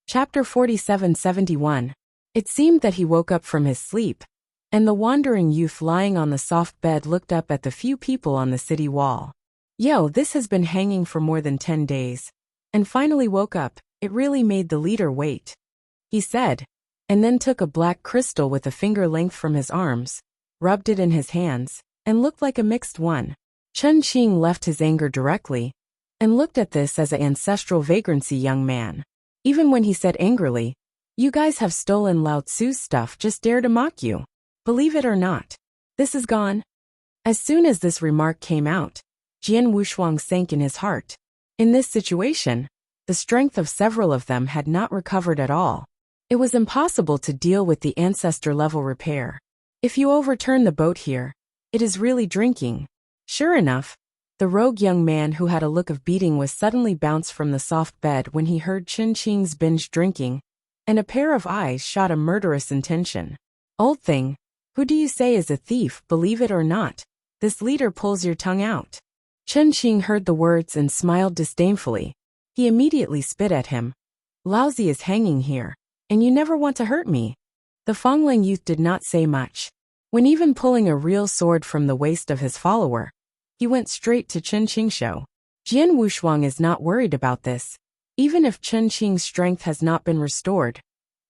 Chapter 47-71. It seemed that he woke up from his sleep, and the wandering youth lying on the soft bed looked up at the few people on the city wall. Yo, this has been hanging for more than 10 days. And finally woke up. It really made the leader wait, he said, and then took a black crystal with a finger length from his arms, rubbed it in his hands, and looked like a mixed one. Chen Qing left his anger directly, and looked at this as an ancestral vagrancy young man. Even when he said angrily, "You guys have stolen Lao Tzu's stuff, just dare to mock you. Believe it or not, this is gone." As soon as this remark came out, Jian Wushuang sank in his heart. In this situation, the strength of several of them had not recovered at all. It was impossible to deal with the ancestor-level repair. If you overturn the boat here, it is really drinking. Sure enough, the rogue young man who had a look of beating was suddenly bounced from the soft bed when he heard Chen Qing's binge drinking, and a pair of eyes shot a murderous intention. "Old thing, who do you say is a thief? Believe it or not, this leader pulls your tongue out." Chen Qing heard the words and smiled disdainfully. He immediately spit at him. "Lousy is hanging here, and you never want to hurt me." The Fongling youth did not say much. When even pulling a real sword from the waist of his follower, he went straight to Chen Qing's. Jian Wushuang is not worried about this, even if Chen Qing's strength has not been restored,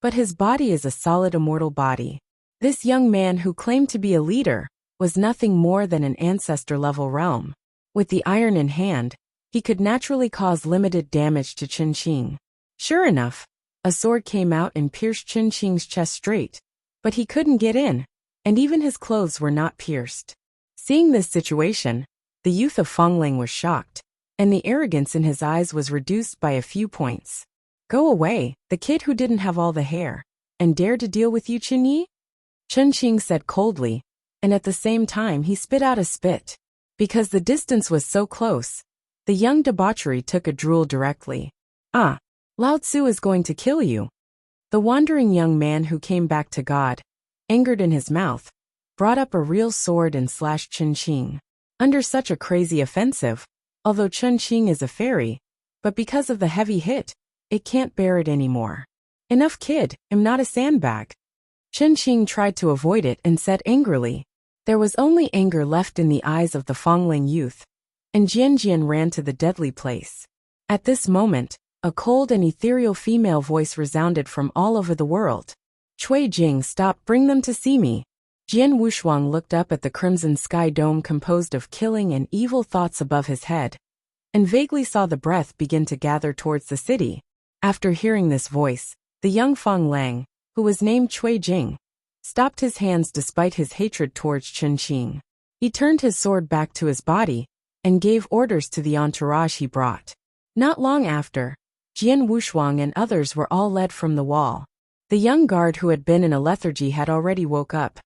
but his body is a solid immortal body. This young man who claimed to be a leader was nothing more than an ancestor-level realm. With the iron in hand, he could naturally cause limited damage to Chen Qing. Sure enough, a sword came out and pierced Chen Qing's chest straight, but he couldn't get in, and even his clothes were not pierced. Seeing this situation, the youth of Fongling was shocked, and the arrogance in his eyes was reduced by a few points. "Go away, the kid who didn't have all the hair, and dared to deal with you, Chen Yi?" Chen Qing said coldly, and at the same time he spit out a spit. Because the distance was so close, the young debauchery took a drool directly. "Ah, Lao Tzu is going to kill you." The wandering young man who came back to God, angered in his mouth, brought up a real sword and slashed Chen Qing. Under such a crazy offensive, although Chen Qing is a fairy, but because of the heavy hit, it can't bear it anymore. "Enough, kid, I'm not a sandbag." Chen Qing tried to avoid it and said angrily. There was only anger left in the eyes of the Fongling youth, and Jian ran to the deadly place. At this moment, a cold and ethereal female voice resounded from all over the world. "Cui Jing, stop, bring them to see me." Jian Wushuang looked up at the crimson sky dome composed of killing and evil thoughts above his head, and vaguely saw the breath begin to gather towards the city. After hearing this voice, the young Fong Lang, who was named Cui Jing, stopped his hands despite his hatred towards Chen Qing. He turned his sword back to his body, and gave orders to the entourage he brought. Not long after, Jian Wushuang and others were all led from the wall. The young guard who had been in a lethargy had already woke up,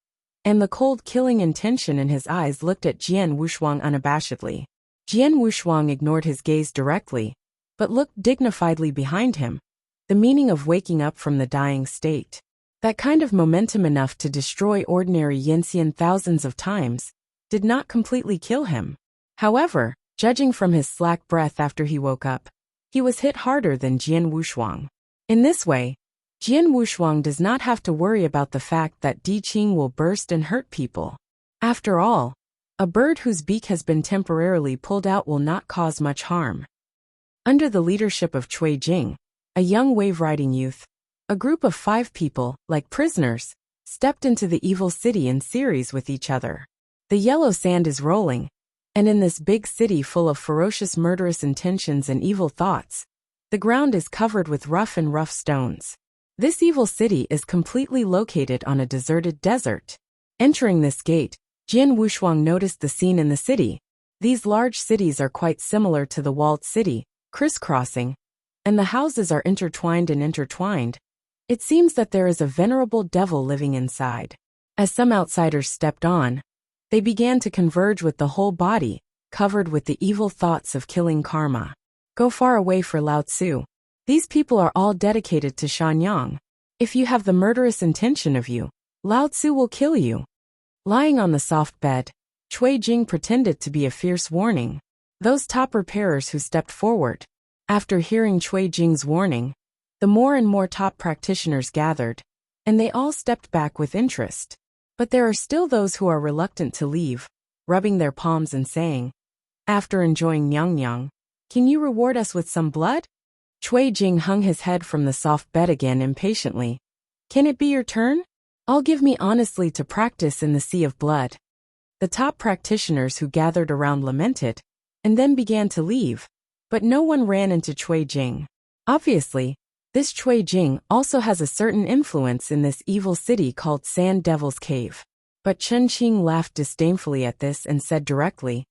and the cold killing intention in his eyes looked at Jian Wushuang unabashedly. Jian Wushuang ignored his gaze directly, but looked dignifiedly behind him, the meaning of waking up from the dying state. That kind of momentum enough to destroy ordinary Yinxian thousands of times did not completely kill him. However, judging from his slack breath after he woke up, he was hit harder than Jian Wushuang. In this way, Jian Wushuang does not have to worry about the fact that Di Qing will burst and hurt people. After all, a bird whose beak has been temporarily pulled out will not cause much harm. Under the leadership of Cui Jing, a young wave-riding youth, a group of 5 people, like prisoners, stepped into the evil city in series with each other. The yellow sand is rolling, and in this big city full of ferocious murderous intentions and evil thoughts, the ground is covered with rough stones. This evil city is completely located on a deserted desert. Entering this gate, Jian Wushuang noticed the scene in the city. These large cities are quite similar to the walled city, crisscrossing, and the houses are intertwined. It seems that there is a venerable devil living inside. As some outsiders stepped on, they began to converge with the whole body, covered with the evil thoughts of killing karma. "Go far away for Lao Tzu. These people are all dedicated to Shanyang. If you have the murderous intention of you, Lao Tzu will kill you." Lying on the soft bed, Cui Jing pretended to be a fierce warning. Those top repairers who stepped forward, after hearing Cui Jing's warning, The more and more top practitioners gathered, and they all stepped back with interest. But there are still those who are reluctant to leave, rubbing their palms and saying, "After enjoying Nyang, can you reward us with some blood?" Cui Jing hung his head from the soft bed again impatiently. "Can it be your turn? All give me honestly to practice in the sea of blood." The top practitioners who gathered around lamented, and then began to leave, but no one ran into Cui Jing. Obviously, this Cui Jing also has a certain influence in this evil city called Sand Devil's Cave. But Chen Qing laughed disdainfully at this and said directly,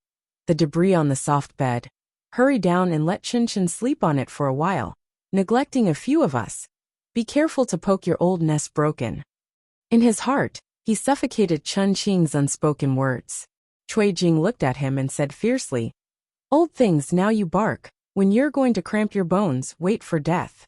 "The debris on the soft bed. Hurry down and let Chen Chen sleep on it for a while, neglecting a few of us. Be careful to poke your old nest broken." In his heart, he suffocated Chen Qing's unspoken words. Cui Jing looked at him and said fiercely, "Old things, now you bark. When you're going to cramp your bones, wait for death.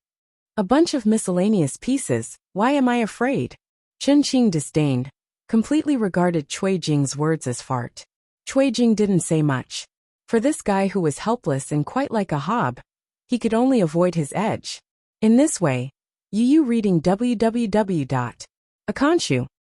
A bunch of miscellaneous pieces, why am I afraid?" Chen Qing disdained, completely regarded Cui Jing's words as fart. Cui Jing didn't say much. For this guy who was helpless and quite like a hob, he could only avoid his edge. In this way, Yu reading www.akanshu.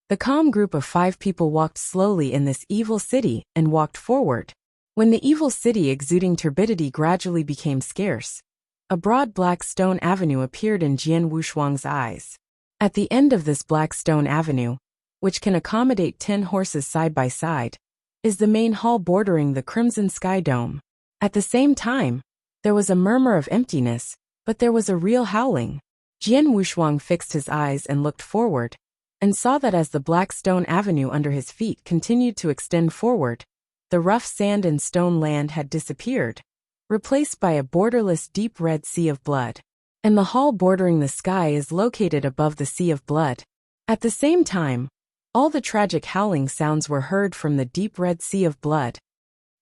The calm group of 5 people walked slowly in this evil city and walked forward. When the evil city exuding turbidity gradually became scarce, a broad black stone avenue appeared in Jian Wushuang's eyes. At the end of this black stone avenue, which can accommodate 10 horses side by side, is the main hall bordering the crimson sky dome. At the same time, there was a murmur of emptiness, but there was a real howling. Jian Wushuang fixed his eyes and looked forward, and saw that as the black stone avenue under his feet continued to extend forward, the rough sand and stone land had disappeared, replaced by a borderless deep red sea of blood. And the hall bordering the sky is located above the sea of blood. At the same time, all the tragic howling sounds were heard from the deep red sea of blood.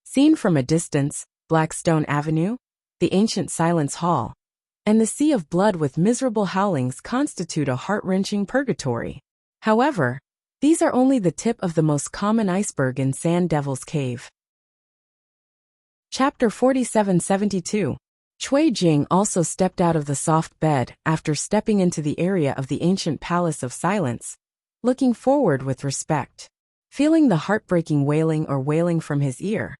Seen from a distance, Blackstone Avenue, the ancient Silence Hall, and the sea of blood with miserable howlings constitute a heart-wrenching purgatory. However, these are only the tip of the most common iceberg in Sand Devil's Cave. Chapter 4772. Cui Jing also stepped out of the soft bed after stepping into the area of the ancient Palace of Silence, looking forward with respect. Feeling the heartbreaking wailing from his ear,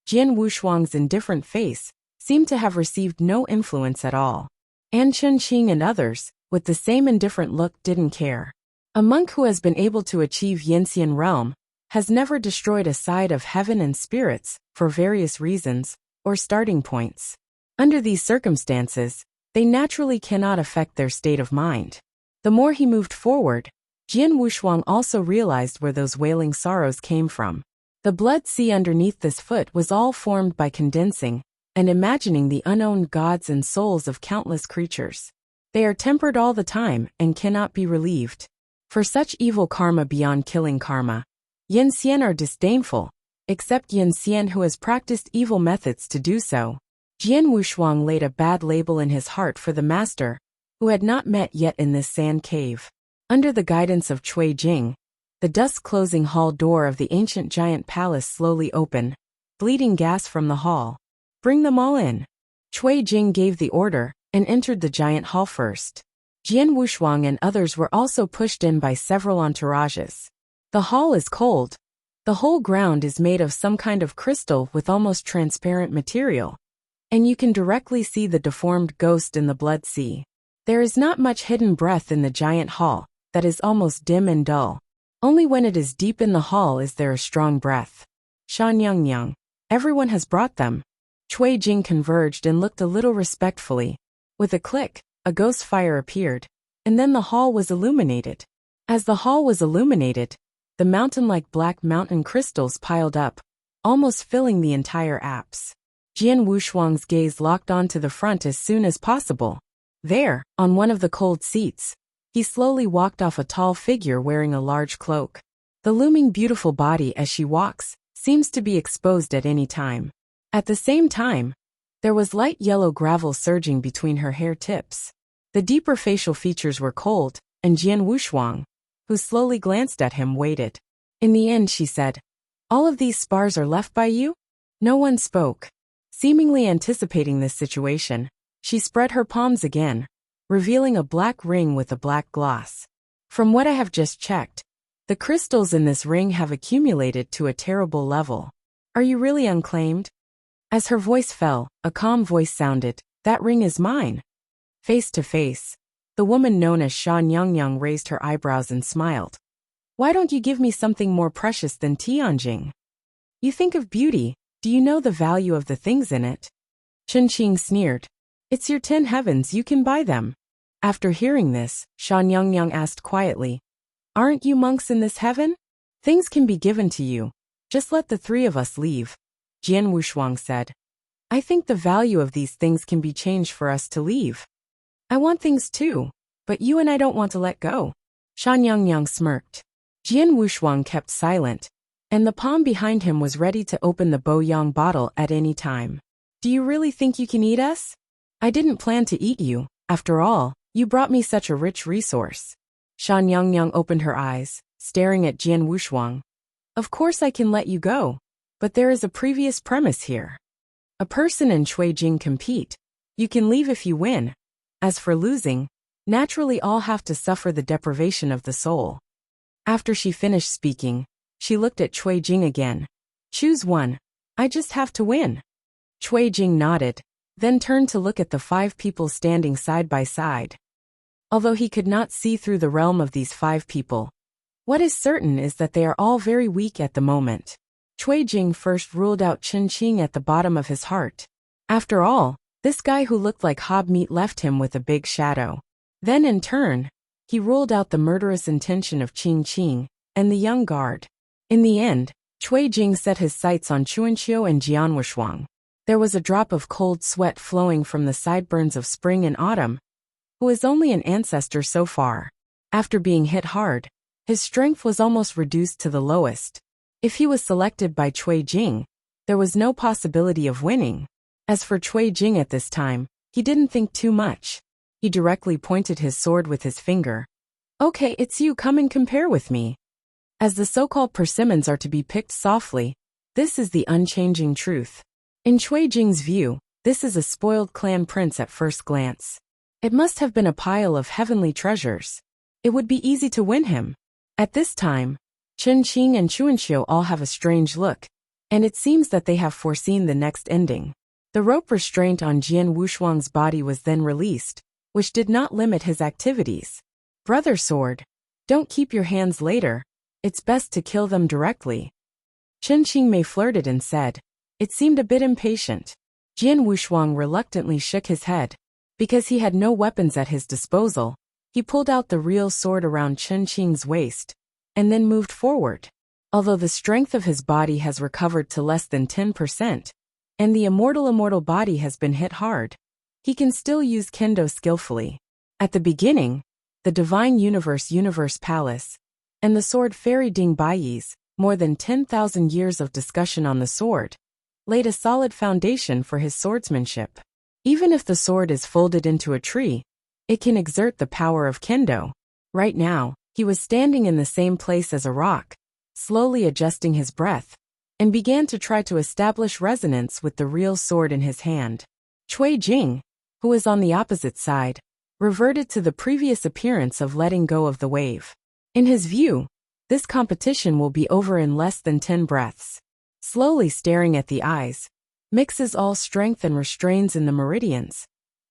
Jian Wushuang's indifferent face seemed to have received no influence at all. And Chen Qing and others, with the same indifferent look, didn't care. A monk who has been able to achieve Yinxian realm has never destroyed a side of heaven and spirits, for various reasons, or starting points. Under these circumstances, they naturally cannot affect their state of mind. The more he moved forward, Jian Wushuang also realized where those wailing sorrows came from. The blood sea underneath this foot was all formed by condensing and imagining the unowned gods and souls of countless creatures. They are tempered all the time and cannot be relieved. For such evil karma beyond killing karma, Yinxian are disdainful, except Yinxian who has practiced evil methods to do so. Jian Wushuang laid a bad label in his heart for the master, who had not met yet in this sand cave. Under the guidance of Cui Jing, the dusk-closing hall door of the ancient giant palace slowly opened, bleeding gas from the hall. "Bring them all in." Cui Jing gave the order and entered the giant hall first. Jian Wushuang and others were also pushed in by several entourages. The hall is cold. The whole ground is made of some kind of crystal with almost transparent material, and you can directly see the deformed ghost in the blood sea. There is not much hidden breath in the giant hall, that is almost dim and dull. Only when it is deep in the hall is there a strong breath. Shan. Everyone has brought them. Cui Jing converged and looked a little respectfully. With a click, a ghost fire appeared, and then the hall was illuminated. As the hall was illuminated, the mountain-like black mountain crystals piled up, almost filling the entire apse. Jian Wushuang's gaze locked on to the front as soon as possible. There, on one of the cold seats, he slowly walked off a tall figure wearing a large cloak. The looming beautiful body as she walks seems to be exposed at any time. At the same time, there was light yellow gravel surging between her hair tips. The deeper facial features were cold, and Jian Wushuang, who slowly glanced at him, waited. In the end, she said, "All of these spars are left by you?" No one spoke. Seemingly anticipating this situation, she spread her palms again, revealing a black ring with a black gloss. From what I have just checked, the crystals in this ring have accumulated to a terrible level. Are you really unclaimed? As her voice fell, a calm voice sounded, "That ring is mine." Face to face, the woman known as Sha Nyongyang raised her eyebrows and smiled. "Why don't you give me something more precious than Tianjing? You think of beauty, do you know the value of the things in it?" Chen Qing sneered. "It's your 10 heavens, you can buy them." After hearing this, Sha Nyongyang asked quietly, "Aren't you monks in this heaven? Things can be given to you. Just let the 3 of us leave." Jian Wushuang said, "I think the value of these things can be changed for us to leave. I want things too, but you and I don't want to let go." Sha Nyongyang smirked. Jian Wushuang kept silent, and the palm behind him was ready to open the Bo Yang bottle at any time. "Do you really think you can eat us? I didn't plan to eat you. After all, you brought me such a rich resource." Sha Nyongyang opened her eyes, staring at Jian Wushuang. "Of course I can let you go, but there is a previous premise here. A person and Cui Jing compete. You can leave if you win. As for losing, naturally all have to suffer the deprivation of the soul." After she finished speaking, she looked at Cui Jing again. "Choose one. I just have to win." Cui Jing nodded, then turned to look at the 5 people standing side by side. Although he could not see through the realm of these 5 people, what is certain is that they are all very weak at the moment. Cui Jing first ruled out Chen Qing at the bottom of his heart. After all, this guy who looked like hob meat left him with a big shadow. Then in turn, he ruled out the murderous intention of Qing Qing and the young guard. In the end, Cui Jing set his sights on Chuanqiu and Jian Wushuang. There was a drop of cold sweat flowing from the sideburns of Spring and Autumn, who is only an ancestor so far. After being hit hard, his strength was almost reduced to the lowest. If he was selected by Cui Jing, there was no possibility of winning. As for Cui Jing at this time, he didn't think too much. He directly pointed his sword with his finger. "Okay, it's you, come and compare with me." As the so-called persimmons are to be picked softly, this is the unchanging truth. In Cui Jing's view, this is a spoiled clan prince at first glance. It must have been a pile of heavenly treasures. It would be easy to win him. At this time, Chen Qing and Chuanqiu all have a strange look, and it seems that they have foreseen the next ending. The rope restraint on Jian Wushuang's body was then released, which did not limit his activities. "Brother Sword, don't keep your hands later. It's best to kill them directly." Chen Qingmei flirted and said. It seemed a bit impatient. Jian Wushuang reluctantly shook his head. Because he had no weapons at his disposal, he pulled out the real sword around Chen Qing's waist, and then moved forward. Although the strength of his body has recovered to less than 10%, and the immortal body has been hit hard, he can still use kendo skillfully. At the beginning, the Divine Universe Palace, and the sword Fairy Ding Baiyi's, more than 10,000 years of discussion on the sword, laid a solid foundation for his swordsmanship. Even if the sword is folded into a tree, it can exert the power of kendo. Right now, he was standing in the same place as a rock, slowly adjusting his breath, and began to try to establish resonance with the real sword in his hand. Cui Jing, who was on the opposite side, reverted to the previous appearance of letting go of the wave. In his view, this competition will be over in less than 10 breaths. Slowly staring at the eyes, mixes all strength and restrains in the meridians,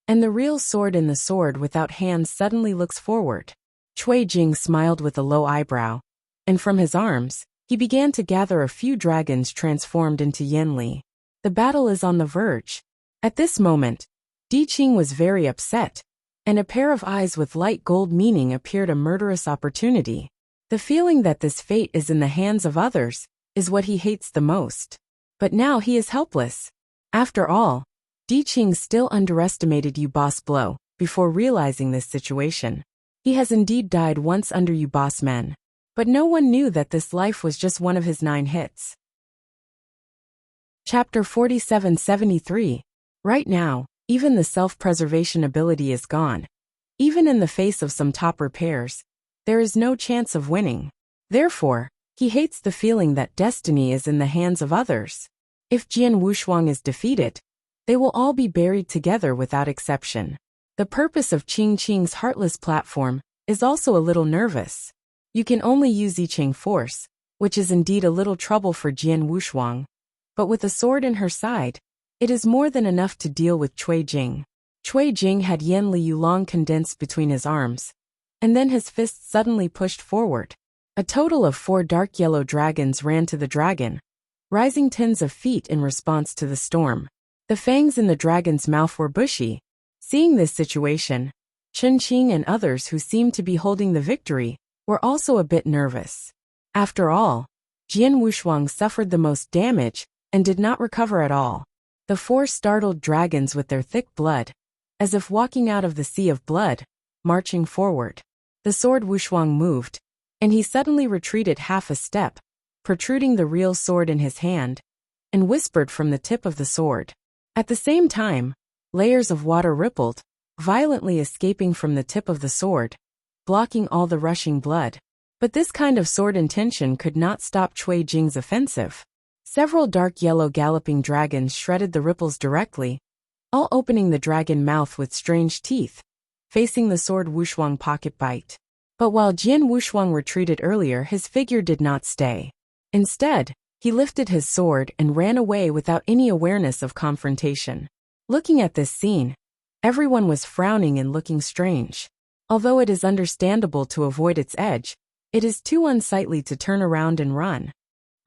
and the real sword in the sword without hands suddenly looks forward. Cui Jing smiled with a low eyebrow, and from his arms, he began to gather a few dragons transformed into Yanli. The battle is on the verge. At this moment, Di Qing was very upset, and a pair of eyes with light gold meaning appeared a murderous opportunity. The feeling that this fate is in the hands of others is what he hates the most. But now he is helpless. After all, Di Qing still underestimated Yu Boss blow before realizing this situation. He has indeed died once under Yu Boss men, but no one knew that this life was just one of his 9 hits. Chapter 4773. Right now, even the self-preservation ability is gone. Even in the face of some top repairs, there is no chance of winning. Therefore, he hates the feeling that destiny is in the hands of others. If Jian Wushuang is defeated, they will all be buried together without exception. The purpose of Qing Qing's heartless platform is also a little nervous. You can only use Yicheng force, which is indeed a little trouble for Jian Wushuang. But with a sword in her side, it is more than enough to deal with Cui Jing. Cui Jing had Yan Liu long condensed between his arms, and then his fists suddenly pushed forward. A total of 4 dark yellow dragons ran to the dragon, rising tens of feet in response to the storm. The fangs in the dragon's mouth were bushy. Seeing this situation, Chen Qing and others who seemed to be holding the victory were also a bit nervous. After all, Jian Wushuang suffered the most damage and did not recover at all. The 4 startled dragons with their thick blood, as if walking out of the sea of blood, marching forward. The sword Wushuang moved, and he suddenly retreated half a step, protruding the real sword in his hand, and whispered from the tip of the sword. At the same time, layers of water rippled, violently escaping from the tip of the sword, blocking all the rushing blood. But this kind of sword intention could not stop Cui Jing's offensive. Several dark yellow galloping dragons shredded the ripples directly, all opening the dragon mouth with strange teeth, facing the sword Wushuang pocket bite. But while Jian Wushuang retreated earlier, his figure did not stay. Instead, he lifted his sword and ran away without any awareness of confrontation. Looking at this scene, everyone was frowning and looking strange. Although it is understandable to avoid its edge, it is too unsightly to turn around and run.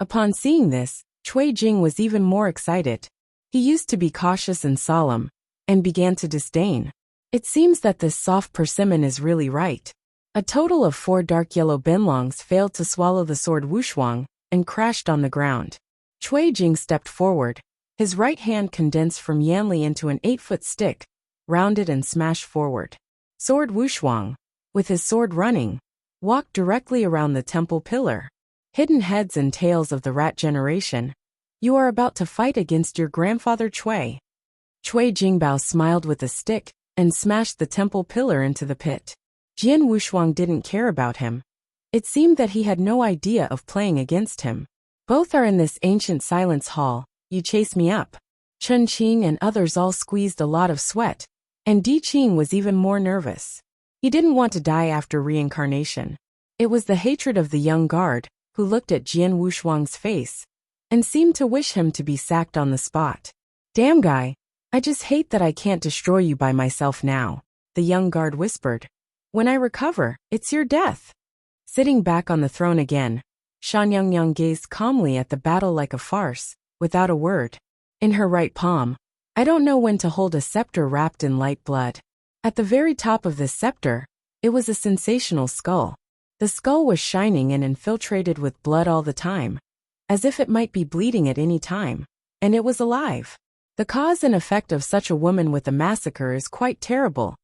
Upon seeing this, Cui Jing was even more excited. He used to be cautious and solemn, and began to disdain. It seems that this soft persimmon is really right. A total of 4 dark yellow binlongs failed to swallow the sword Wushuang and crashed on the ground. Cui Jing stepped forward. His right hand condensed from Yanli into an 8-foot stick, rounded and smashed forward. Sword Wushuang, with his sword running, walked directly around the temple pillar. Hidden heads and tails of the rat generation, you are about to fight against your grandfather Cui. Cui Jingbao smiled with a stick and smashed the temple pillar into the pit. Jian Wushuang didn't care about him. It seemed that he had no idea of playing against him. Both are in this ancient silence hall. You chase me up. Chen Qing and others all squeezed a lot of sweat, and Di Qing was even more nervous. He didn't want to die after reincarnation. It was the hatred of the young guard, who looked at Jian Wushuang's face, and seemed to wish him to be sacked on the spot. Damn guy, I just hate that I can't destroy you by myself now, the young guard whispered. When I recover, it's your death. Sitting back on the throne again, Shan Yangyang gazed calmly at the battle like a farce, without a word. In her right palm, I don't know when to hold a scepter wrapped in light blood. At the very top of this scepter, it was a sensational skull. The skull was shining and infiltrated with blood all the time, as if it might be bleeding at any time, and it was alive. The cause and effect of such a woman with a massacre is quite terrible.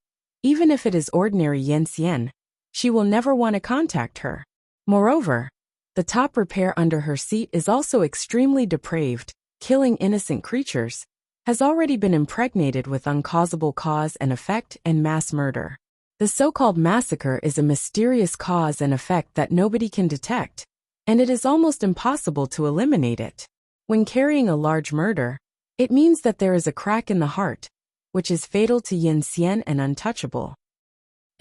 Even if it is ordinary Yan Xian, she will never want to contact her. Moreover, the top repair under her seat is also extremely depraved, killing innocent creatures, has already been impregnated with uncausable cause and effect and mass murder. The so-called massacre is a mysterious cause and effect that nobody can detect, and it is almost impossible to eliminate it. When carrying a large murder, it means that there is a crack in the heart, which is fatal to Yin Xian and untouchable.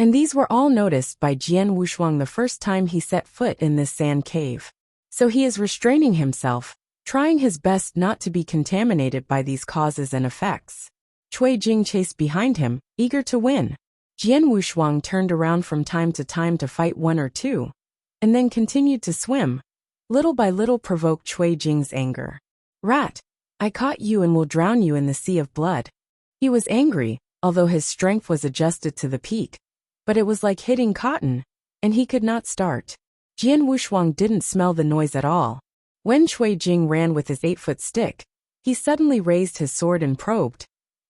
And these were all noticed by Jian Wushuang the first time he set foot in this sand cave. So he is restraining himself, trying his best not to be contaminated by these causes and effects. Cui Jing chased behind him, eager to win. Jian Wushuang turned around from time to time to fight one or two, and then continued to swim. Little by little provoked Cui Jing's anger. Rat, I caught you and will drown you in the sea of blood. He was angry, although his strength was adjusted to the peak. But it was like hitting cotton, and he could not start. Jian Wushuang didn't smell the noise at all. When Cui Jing ran with his 8-foot stick, he suddenly raised his sword and probed,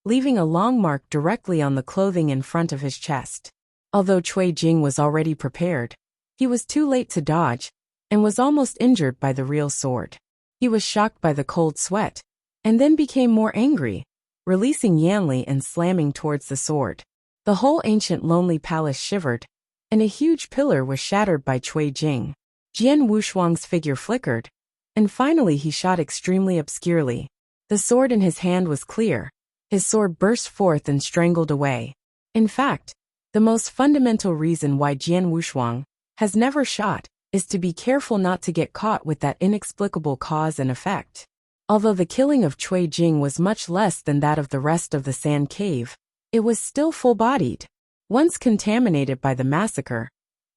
leaving a long mark directly on the clothing in front of his chest. Although Cui Jing was already prepared, he was too late to dodge, and was almost injured by the real sword. He was shocked by the cold sweat, and then became more angry, releasing Yanli and slamming towards the sword. The whole ancient lonely palace shivered, and a huge pillar was shattered by Cui Jing. Jian Wushuang's figure flickered, and finally he shot extremely obscurely. The sword in his hand was clear. His sword burst forth and strangled away. In fact, the most fundamental reason why Jian Wushuang has never shot is to be careful not to get caught with that inexplicable cause and effect. Although the killing of Cui Jing was much less than that of the rest of the sand cave, it was still full-bodied. Once contaminated by the massacre,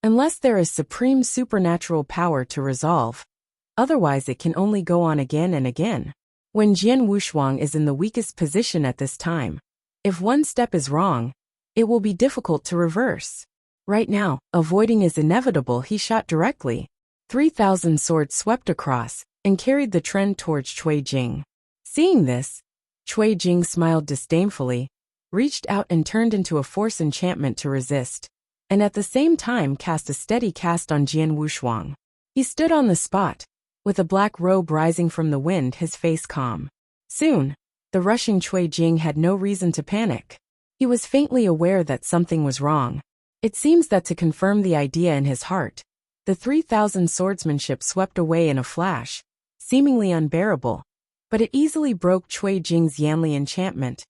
unless there is supreme supernatural power to resolve, otherwise it can only go on again and again. When Jian Wushuang is in the weakest position at this time, if one step is wrong, it will be difficult to reverse. Right now, avoiding is inevitable. He shot directly. 3,000 swords swept across and carried the trend towards Cui Jing. Seeing this, Cui Jing smiled disdainfully, reached out and turned into a force enchantment to resist, and at the same time cast a steady cast on Jian Wushuang. He stood on the spot, with a black robe rising from the wind, his face calm. Soon, the rushing Cui Jing had no reason to panic. He was faintly aware that something was wrong. It seems that to confirm the idea in his heart, the 3,000 swordsmanship swept away in a flash, seemingly unbearable, but it easily broke Cui Jing's Yanli enchantment,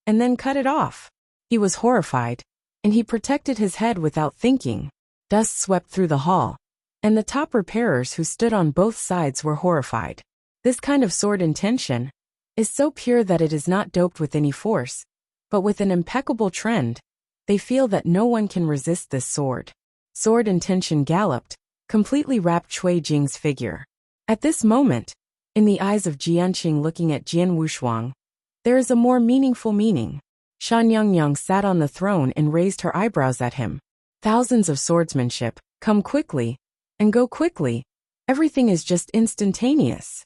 and then cut it off. He was horrified, and he protected his head without thinking. Dust swept through the hall, and the top repairers who stood on both sides were horrified. This kind of sword intention is so pure that it is not doped with any force, but with an impeccable trend. They feel that no one can resist this sword. Sword intention galloped, completely wrapped Cui Jing's figure. At this moment, in the eyes of Jianqing looking at Jian Wushuang, there is a more meaningful meaning. Shan Yangyang sat on the throne and raised her eyebrows at him. Thousands of swordsmanship, come quickly, and go quickly. Everything is just instantaneous.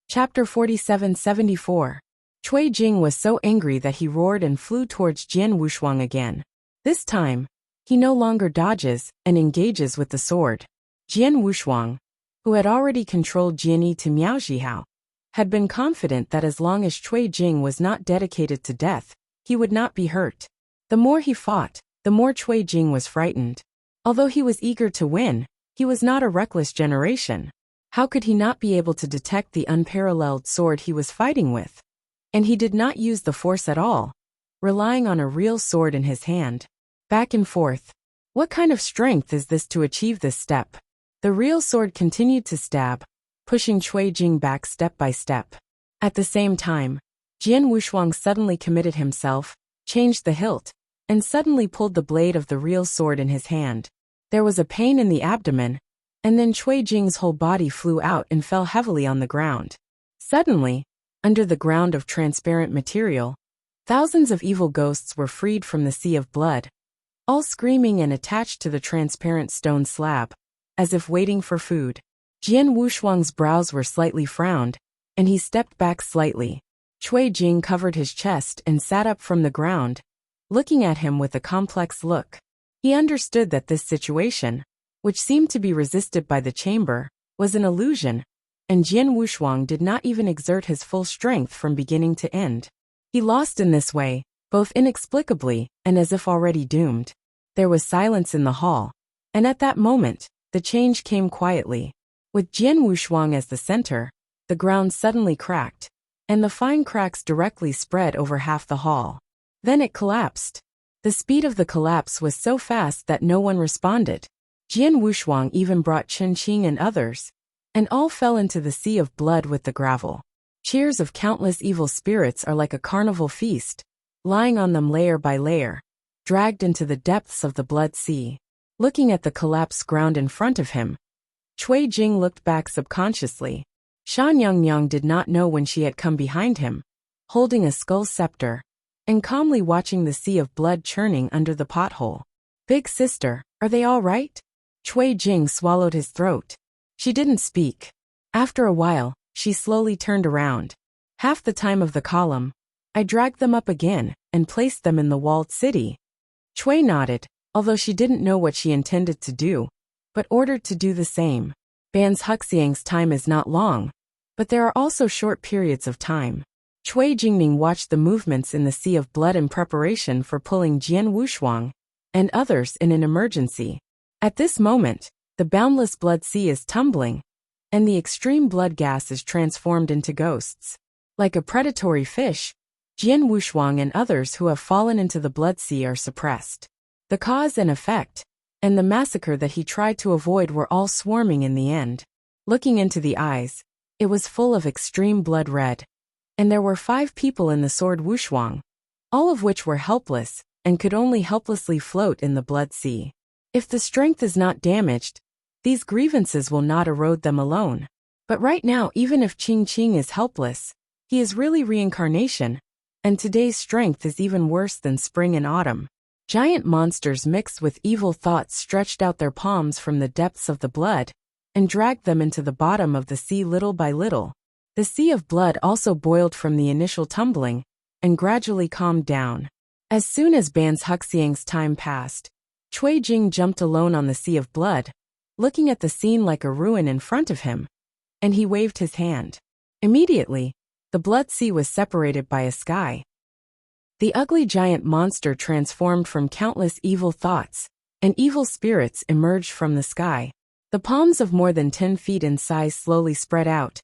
Chapter 47-74. Cui Jing was so angry that he roared and flew towards Jian Wushuang again. This time, he no longer dodges and engages with the sword. Jian Wushuang, who had already controlled Jianyi to Miaozhihao, had been confident that as long as Cui Jing was not dedicated to death, he would not be hurt. The more he fought, the more Cui Jing was frightened. Although he was eager to win, he was not a reckless generation. How could he not be able to detect the unparalleled sword he was fighting with? And he did not use the force at all, relying on a real sword in his hand. Back and forth. What kind of strength is this to achieve this step? The real sword continued to stab, pushing Cui Jing back step by step. At the same time, Jian Wushuang suddenly committed himself, changed the hilt, and suddenly pulled the blade of the real sword in his hand. There was a pain in the abdomen, and then Cui Jing's whole body flew out and fell heavily on the ground. Suddenly, under the ground of transparent material, thousands of evil ghosts were freed from the sea of blood, all screaming and attached to the transparent stone slab, as if waiting for food. Jian Wushuang's brows were slightly frowned, and he stepped back slightly. Cui Jing covered his chest and sat up from the ground, looking at him with a complex look. He understood that this situation, which seemed to be resisted by the chamber, was an illusion, and Jian Wushuang did not even exert his full strength from beginning to end. He lost in this way, both inexplicably and as if already doomed. There was silence in the hall, and at that moment, the change came quietly. With Jian Wushuang as the center, the ground suddenly cracked, and the fine cracks directly spread over half the hall. Then it collapsed. The speed of the collapse was so fast that no one responded. Jian Wushuang even brought Chen Qing and others, and all fell into the sea of blood with the gravel. Cheers of countless evil spirits are like a carnival feast, lying on them layer by layer, dragged into the depths of the blood sea. Looking at the collapsed ground in front of him, Cui Jing looked back subconsciously. Shan Yangyang did not know when she had come behind him, holding a skull scepter, and calmly watching the sea of blood churning under the pothole. Big sister, are they all right? Cui Jing swallowed his throat. She didn't speak. After a while, she slowly turned around. Half the time of the column, I dragged them up again and placed them in the walled city. Cui nodded, although she didn't know what she intended to do, but ordered to do the same. Ban's Huxiang's time is not long, but there are also short periods of time. Cui Jingning watched the movements in the sea of blood in preparation for pulling Jian Wushuang and others in an emergency. At this moment, the boundless blood sea is tumbling, and the extreme blood gas is transformed into ghosts. Like a predatory fish, Jian Wushuang and others who have fallen into the blood sea are suppressed. The cause and effect, and the massacre that he tried to avoid were all swarming in the end. Looking into the eyes, it was full of extreme blood red. And there were 5 people in the sword Wushuang, all of which were helpless, and could only helplessly float in the blood sea. If the strength is not damaged, these grievances will not erode them alone. But right now, even if Qing Qing is helpless, he is really reincarnation, and today's strength is even worse than spring and autumn. Giant monsters mixed with evil thoughts stretched out their palms from the depths of the blood, and dragged them into the bottom of the sea little by little. The sea of blood also boiled from the initial tumbling, and gradually calmed down. As soon as Ban's Huxiang's time passed, Cui Jing jumped alone on the sea of blood, looking at the scene like a ruin in front of him, and he waved his hand. Immediately, the blood sea was separated by a sky. The ugly giant monster transformed from countless evil thoughts, and evil spirits emerged from the sky. The palms of more than 10 feet in size slowly spread out,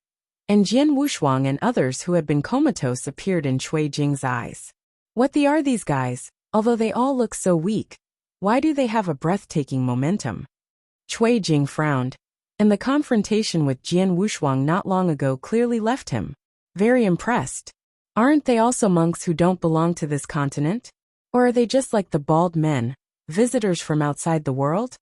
and Jian Wushuang and others who had been comatose appeared in Cui Jing's eyes. What are these guys? Although they all look so weak, why do they have a breathtaking momentum? Cui Jing frowned, and the confrontation with Jian Wushuang not long ago clearly left him very impressed. Aren't they also monks who don't belong to this continent? Or are they just like the bald men, visitors from outside the world?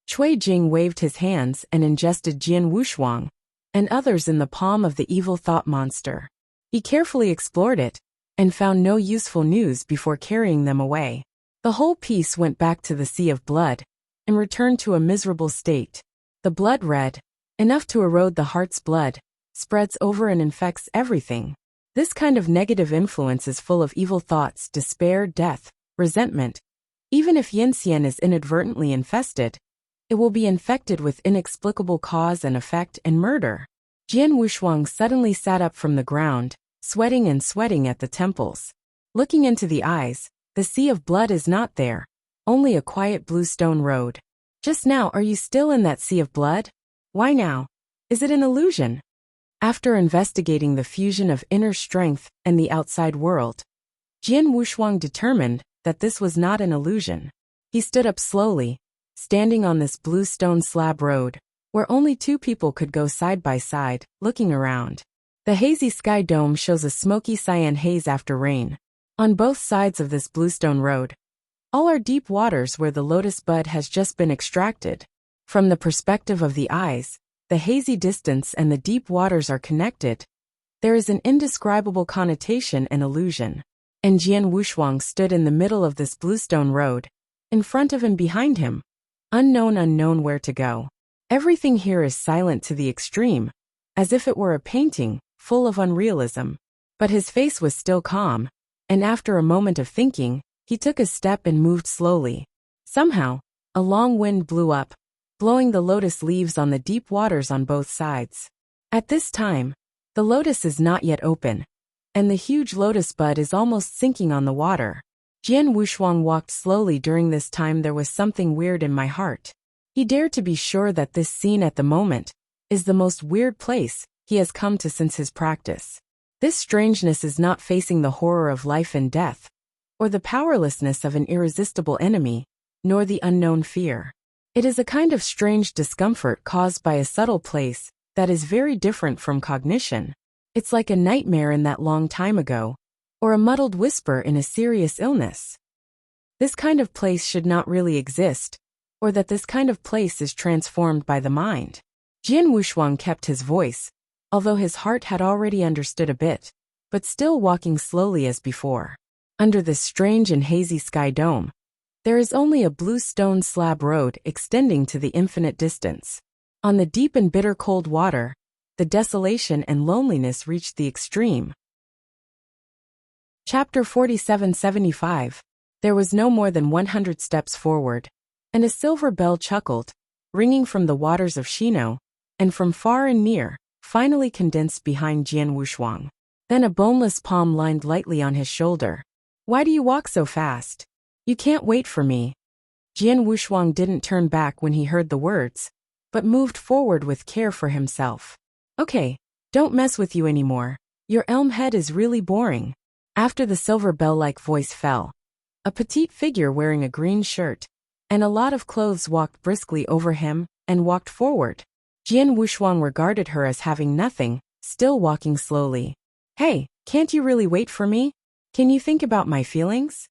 Cui Jing waved his hands and ingested Jian Wushuang and others in the palm of the evil thought monster. He carefully explored it and found no useful news before carrying them away. The whole piece went back to the sea of blood and returned to a miserable state. The blood red, enough to erode the heart's blood, spreads over and infects everything. This kind of negative influence is full of evil thoughts, despair, death, resentment. Even if Yinxian is inadvertently infested, it will be infected with inexplicable cause and effect and murder. Jian Wushuang suddenly sat up from the ground, sweating at the temples. Looking into the eyes, the sea of blood is not there, only a quiet blue stone road. Just now, are you still in that sea of blood? Why now? Is it an illusion? After investigating the fusion of inner strength and the outside world, Jian Wushuang determined that this was not an illusion. He stood up slowly, standing on this blue stone slab road, where only 2 people could go side by side, looking around. The hazy sky dome shows a smoky cyan haze after rain. On both sides of this bluestone road, all are deep waters where the lotus bud has just been extracted. From the perspective of the eyes, the hazy distance and the deep waters are connected. There is an indescribable connotation and illusion. And Jian Wushuang stood in the middle of this bluestone road, in front of and behind him. Unknown where to go. Everything here is silent to the extreme, as if it were a painting, full of unrealism. But his face was still calm, and after a moment of thinking, he took a step and moved slowly. Somehow, a long wind blew up, blowing the lotus leaves on the deep waters on both sides. At this time, the lotus is not yet open, and the huge lotus bud is almost sinking on the water. Jian Wushuang walked slowly. During this time there was something weird in my heart. He dared to be sure that this scene at the moment is the most weird place he has come to since his practice. This strangeness is not facing the horror of life and death, or the powerlessness of an irresistible enemy, nor the unknown fear. It is a kind of strange discomfort caused by a subtle place that is very different from cognition. It's like a nightmare in that long time ago, or a muddled whisper in a serious illness. This kind of place should not really exist, or that this kind of place is transformed by the mind. Jian Wushuang kept his voice, although his heart had already understood a bit, but still walking slowly as before. Under this strange and hazy sky dome, there is only a blue stone slab road extending to the infinite distance. On the deep and bitter cold water, the desolation and loneliness reached the extreme. Chapter 4775. There was no more than 100 steps forward, and a silver bell chuckled, ringing from the waters of Shino, and from far and near, finally condensed behind Jian Wushuang. Then a boneless palm lined lightly on his shoulder. Why do you walk so fast? You can't wait for me. Jian Wushuang didn't turn back when he heard the words, but moved forward with care for himself. Okay, don't mess with you anymore. Your elm head is really boring. After the silver bell-like voice fell, a petite figure wearing a green shirt and a lot of clothes walked briskly over him and walked forward. Jian Wushuang regarded her as having nothing, still walking slowly. Hey, can't you really wait for me? Can you think about my feelings?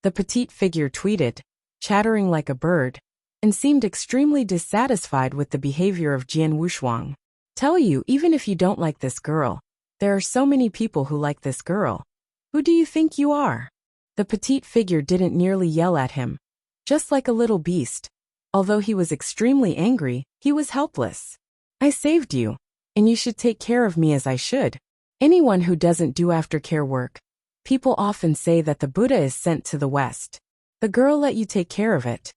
The petite figure tweeted, chattering like a bird, and seemed extremely dissatisfied with the behavior of Jian Wushuang. Tell you, even if you don't like this girl, there are so many people who like this girl. Who do you think you are? The petite figure didn't nearly yell at him. Just like a little beast. Although he was extremely angry, he was helpless. I saved you, and you should take care of me as I should. Anyone who doesn't do aftercare work. People often say that the Buddha is sent to the West. The girl let you take care of it.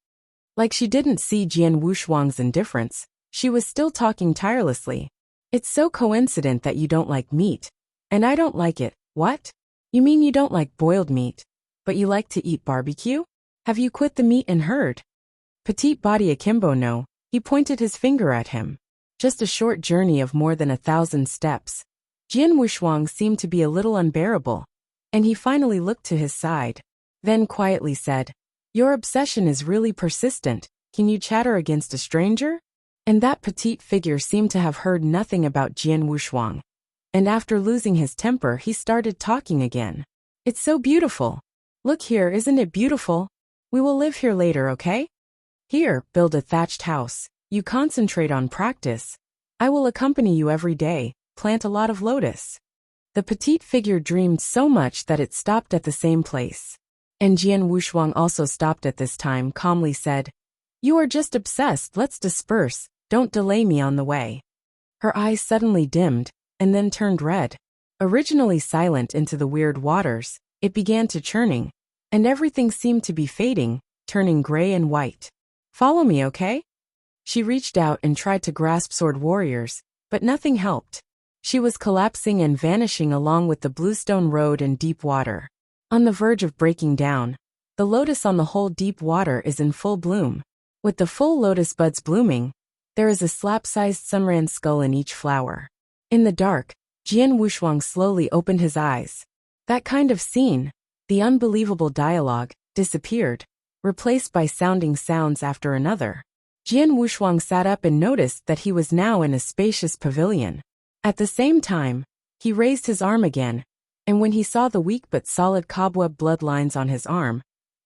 Like she didn't see Jian Wushuang's indifference, she was still talking tirelessly. It's so coincident that you don't like meat. And I don't like it. What? You mean you don't like boiled meat, but you like to eat barbecue? Have you quit the meat and herd? Petite body akimbo no, he pointed his finger at him. Just a short journey of more than 1,000 steps. Jian Wushuang seemed to be a little unbearable, and he finally looked to his side. Then quietly said, Your obsession is really persistent. Can you chatter against a stranger? And that petite figure seemed to have heard nothing about Jian Wushuang. And after losing his temper, he started talking again. It's so beautiful. Look here, isn't it beautiful? We will live here later, okay? Here, build a thatched house. You concentrate on practice. I will accompany you every day, plant a lot of lotus. The petite figure dreamed so much that it stopped at the same place. And Jian Wushuang also stopped at this time, calmly said, You are just obsessed, let's disperse, don't delay me on the way. Her eyes suddenly dimmed, and then turned red. Originally silent into the weird waters, it began to churning, and everything seemed to be fading, turning gray and white. Follow me, okay? She reached out and tried to grasp sword warriors, but nothing helped. She was collapsing and vanishing along with the bluestone road and deep water. On the verge of breaking down, the lotus on the whole deep water is in full bloom. With the full lotus buds blooming, there is a slap-sized sunran skull in each flower. In the dark, Jian Wushuang slowly opened his eyes. That kind of scene, the unbelievable dialogue, disappeared, replaced by sounding sounds after another. Jian Wushuang sat up and noticed that he was now in a spacious pavilion. At the same time, he raised his arm again, and when he saw the weak but solid cobweb bloodlines on his arm,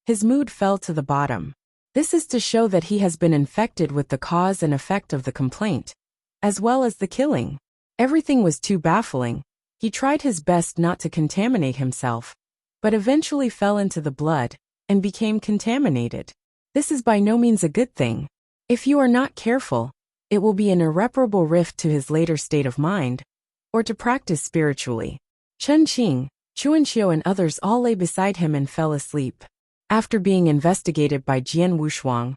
his mood fell to the bottom. This is to show that he has been infected with the cause and effect of the complaint, as well as the killing. Everything was too baffling. He tried his best not to contaminate himself, but eventually fell into the blood and became contaminated. This is by no means a good thing. If you are not careful, it will be an irreparable rift to his later state of mind, or to practice spiritually. Chen Qing, Chuanxiu and others all lay beside him and fell asleep. After being investigated by Jian Wushuang,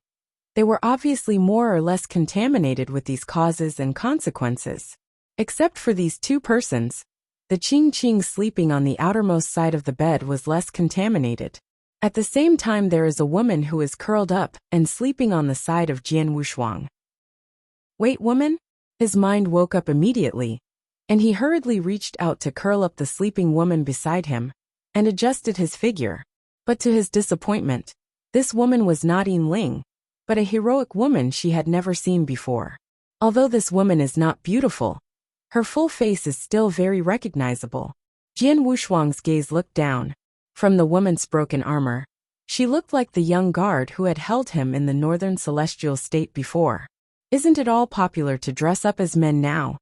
they were obviously more or less contaminated with these causes and consequences. Except for these two persons, the Qing Qing sleeping on the outermost side of the bed was less contaminated. At the same time, there is a woman who is curled up and sleeping on the side of Jian Wushuang. Wait, woman? His mind woke up immediately, and he hurriedly reached out to curl up the sleeping woman beside him, and adjusted his figure. But to his disappointment, this woman was not Yin Ling, but a heroic woman she had never seen before. Although this woman is not beautiful, her full face is still very recognizable. Jian Wushuang's gaze looked down. From the woman's broken armor, she looked like the young guard who had held him in the northern celestial state before. Isn't it all popular to dress up as men now?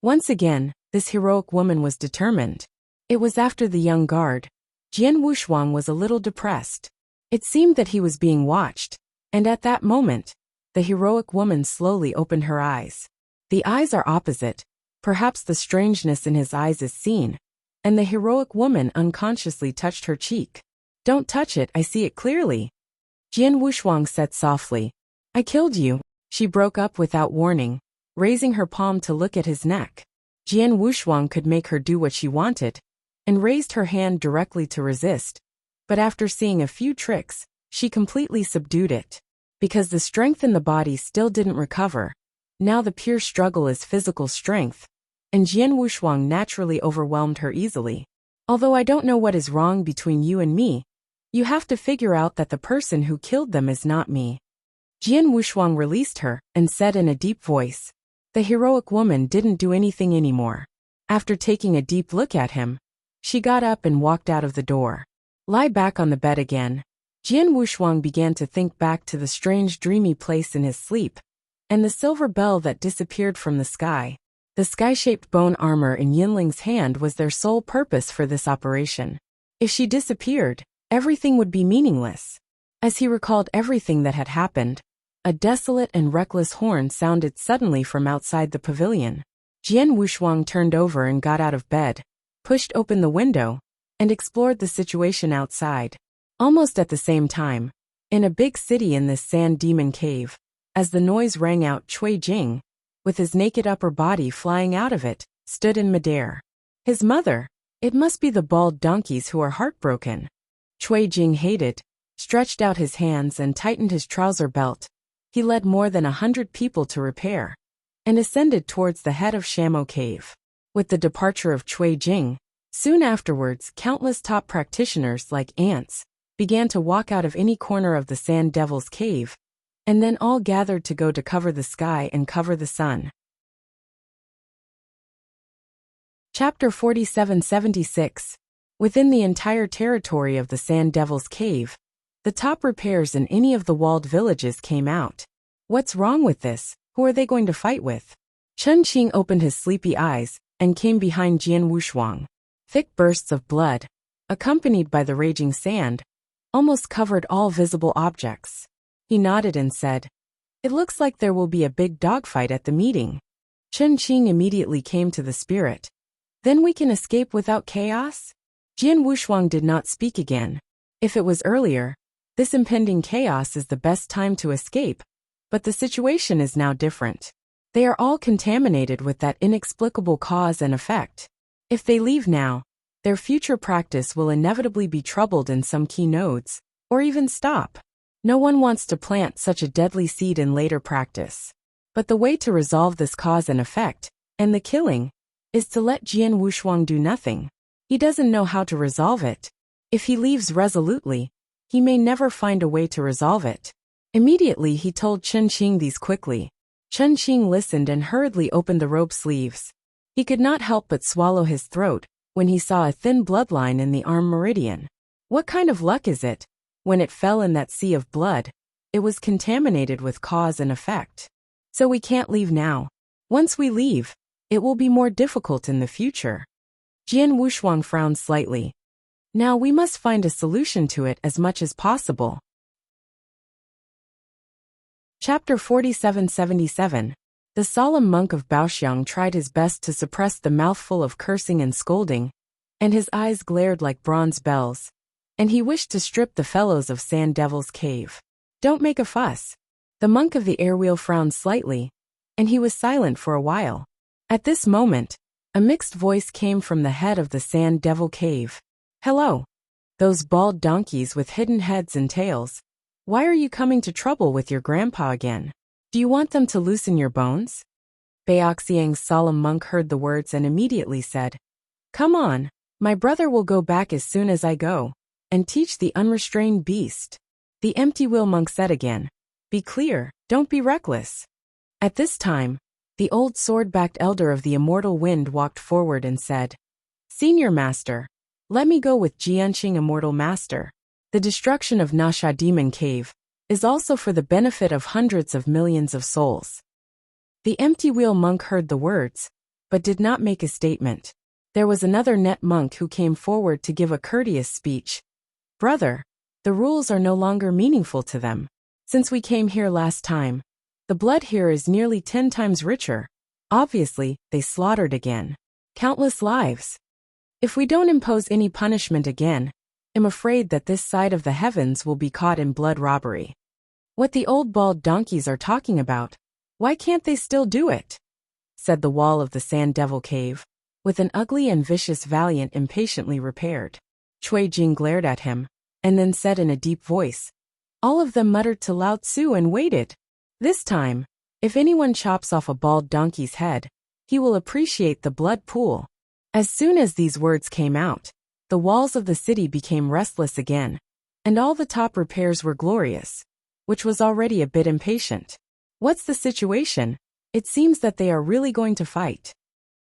Once again, this heroic woman was determined. It was after the young guard. Jian Wushuang was a little depressed. It seemed that he was being watched, and at that moment, the heroic woman slowly opened her eyes. The eyes are opposite. Perhaps the strangeness in his eyes is seen, and the heroic woman unconsciously touched her cheek. Don't touch it, I see it clearly. Jian Wushuang said softly. I killed you. She broke up without warning, raising her palm to look at his neck. Jian Wushuang could make her do what she wanted, and raised her hand directly to resist. But after seeing a few tricks, she completely subdued it. Because the strength in the body still didn't recover, now the pure struggle is physical strength, and Jian Wushuang naturally overwhelmed her easily. Although I don't know what is wrong between you and me, you have to figure out that the person who killed them is not me." Jian Wushuang released her and said in a deep voice. The heroic woman didn't do anything anymore. After taking a deep look at him, she got up and walked out of the door. Lie back on the bed again. Jian Wushuang began to think back to the strange dreamy place in his sleep, and the silver bell that disappeared from the sky. The sky-shaped bone armor in Yinling's hand was their sole purpose for this operation. If she disappeared, everything would be meaningless. As he recalled everything that had happened, a desolate and reckless horn sounded suddenly from outside the pavilion. Jian Wushuang turned over and got out of bed, pushed open the window, and explored the situation outside. Almost at the same time, in a big city in this sand demon cave, as the noise rang out, Cui Jing, with his naked upper body flying out of it, stood in midair. His mother, it must be the bald donkeys who are heartbroken. Cui Jing hated, stretched out his hands and tightened his trouser belt. He led more than 100 people to repair, and ascended towards the head of Shamo Cave. With the departure of Cui Jing, soon afterwards countless top practitioners like ants began to walk out of any corner of the Sand Devil's cave, and then all gathered to go to cover the sky and cover the sun. Chapter 4776. Within the entire territory of the Sand Devil's cave, the top repairs in any of the walled villages came out. What's wrong with this? Who are they going to fight with? Chen Qing opened his sleepy eyes and came behind Jian Wushuang. Thick bursts of blood, accompanied by the raging sand, almost covered all visible objects. He nodded and said, "It looks like there will be a big dogfight at the meeting." Chen Qing immediately came to the spirit. "Then we can escape without chaos?" Jian Wushuang did not speak again. If it was earlier, this impending chaos is the best time to escape, but the situation is now different. They are all contaminated with that inexplicable cause and effect. If they leave now, their future practice will inevitably be troubled in some key nodes, or even stop. No one wants to plant such a deadly seed in later practice. But the way to resolve this cause and effect, and the killing, is to let Jian Wushuang do nothing. He doesn't know how to resolve it. If he leaves resolutely, he may never find a way to resolve it. Immediately he told Chen Qing these quickly. Chen Qing listened and hurriedly opened the robe sleeves. He could not help but swallow his throat when he saw a thin bloodline in the arm meridian. What kind of luck is it? When it fell in that sea of blood, it was contaminated with cause and effect. So we can't leave now. Once we leave, it will be more difficult in the future. Jian Wushuang frowned slightly. Now we must find a solution to it as much as possible. Chapter 4777. The solemn monk of Baoxiang tried his best to suppress the mouthful of cursing and scolding, and his eyes glared like bronze bells, and he wished to strip the fellows of Sand Devil's cave. "Don't make a fuss." The monk of the airwheel frowned slightly, and he was silent for a while. At this moment, a mixed voice came from the head of the Sand Devil cave. "Hello. Those bald donkeys with hidden heads and tails. Why are you coming to trouble with your grandpa again? Do you want them to loosen your bones?" Baoxiang's solemn monk heard the words and immediately said, "Come on, my brother will go back as soon as I go, and teach the unrestrained beast." The empty wheel monk said again, "Be clear, don't be reckless." At this time, the old sword-backed elder of the immortal wind walked forward and said, "Senior master, let me go with Jianqing immortal master. The destruction of Nasha Demon Cave is also for the benefit of hundreds of millions of souls." The empty wheel monk heard the words, but did not make a statement. There was another net monk who came forward to give a courteous speech. "Brother, the rules are no longer meaningful to them. Since we came here last time, the blood here is nearly 10 times richer. Obviously, they slaughtered again. Countless lives. If we don't impose any punishment again, I'm afraid that this side of the heavens will be caught in blood robbery." "What the old bald donkeys are talking about, why can't they still do it?" said the wall of the Sand Devil cave, with an ugly and vicious valiant impatiently repaired. Cui Jing glared at him, and then said in a deep voice. All of them muttered to Lao Tzu and waited. This time, if anyone chops off a bald donkey's head, he will appreciate the blood pool. As soon as these words came out, the walls of the city became restless again, and all the top repairs were glorious, which was already a bit impatient. What's the situation? It seems that they are really going to fight.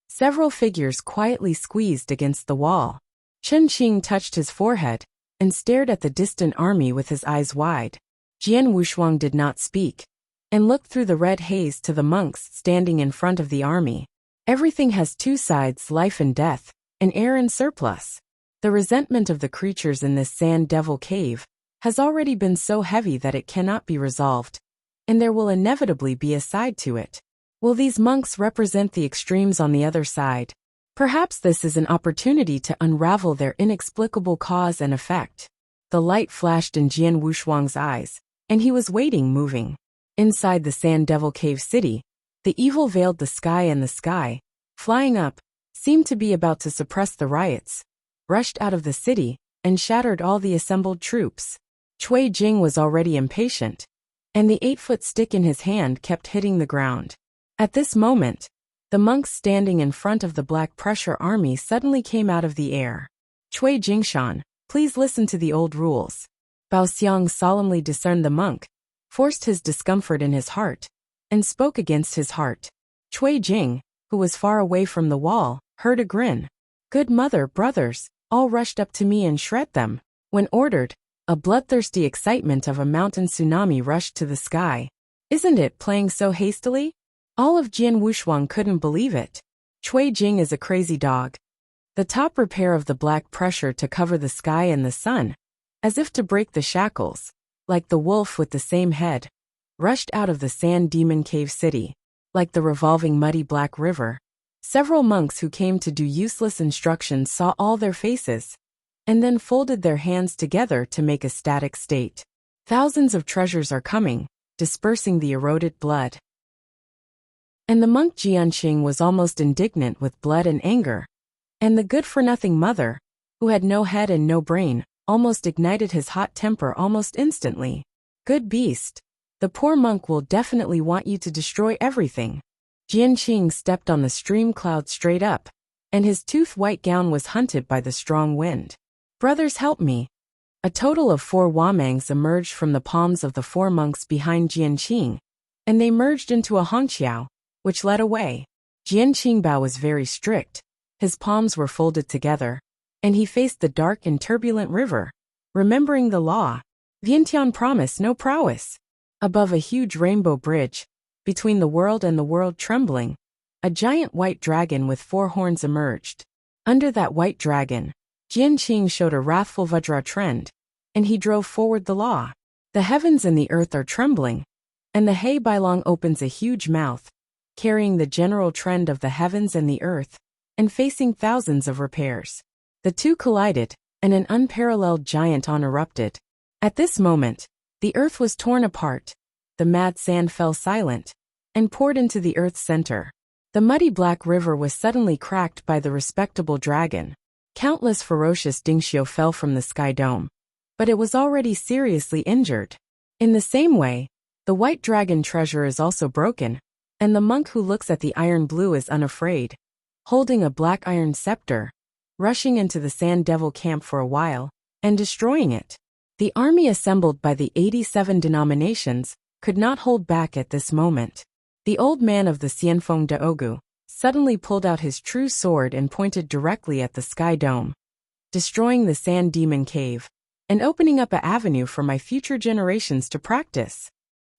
Several figures quietly squeezed against the wall. Chen Qing touched his forehead and stared at the distant army with his eyes wide. Jian Wushuang did not speak and looked through the red haze to the monks standing in front of the army. Everything has two sides, life and death, and air and surplus. The resentment of the creatures in this sand devil cave has already been so heavy that it cannot be resolved, and there will inevitably be a side to it. Will these monks represent the extremes on the other side? Perhaps this is an opportunity to unravel their inexplicable cause and effect. The light flashed in Jian Wushuang's eyes, and he was waiting, moving. Inside the Sand Devil Cave City, the evil veiled the sky, and the sky, flying up, seemed to be about to suppress the riots, rushed out of the city, and shattered all the assembled troops. Cui Jing was already impatient, and the 8-foot stick in his hand kept hitting the ground. At this moment, the monks standing in front of the Black Pressure Army suddenly came out of the air. Cui Jingshan, please listen to the old rules. Bao Xiang solemnly discerned the monk, forced his discomfort in his heart, and spoke against his heart. Cui Jing, who was far away from the wall, heard a grin. Good mother, brothers, all rushed up to me and shred them. When ordered, a bloodthirsty excitement of a mountain tsunami rushed to the sky. Isn't it playing so hastily? All of Jian Wushuang couldn't believe it. Cui Jing is a crazy dog. The top repair of the black pressure to cover the sky and the sun, as if to break the shackles, like the wolf with the same head, rushed out of the Sand Demon Cave City. Like the revolving muddy black river, several monks who came to do useless instructions saw all their faces, and then folded their hands together to make a static state. Thousands of treasures are coming, dispersing the eroded blood. And the monk Jianqing was almost indignant with blood and anger, and the good-for-nothing mother, who had no head and no brain, almost ignited his hot temper almost instantly. Good beast. The poor monk will definitely want you to destroy everything. Jianqing stepped on the stream cloud straight up, and his tooth-white gown was hunted by the strong wind. Brothers, help me. A total of 4 wamangs emerged from the palms of the 4 monks behind Jianqing, and they merged into a hongqiao, which led away. Jianqing Bao was very strict. His palms were folded together, and he faced the dark and turbulent river, remembering the law. Vientiane promise, no prowess. Above a huge rainbow bridge, between the world and the world trembling, a giant white dragon with 4 horns emerged. Under that white dragon, Jianqing showed a wrathful Vajra trend, and he drove forward the law. The heavens and the earth are trembling, and the Hei Bailong opens a huge mouth, carrying the general trend of the heavens and the earth, and facing thousands of repairs. The two collided, and an unparalleled giant on erupted. At this moment, the earth was torn apart, the mad sand fell silent, and poured into the earth's center. The muddy black river was suddenly cracked by the respectable dragon. Countless ferocious Dingxiu fell from the sky dome, but it was already seriously injured. In the same way, the white dragon treasure is also broken, and the monk who looks at the iron blue is unafraid, holding a black iron scepter, rushing into the Sand Devil camp for a while, and destroying it. The army assembled by the 87 denominations could not hold back at this moment. The old man of the Xianfeng de Ogu suddenly pulled out his true sword and pointed directly at the sky dome, destroying the Sand Demon Cave, and opening up an avenue for my future generations to practice.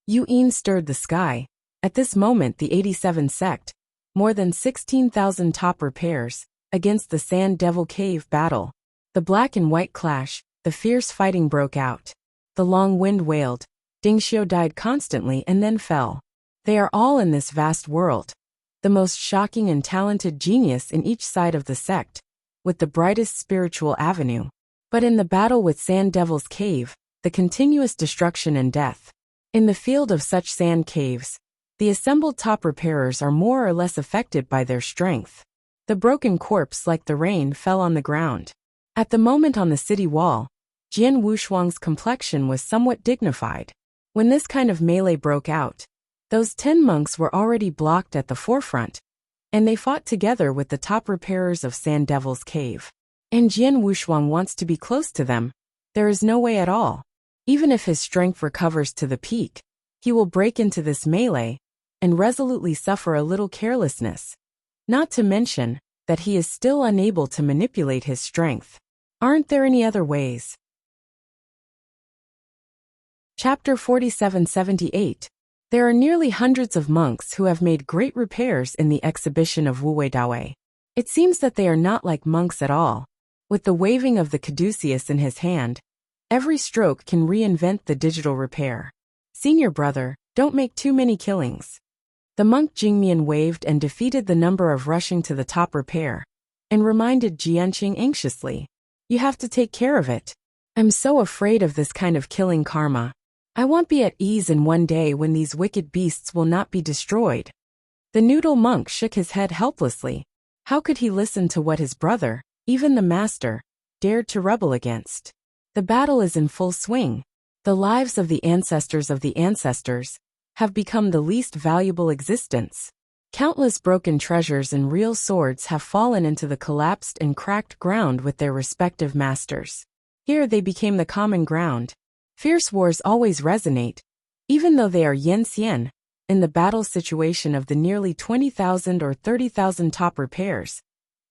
Yu Yin stirred the sky. At this moment the 87 sect, more than 16,000 top repairs, against the Sand Devil Cave battle. The black and white clash, the fierce fighting broke out. The long wind wailed. Dingxiu died constantly and then fell. They are all in this vast world, the most shocking and talented genius in each side of the sect, with the brightest spiritual avenue. But in the battle with Sand Devil's Cave, the continuous destruction and death. In the field of such sand caves, the assembled top repairers are more or less affected by their strength. The broken corpse like the rain fell on the ground. At the moment on the city wall, Jian Wushuang's complexion was somewhat dignified. When this kind of melee broke out, those 10 monks were already blocked at the forefront, and they fought together with the top repairers of Sand Devil's Cave. And Jian Wushuang wants to be close to them. There is no way at all. Even if his strength recovers to the peak, he will break into this melee and resolutely suffer a little carelessness. Not to mention that he is still unable to manipulate his strength. Aren't there any other ways? Chapter 4778. There are nearly hundreds of monks who have made great repairs in the exhibition of Wu Wei Dawei. It seems that they are not like monks at all. With the waving of the caduceus in his hand, every stroke can reinvent the digital repair. Senior brother, don't make too many killings. The monk Jingmian waved and defeated the number of rushing to the top repair, and reminded Jianqing anxiously. You have to take care of it. I'm so afraid of this kind of killing karma. I won't be at ease in one day when these wicked beasts will not be destroyed. The noodle monk shook his head helplessly. How could he listen to what his brother, even the master, dared to rebel against? The battle is in full swing. The lives of the ancestors have become the least valuable existence. Countless broken treasures and real swords have fallen into the collapsed and cracked ground with their respective masters. Here they became the common ground. Fierce wars always resonate, even though they are yen-xian, in the battle situation of the nearly 20,000 or 30,000 top repairs.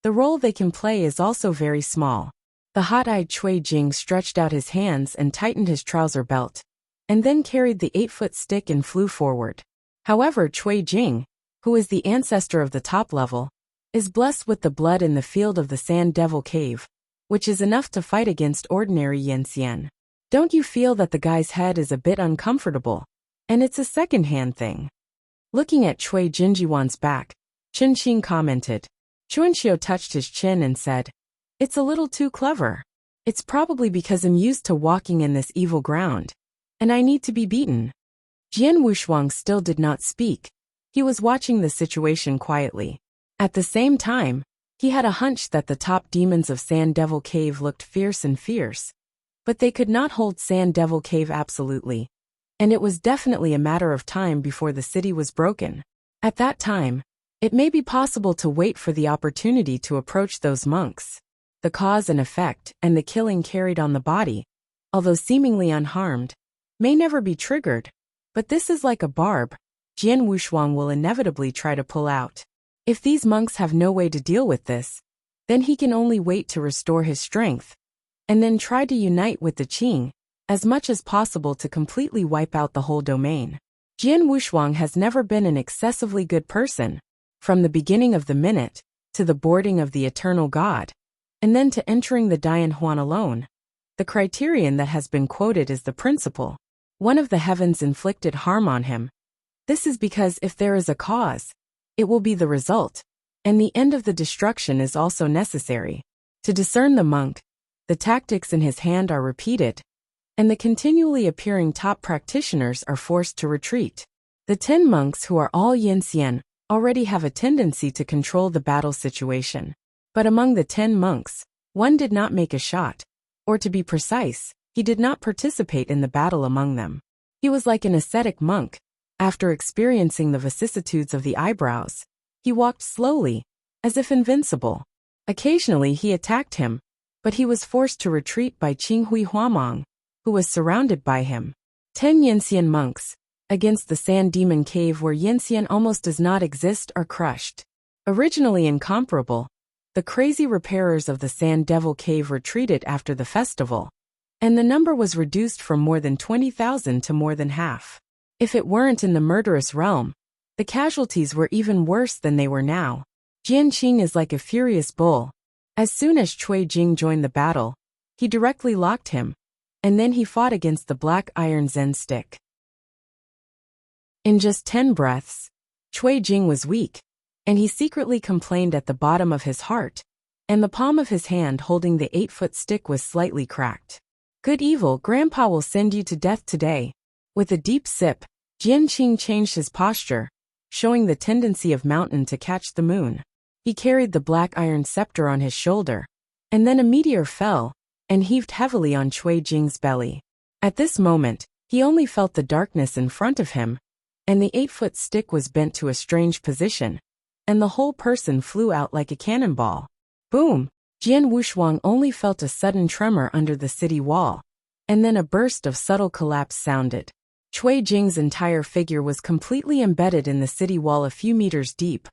The role they can play is also very small. The hot-eyed Cui Jing stretched out his hands and tightened his trouser belt, and then carried the 8-foot stick and flew forward. However, Cui Jing, who is the ancestor of the top level, is blessed with the blood in the field of the Sand Devil Cave, which is enough to fight against ordinary yen-xian. Don't you feel that the guy's head is a bit uncomfortable? And it's a second-hand thing. Looking at Cui Jinjiwan's back, Chen Qing commented. Chuanxiu touched his chin and said, It's a little too clever. It's probably because I'm used to walking in this evil ground, and I need to be beaten. Jian Wushuang still did not speak. He was watching the situation quietly. At the same time, he had a hunch that the top demons of Sand Devil Cave looked fierce and fierce. But they could not hold Sand Devil Cave absolutely, and it was definitely a matter of time before the city was broken. At that time, it may be possible to wait for the opportunity to approach those monks. The cause and effect and the killing carried on the body, although seemingly unharmed, may never be triggered, but this is like a barb Jian Wushuang will inevitably try to pull out. If these monks have no way to deal with this, then he can only wait to restore his strength, and then try to unite with the Qing as much as possible to completely wipe out the whole domain. Jian Wushuang has never been an excessively good person, from the beginning of the minute, to the boarding of the eternal god, and then to entering the Dian Huan alone. The criterion that has been quoted is the principle. One of the heavens inflicted harm on him. This is because if there is a cause, it will be the result, and the end of the destruction is also necessary. To discern the monk, the tactics in his hand are repeated, and the continually appearing top practitioners are forced to retreat. The 10 monks who are all yen-xian already have a tendency to control the battle situation. But among the 10 monks, one did not make a shot, or to be precise, he did not participate in the battle among them. He was like an ascetic monk. After experiencing the vicissitudes of the eyebrows, he walked slowly, as if invincible. Occasionally he attacked him, but he was forced to retreat by Qinghui Huamang, who was surrounded by him. 10 yen-xian monks, against the Sand Demon Cave where yen-xian almost does not exist, are crushed. Originally incomparable, the crazy repairers of the Sand Devil Cave retreated after the festival, and the number was reduced from more than 20,000 to more than half. If it weren't in the murderous realm, the casualties were even worse than they were now. Jianqing is like a furious bull. As soon as Cui Jing joined the battle, he directly locked him, and then he fought against the black iron Zen stick. In just 10 breaths, Cui Jing was weak, and he secretly complained at the bottom of his heart, and the palm of his hand holding the 8-foot stick was slightly cracked. Good evil, Grandpa will send you to death today. With a deep sip, Jianqing changed his posture, showing the tendency of mountain to catch the moon. He carried the black iron scepter on his shoulder, and then a meteor fell and heaved heavily on Cui Jing's belly. At this moment, he only felt the darkness in front of him, and the 8-foot stick was bent to a strange position, and the whole person flew out like a cannonball. Boom! Jian Wushuang only felt a sudden tremor under the city wall, and then a burst of subtle collapse sounded. Cui Jing's entire figure was completely embedded in the city wall a few meters deep,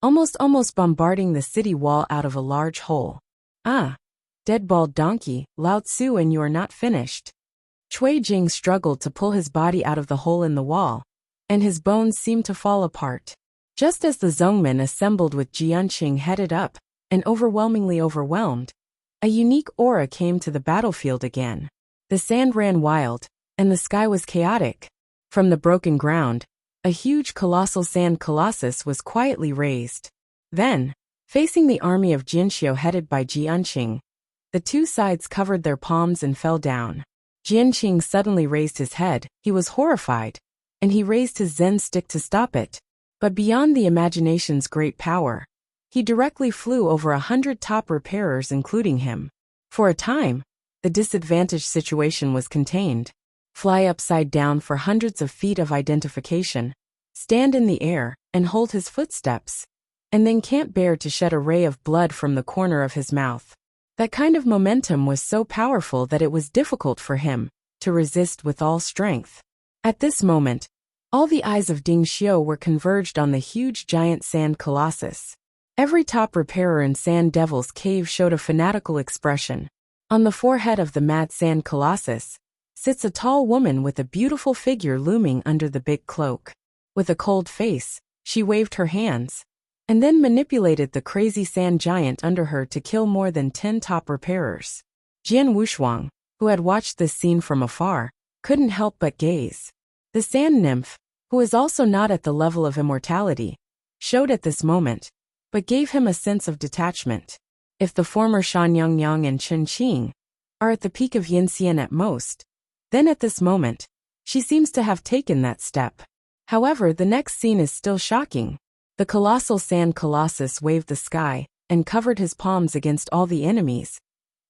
almost bombarding the city wall out of a large hole. Ah! Dead bald donkey, Lao Tzu, and you are not finished. Cui Jing struggled to pull his body out of the hole in the wall, and his bones seemed to fall apart. Just as the Zhongmen assembled with Jianqing headed up, and overwhelmingly overwhelmed, a unique aura came to the battlefield again. The sand ran wild, and the sky was chaotic. From the broken ground, a huge colossal sand colossus was quietly raised. Then, facing the army of Jinxiu headed by Jianqing, the two sides covered their palms and fell down. Jianqing suddenly raised his head. He was horrified, and he raised his Zen stick to stop it. But beyond the imagination's great power, he directly flew over 100 top repairers including him. For a time, the disadvantaged situation was contained. Fly upside down for hundreds of feet of identification, stand in the air, and hold his footsteps, and then can't bear to shed a ray of blood from the corner of his mouth. That kind of momentum was so powerful that it was difficult for him to resist with all strength. At this moment, all the eyes of Ding Xiu were converged on the huge giant sand colossus. Every top repairer in Sand Devil's Cave showed a fanatical expression. On the forehead of the mad sand colossus sits a tall woman with a beautiful figure looming under the big cloak. With a cold face, she waved her hands, and then manipulated the crazy sand giant under her to kill more than 10 top repairers. Jian Wushuang, who had watched this scene from afar, couldn't help but gaze. The sand nymph, who is also not at the level of immortality, showed at this moment, but gave him a sense of detachment. If the former Shan Yangyang and Chen Qing are at the peak of Yin Xian at most, then at this moment, she seems to have taken that step. However, the next scene is still shocking. The colossal sand colossus waved the sky and covered his palms against all the enemies.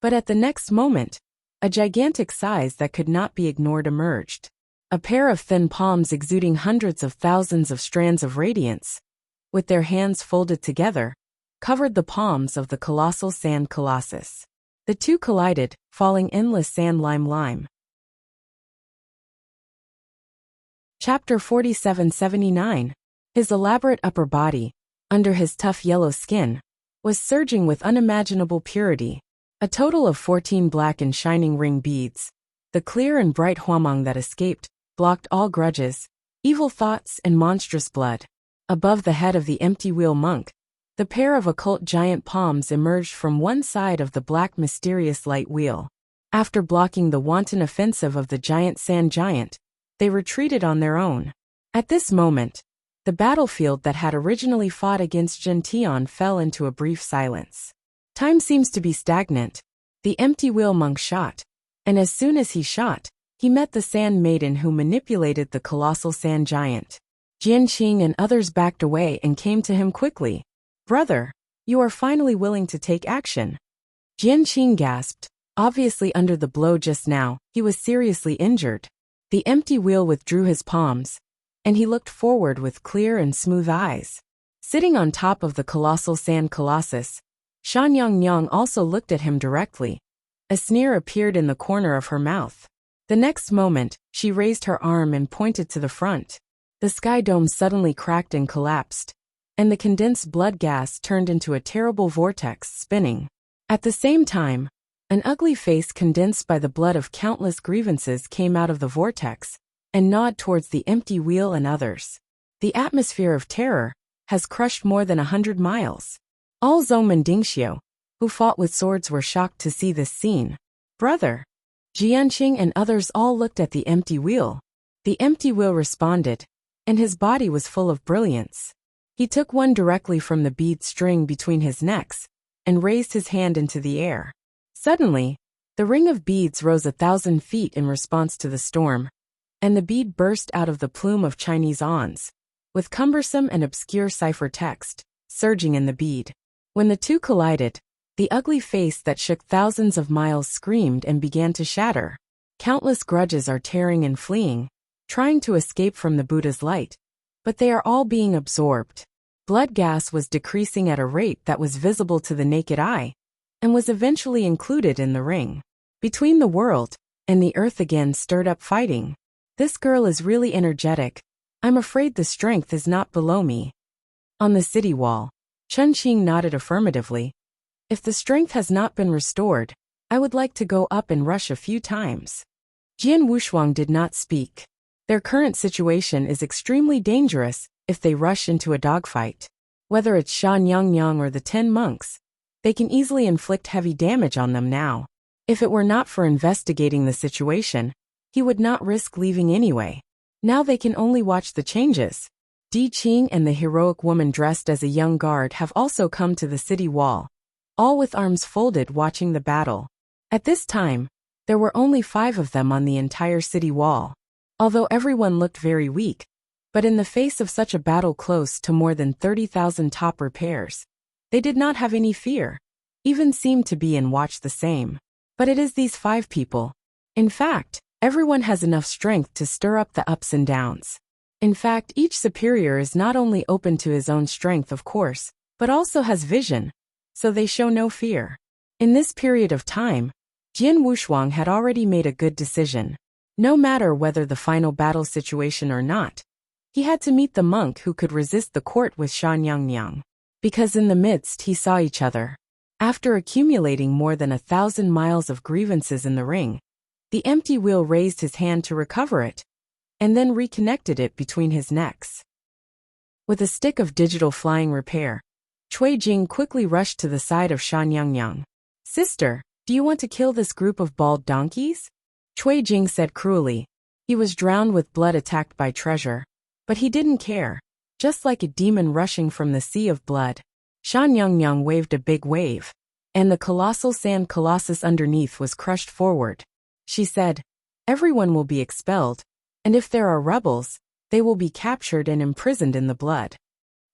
But at the next moment, a gigantic size that could not be ignored emerged. A pair of thin palms exuding hundreds of thousands of strands of radiance, with their hands folded together, covered the palms of the colossal sand colossus. The two collided, falling endless sand lime. Chapter 4779. His elaborate upper body, under his tough yellow skin, was surging with unimaginable purity. A total of 14 black and shining ring beads, the clear and bright huamang that escaped, blocked all grudges, evil thoughts, and monstrous blood. Above the head of the empty wheel monk, the pair of occult giant palms emerged from one side of the black mysterious light wheel. After blocking the wanton offensive of the giant sand giant, they retreated on their own. At this moment, the battlefield that had originally fought against Gentian fell into a brief silence. Time seems to be stagnant. The empty wheel monk shot, and as soon as he shot, he met the sand maiden who manipulated the colossal sand giant. Jianqing and others backed away and came to him quickly. "Brother, you are finally willing to take action." Jianqing gasped. Obviously under the blow just now, he was seriously injured. The empty wheel withdrew his palms, and he looked forward with clear and smooth eyes. Sitting on top of the colossal sand colossus, Shan Yangyang also looked at him directly. A sneer appeared in the corner of her mouth. The next moment, she raised her arm and pointed to the front. The sky dome suddenly cracked and collapsed, and the condensed blood gas turned into a terrible vortex spinning. At the same time, an ugly face condensed by the blood of countless grievances came out of the vortex and gnawed towards the empty wheel and others. The atmosphere of terror has crushed more than 100 miles. All Zhongmen Dingxiu, who fought with swords, were shocked to see this scene. "Brother!" Jianqing and others all looked at the empty wheel. The empty wheel responded, and his body was full of brilliance. He took one directly from the bead string between his necks and raised his hand into the air. Suddenly, the ring of beads rose 1,000 feet in response to the storm, and the bead burst out of the plume of Chinese ons, with cumbersome and obscure cipher text surging in the bead. When the two collided, the ugly face that shook thousands of miles screamed and began to shatter. Countless grudges are tearing and fleeing, trying to escape from the Buddha's light, but they are all being absorbed. Blood gas was decreasing at a rate that was visible to the naked eye, and was eventually included in the ring. Between the world and the earth again stirred up fighting. This girl is really energetic. I'm afraid the strength is not below me. On the city wall, Chun Qing nodded affirmatively. If the strength has not been restored, I would like to go up and rush a few times. Jian Wushuang did not speak. Their current situation is extremely dangerous if they rush into a dogfight. Whether it's Shan Yangyang or the 10 monks, they can easily inflict heavy damage on them now. If it were not for investigating the situation, he would not risk leaving anyway. Now they can only watch the changes. Di Qing and the heroic woman dressed as a young guard have also come to the city wall, all with arms folded watching the battle. At this time, there were only 5 of them on the entire city wall. Although everyone looked very weak, but in the face of such a battle close to more than 30,000 top repairs, they did not have any fear, even seemed to be and watch the same. But it is these 5 people. In fact, everyone has enough strength to stir up the ups and downs. In fact, each superior is not only open to his own strength, of course, but also has vision, so they show no fear. In this period of time, Jian Wushuang had already made a good decision. No matter whether the final battle situation or not, he had to meet the monk who could resist the court with Shan Yangyang. Because in the midst he saw each other. After accumulating more than 1,000 miles of grievances in the ring, the empty wheel raised his hand to recover it, and then reconnected it between his necks. With a stick of digital flying repair, Cui Jing quickly rushed to the side of Shan Yangyang. "Sister, do you want to kill this group of bald donkeys?" Cui Jing said cruelly. He was drowned with blood, attacked by treasure. But he didn't care, just like a demon rushing from the sea of blood. Shan Yangyang waved a big wave, and the colossal sand colossus underneath was crushed forward. She said, "Everyone will be expelled, and if there are rebels, they will be captured and imprisoned in the blood."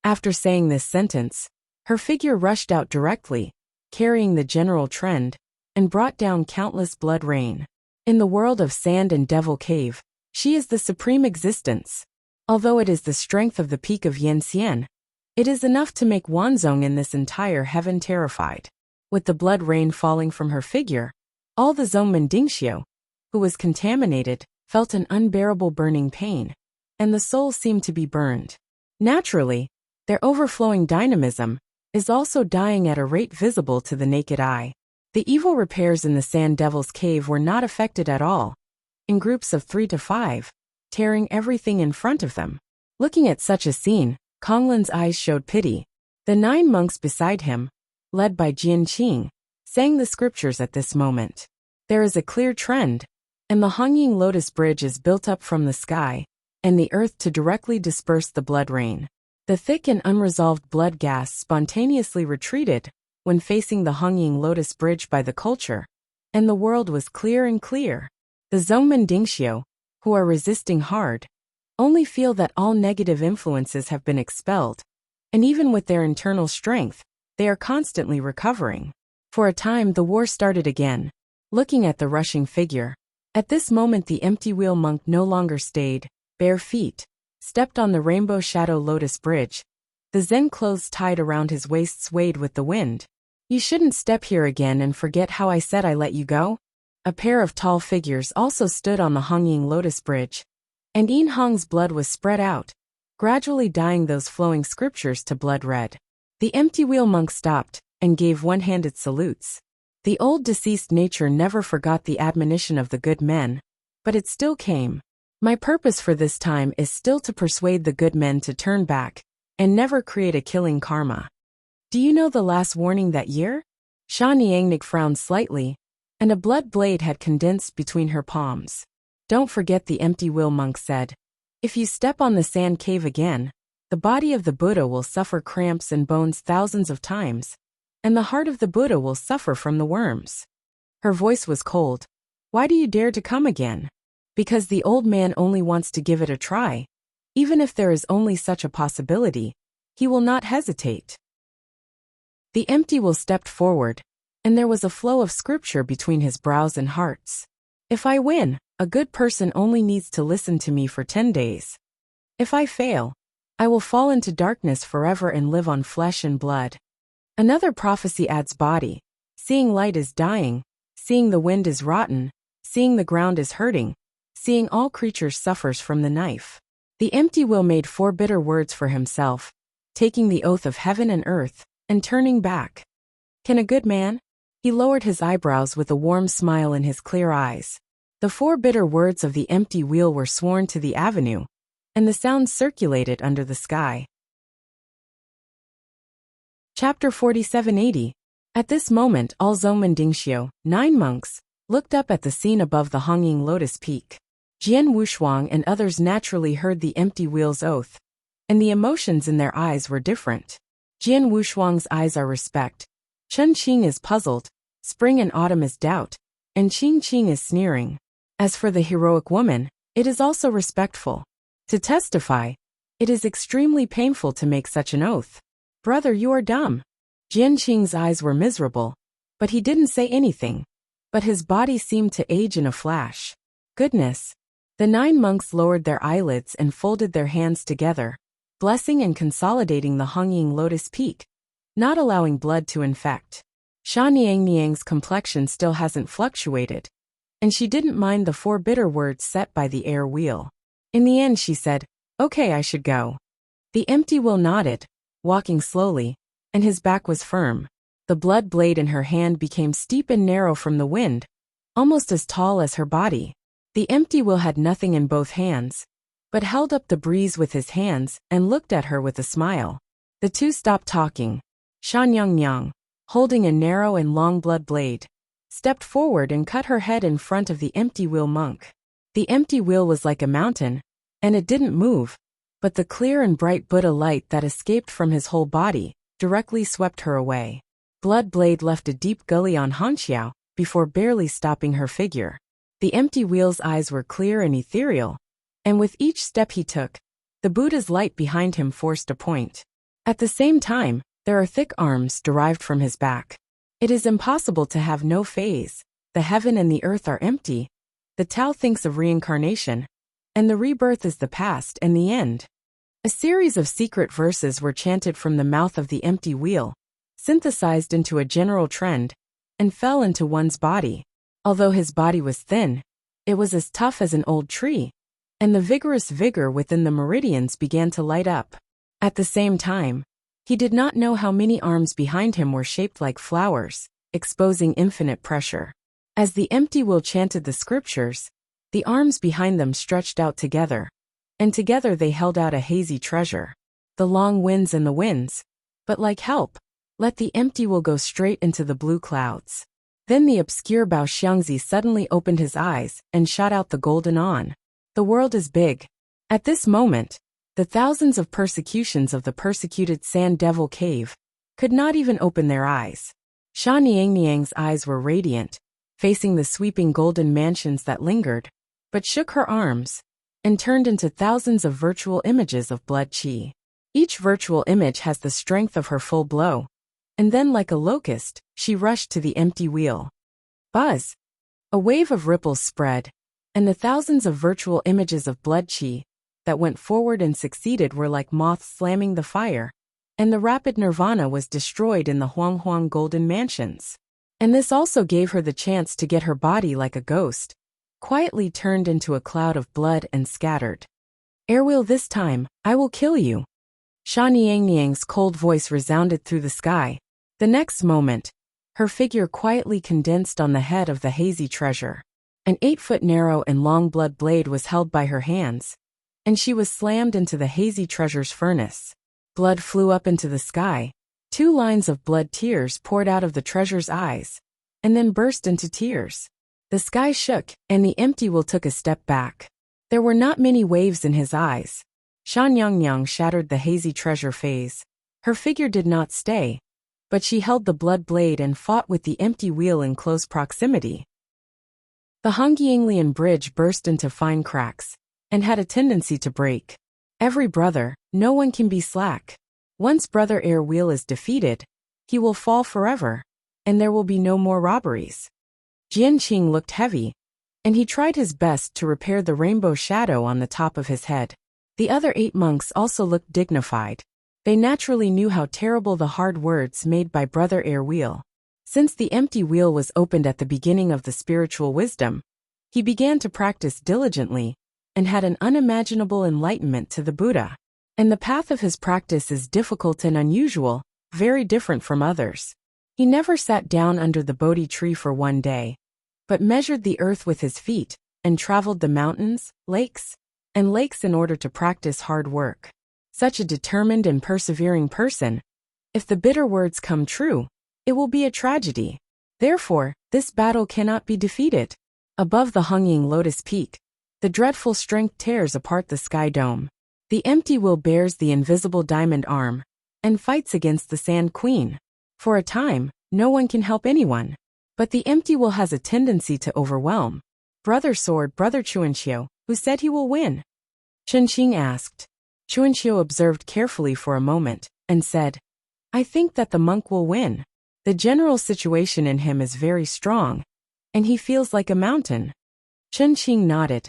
After saying this sentence, her figure rushed out directly, carrying the general trend, and brought down countless blood rain. In the world of sand and devil cave, she is the supreme existence. Although it is the strength of the peak of Yanxian, it is enough to make Wanzong in this entire heaven terrified. With the blood rain falling from her figure, all the Zongmen Dingxiu, who was contaminated, felt an unbearable burning pain, and the soul seemed to be burned. Naturally, their overflowing dynamism is also dying at a rate visible to the naked eye. The evil repairs in the Sand Devil's Cave were not affected at all, in groups of 3 to 5, tearing everything in front of them. Looking at such a scene, Konglin's eyes showed pity. The 9 monks beside him, led by Jian Qing, sang the scriptures at this moment. There is a clear trend, and the hanging lotus bridge is built up from the sky and the earth to directly disperse the blood rain. The thick and unresolved blood gas spontaneously retreated when facing the hanging lotus bridge by the culture, and the world was clear and clear. The Zongmen Dingxiu, who are resisting hard, only feel that all negative influences have been expelled, and even with their internal strength, they are constantly recovering. For a time the war started again. Looking at the rushing figure, at this moment the empty wheel monk no longer stayed, bare feet, stepped on the rainbow shadow lotus bridge. The Zen clothes tied around his waist swayed with the wind. "You shouldn't step here again and forget how I said I let you go." A pair of tall figures also stood on the hanging lotus bridge, and Yin Hong's blood was spread out, gradually dyeing those flowing scriptures to blood red. The empty wheel monk stopped and gave one-handed salutes. The old deceased nature never forgot the admonition of the good men, but it still came. "My purpose for this time is still to persuade the good men to turn back and never create a killing karma. Do you know the last warning that year?" Sha Niangnik frowned slightly, and a blood blade had condensed between her palms. "Don't forget," the empty wheel monk said. "If you step on the sand cave again, the body of the Buddha will suffer cramps and bones thousands of times, and the heart of the Buddha will suffer from the worms." Her voice was cold. "Why do you dare to come again?" "Because the old man only wants to give it a try. Even if there is only such a possibility, he will not hesitate." The empty will stepped forward, and there was a flow of scripture between his brows and hearts. "If I win, a good person only needs to listen to me for 10 days. If I fail, I will fall into darkness forever and live on flesh and blood." Another prophecy adds body, seeing light is dying, seeing the wind is rotten, seeing the ground is hurting, seeing all creatures suffers from the knife. The empty will made 4 bitter words for himself, taking the oath of heaven and earth, and turning back. Can a good man? He lowered his eyebrows with a warm smile in his clear eyes. The 4 bitter words of the empty wheel were sworn to the avenue, and the sounds circulated under the sky. Chapter 4780. At this moment all Zongmen Dingxiu, 9 monks, looked up at the scene above the hanging lotus peak. Jian Wushuang and others naturally heard the empty wheel's oath, and the emotions in their eyes were different. Jian Wushuang's eyes are respect, Chen Qing is puzzled, Spring and Autumn is doubt, and Qing Qing is sneering. As for the heroic woman, it is also respectful. To testify, it is extremely painful to make such an oath. Brother, you are dumb. Jian Qing's eyes were miserable, but he didn't say anything. But his body seemed to age in a flash. Goodness. The 9 monks lowered their eyelids and folded their hands together, blessing and consolidating the hanging lotus peak, not allowing blood to infect. Sha Niang's complexion still hasn't fluctuated, and she didn't mind the 4 bitter words set by the air wheel. In the end she said, "Okay, I should go." The empty will nodded, walking slowly, and his back was firm. The blood blade in her hand became steep and narrow from the wind, almost as tall as her body. The empty will had nothing in both hands, but held up the breeze with his hands and looked at her with a smile. The two stopped talking. Shan Yang, holding a narrow and long blood blade, stepped forward and cut her head in front of the empty wheel monk. The empty wheel was like a mountain, and it didn't move, but the clear and bright Buddha light that escaped from his whole body directly swept her away. Blood blade left a deep gully on Hanxiao before barely stopping her figure. The empty wheel's eyes were clear and ethereal, and with each step he took, the Buddha's light behind him forced a point. At the same time, there are thick arms derived from his back. It is impossible to have no phase. The heaven and the earth are empty. The Tao thinks of reincarnation, and the rebirth is the past and the end. A series of secret verses were chanted from the mouth of the empty wheel, synthesized into a general trend, and fell into one's body. Although his body was thin, it was as tough as an old tree, and the vigorous vigor within the meridians began to light up. At the same time, he did not know how many arms behind him were shaped like flowers, exposing infinite pressure. As the empty will chanted the scriptures, the arms behind them stretched out together, and together they held out a hazy treasure. The long winds and the winds, but like help, let the empty will go straight into the blue clouds. Then the obscure Bao Xiangzi suddenly opened his eyes and shot out the golden on. The world is big. At this moment, the thousands of persecutions of the persecuted Sand Devil Cave could not even open their eyes. Sha Niang's eyes were radiant, facing the sweeping golden mansions that lingered, but shook her arms, and turned into thousands of virtual images of blood qi. Each virtual image has the strength of her full blow, and then like a locust, she rushed to the empty wheel. Buzz! A wave of ripples spread, and the thousands of virtual images of blood qi that went forward and succeeded were like moths slamming the fire, and the rapid nirvana was destroyed in the Huang golden mansions. And this also gave her the chance to get her body like a ghost, quietly turned into a cloud of blood and scattered. Airwheel, this time, I will kill you. Sha Niang's cold voice resounded through the sky. The next moment, her figure quietly condensed on the head of the hazy treasure. An 8-foot narrow and long blood blade was held by her hands, and she was slammed into the hazy treasure's furnace. Blood flew up into the sky. 2 lines of blood tears poured out of the treasure's eyes, and then burst into tears. The sky shook, and the empty will took a step back. There were not many waves in his eyes. Shan Yang shattered the hazy treasure phase. Her figure did not stay, but she held the blood blade and fought with the empty wheel in close proximity. The Hongyianglian bridge burst into fine cracks, and had a tendency to break. Every brother, no one can be slack. Once Brother Air Wheel is defeated, he will fall forever, and there will be no more robberies. Jian Qing looked heavy, and he tried his best to repair the rainbow shadow on the top of his head. The other 8 monks also looked dignified. They naturally knew how terrible the hard words made by Brother Air Wheel. Since the empty wheel was opened at the beginning of the spiritual wisdom, he began to practice diligently and had an unimaginable enlightenment to the Buddha. And the path of his practice is difficult and unusual, very different from others. He never sat down under the Bodhi tree for one day, but measured the earth with his feet and traveled the mountains, lakes in order to practice hard work. Such a determined and persevering person, if the bitter words come true, it will be a tragedy. Therefore, this battle cannot be defeated. Above the hanging lotus peak, the dreadful strength tears apart the sky dome. The empty wheel bears the invisible diamond arm and fights against the Sand Queen. For a time, no one can help anyone. But the empty wheel has a tendency to overwhelm. Brother Sword, Brother Chuanxiu, who said he will win? Chunqing asked. Chuanxiu observed carefully for a moment and said, I think that the monk will win. The general situation in him is very strong, and he feels like a mountain. Chunqing nodded.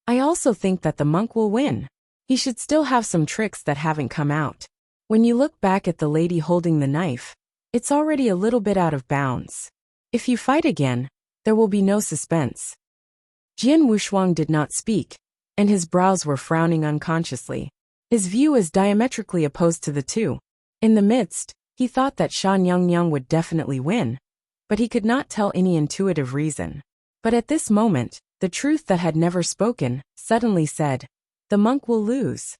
I also think that the monk will win. He should still have some tricks that haven't come out. When you look back at the lady holding the knife, it's already a little bit out of bounds. If you fight again, there will be no suspense. Jian Wushuang did not speak, and his brows were frowning unconsciously. His view is diametrically opposed to the two. In the midst, he thought that Shan Yangyang would definitely win, but he could not tell any intuitive reason. But at this moment, the truth that had never spoken suddenly said, the monk will lose.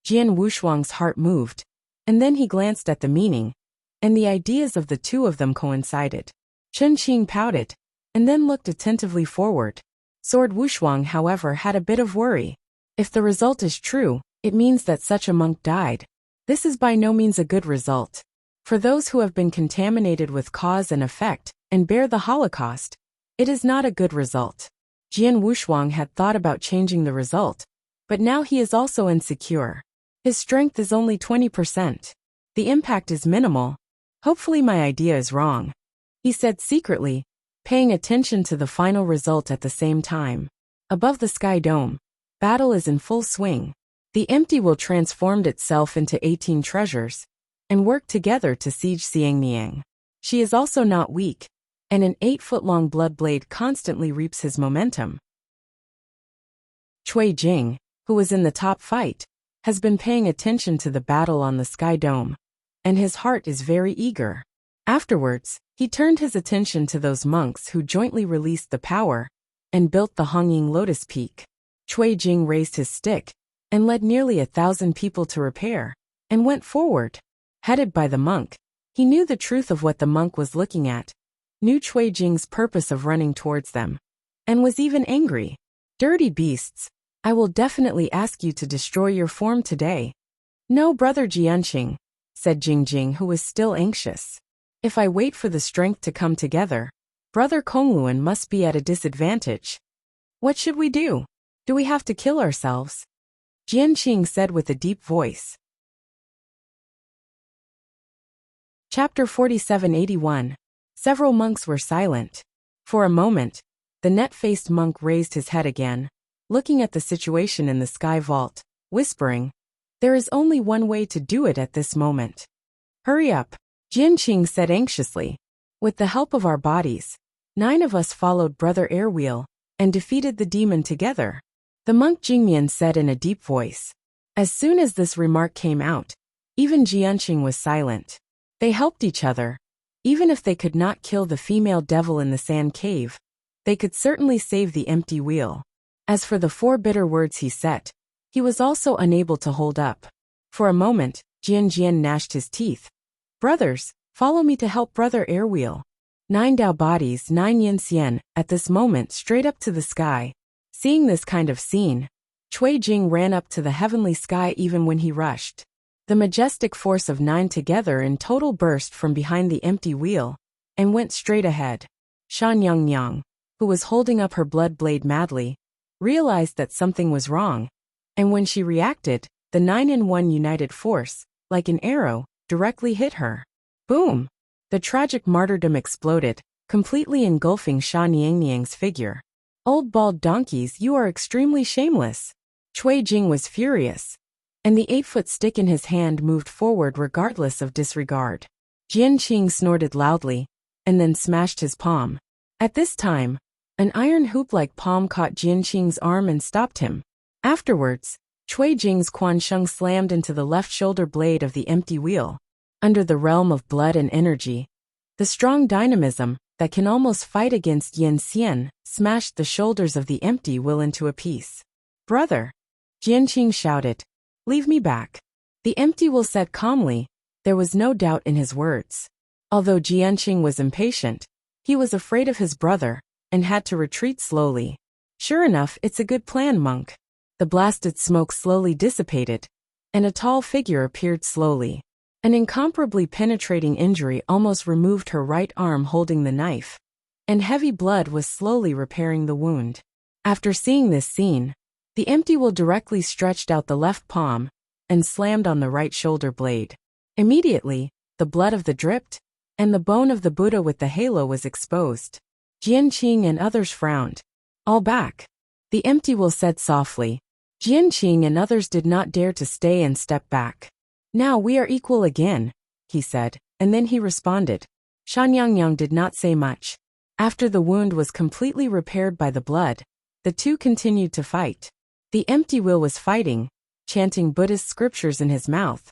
Jian Wushuang's heart moved, and then he glanced at the meaning, and the ideas of the two of them coincided. Chunqing pouted, and then looked attentively forward. Sword Wushuang, however, had a bit of worry. If the result is true, it means that such a monk died. This is by no means a good result. For those who have been contaminated with cause and effect and bear the Holocaust, it is not a good result. Jian Wushuang had thought about changing the result, but now he is also insecure. His strength is only 20%. The impact is minimal. Hopefully my idea is wrong, he said secretly, paying attention to the final result at the same time. Above the sky dome, battle is in full swing. The empty wheel transformed itself into 18 treasures and worked together to siege Xiangniang. She is also not weak, and an 8-foot-long blood blade constantly reaps his momentum. Cui Jing, who was in the top fight, has been paying attention to the battle on the sky dome, and his heart is very eager. Afterwards, he turned his attention to those monks who jointly released the power and built the hanging lotus peak. Cui Jing raised his stick and led nearly 1,000 people to repair, and went forward. Headed by the monk, he knew the truth of what the monk was looking at, knew Cui Jing's purpose of running towards them, and was even angry. Dirty beasts, I will definitely ask you to destroy your form today. No, Brother Jianqing, said Jingjing, who was still anxious. If I wait for the strength to come together, Brother Kongluan must be at a disadvantage. What should we do? Do we have to kill ourselves? Jianqing said with a deep voice. Chapter 4781. Several monks were silent. For a moment, the net-faced monk raised his head again, looking at the situation in the sky vault, whispering, there is only one way to do it at this moment. Hurry up, Jianqing said anxiously. With the help of our bodies, 9 of us followed Brother Airwheel and defeated the demon together. The monk Jingmian said in a deep voice. As soon as this remark came out, even Jianqing was silent. They helped each other. Even if they could not kill the female devil in the sand cave, they could certainly save the empty wheel. As for the 4 bitter words he said, he was also unable to hold up. For a moment, Jian gnashed his teeth. Brothers, follow me to help Brother Airwheel. 9 Dao bodies, 9 Yin Xian, at this moment straight up to the sky. Seeing this kind of scene, Cui Jing ran up to the heavenly sky even when he rushed. The majestic force of 9 together in total burst from behind the empty wheel and went straight ahead. Shan Yangyang, who was holding up her blood blade madly, realized that something was wrong, and when she reacted, the 9 in 1 united force, like an arrow, directly hit her. Boom! The tragic martyrdom exploded, completely engulfing Shan Yangyang's figure. Old bald donkeys, you are extremely shameless. Cui Jing was furious, and the 8-foot stick in his hand moved forward regardless of disregard. Jianqing snorted loudly, and then smashed his palm. At this time, an iron hoop-like palm caught Jianqing's arm and stopped him. Afterwards, Cui Jing's Quan Sheng slammed into the left shoulder blade of the empty wheel. Under the realm of blood and energy, the strong dynamism that can almost fight against Yan Xian smashed the shoulders of the empty wheel into a piece. "Brother!" Jianqing shouted. "Leave me back." The empty wheel said calmly. There was no doubt in his words. Although Jianqing was impatient, he was afraid of his brother and had to retreat slowly. "Sure enough, it's a good plan, monk." The blasted smoke slowly dissipated, and a tall figure appeared slowly. An incomparably penetrating injury almost removed her right arm holding the knife, and heavy blood was slowly repairing the wound. After seeing this scene, the empty wheel directly stretched out the left palm and slammed on the right shoulder blade. Immediately, the blood of the dripped, and the bone of the Buddha with the halo was exposed. Jianqing and others frowned. "All back," the empty wheel said softly. Jianqing and others did not dare to stay and step back. "Now we are equal again," he said, and then he responded. Shanyangyang did not say much. After the wound was completely repaired by the blood, the two continued to fight. The empty wheel was fighting, chanting Buddhist scriptures in his mouth,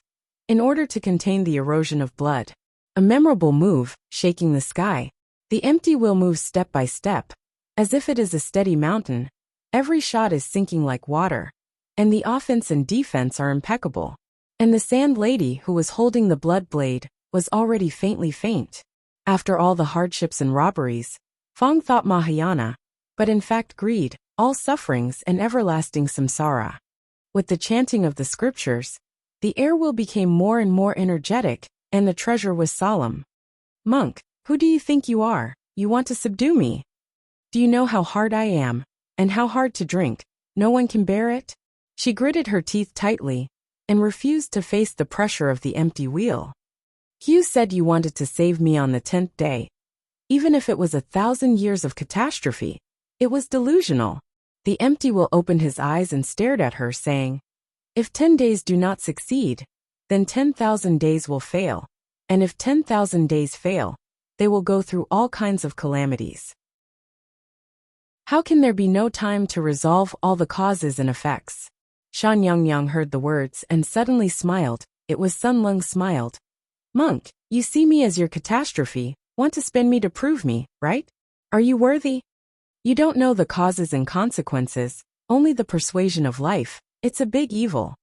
in order to contain the erosion of blood. A memorable move, shaking the sky. The empty wheel moves step by step, as if it is a steady mountain. Every shot is sinking like water, and the offense and defense are impeccable. And the sand lady who was holding the blood blade was already faintly faint. After all the hardships and robberies, Fong thought Mahayana, but in fact greed, all sufferings and everlasting samsara. With the chanting of the scriptures, the air wheel became more and more energetic, and the treasure was solemn. "Monk, who do you think you are? You want to subdue me? Do you know how hard I am, and how hard to drink? No one can bear it?" She gritted her teeth tightly, and refused to face the pressure of the empty wheel. "You said you wanted to save me on the 10th day. Even if it was 1,000 years of catastrophe, it was delusional." The empty wheel opened his eyes and stared at her, saying, "If 10 days do not succeed, then 10,000 days will fail, and if 10,000 days fail, they will go through all kinds of calamities. How can there be no time to resolve all the causes and effects?" Shan Yangyang heard the words and suddenly smiled. It was Sun Lung smiled. "Monk, you see me as your catastrophe, want to spend me to prove me, right? Are you worthy? You don't know the causes and consequences, only the persuasion of life. It's a big evil."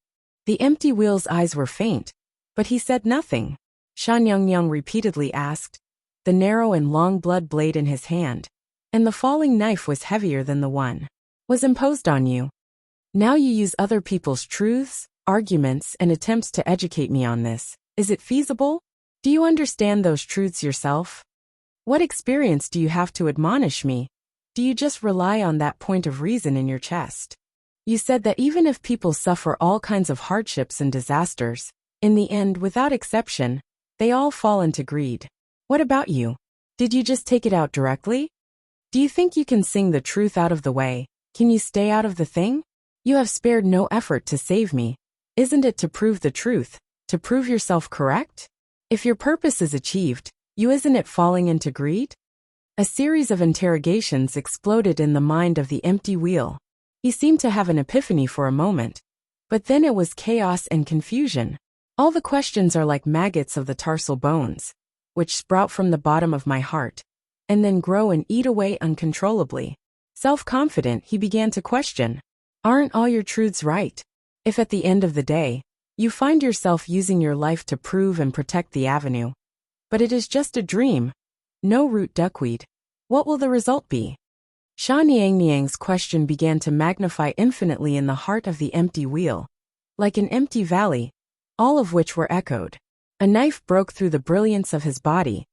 The empty wheel's eyes were faint, but he said nothing. Shan Yangyang repeatedly asked, the narrow and long blood blade in his hand, and the falling knife was heavier than the one was imposed on you. Now you use other people's truths, arguments, and attempts to educate me on this. Is it feasible? Do you understand those truths yourself? What experience do you have to admonish me? Do you just rely on that point of reason in your chest? You said that even if people suffer all kinds of hardships and disasters, in the end, without exception, they all fall into greed. What about you? Did you just take it out directly? Do you think you can sing the truth out of the way? Can you stay out of the thing? You have spared no effort to save me. Isn't it to prove the truth, to prove yourself correct? If your purpose is achieved, isn't it falling into greed? A series of interrogations exploded in the mind of the empty wheel. He seemed to have an epiphany for a moment, but then it was chaos and confusion. All the questions are like maggots of the tarsal bones, which sprout from the bottom of my heart, and then grow and eat away uncontrollably. Self-confident, he began to question. Aren't all your truths right? If at the end of the day, you find yourself using your life to prove and protect the avenue, but it is just a dream, no root duckweed, what will the result be? Sha Niang's question began to magnify infinitely in the heart of the empty wheel, like an empty valley, all of which were echoed. A knife broke through the brilliance of his body,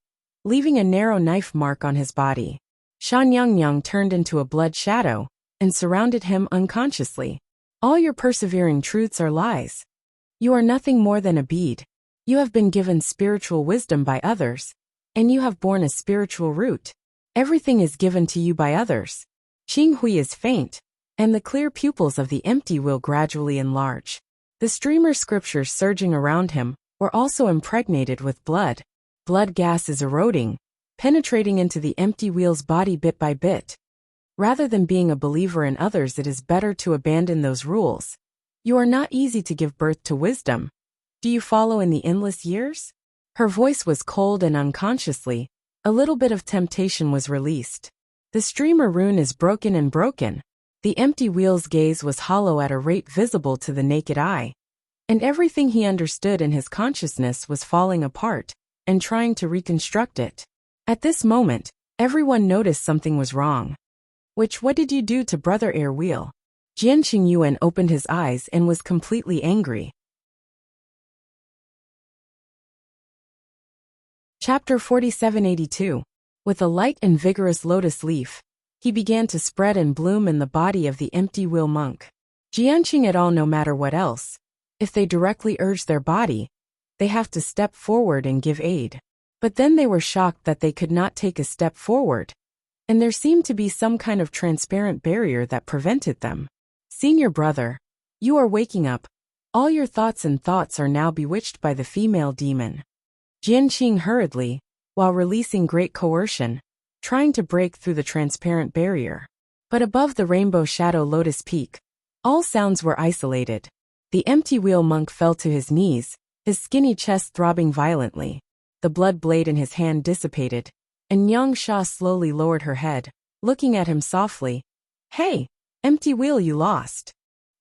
leaving a narrow knife mark on his body. Shan Yangyang turned into a blood shadow and surrounded him unconsciously. All your persevering truths are lies. You are nothing more than a bead. You have been given spiritual wisdom by others, and you have borne a spiritual root. Everything is given to you by others. Qing Hui is faint, and the clear pupils of the empty will gradually enlarge. The streamer scriptures surging around him were also impregnated with blood. Blood gas is eroding, penetrating into the empty wheel's body bit by bit. Rather than being a believer in others, it is better to abandon those rules. You are not easy to give birth to wisdom. Do you follow in the endless years? Her voice was cold, and unconsciously, a little bit of temptation was released. The streamer rune is broken and broken. The empty wheel's gaze was hollow at a rate visible to the naked eye. And everything he understood in his consciousness was falling apart and trying to reconstruct it. At this moment, everyone noticed something was wrong. What did you do to Brother Air Wheel? Jianqing Yuan opened his eyes and was completely angry. Chapter 4782. With a light and vigorous lotus leaf, he began to spread and bloom in the body of the empty wheel monk. Jianqing et al. No matter what else, if they directly urge their body, they have to step forward and give aid. But then they were shocked that they could not take a step forward, and there seemed to be some kind of transparent barrier that prevented them. Senior brother, you are waking up. All your thoughts are now bewitched by the female demon. Jianqing hurriedly, while releasing great coercion, trying to break through the transparent barrier. But above the rainbow shadow lotus peak, all sounds were isolated. The empty wheel monk fell to his knees, his skinny chest throbbing violently. The blood blade in his hand dissipated, and Yang Sha slowly lowered her head, looking at him softly. Hey, empty wheel, you lost.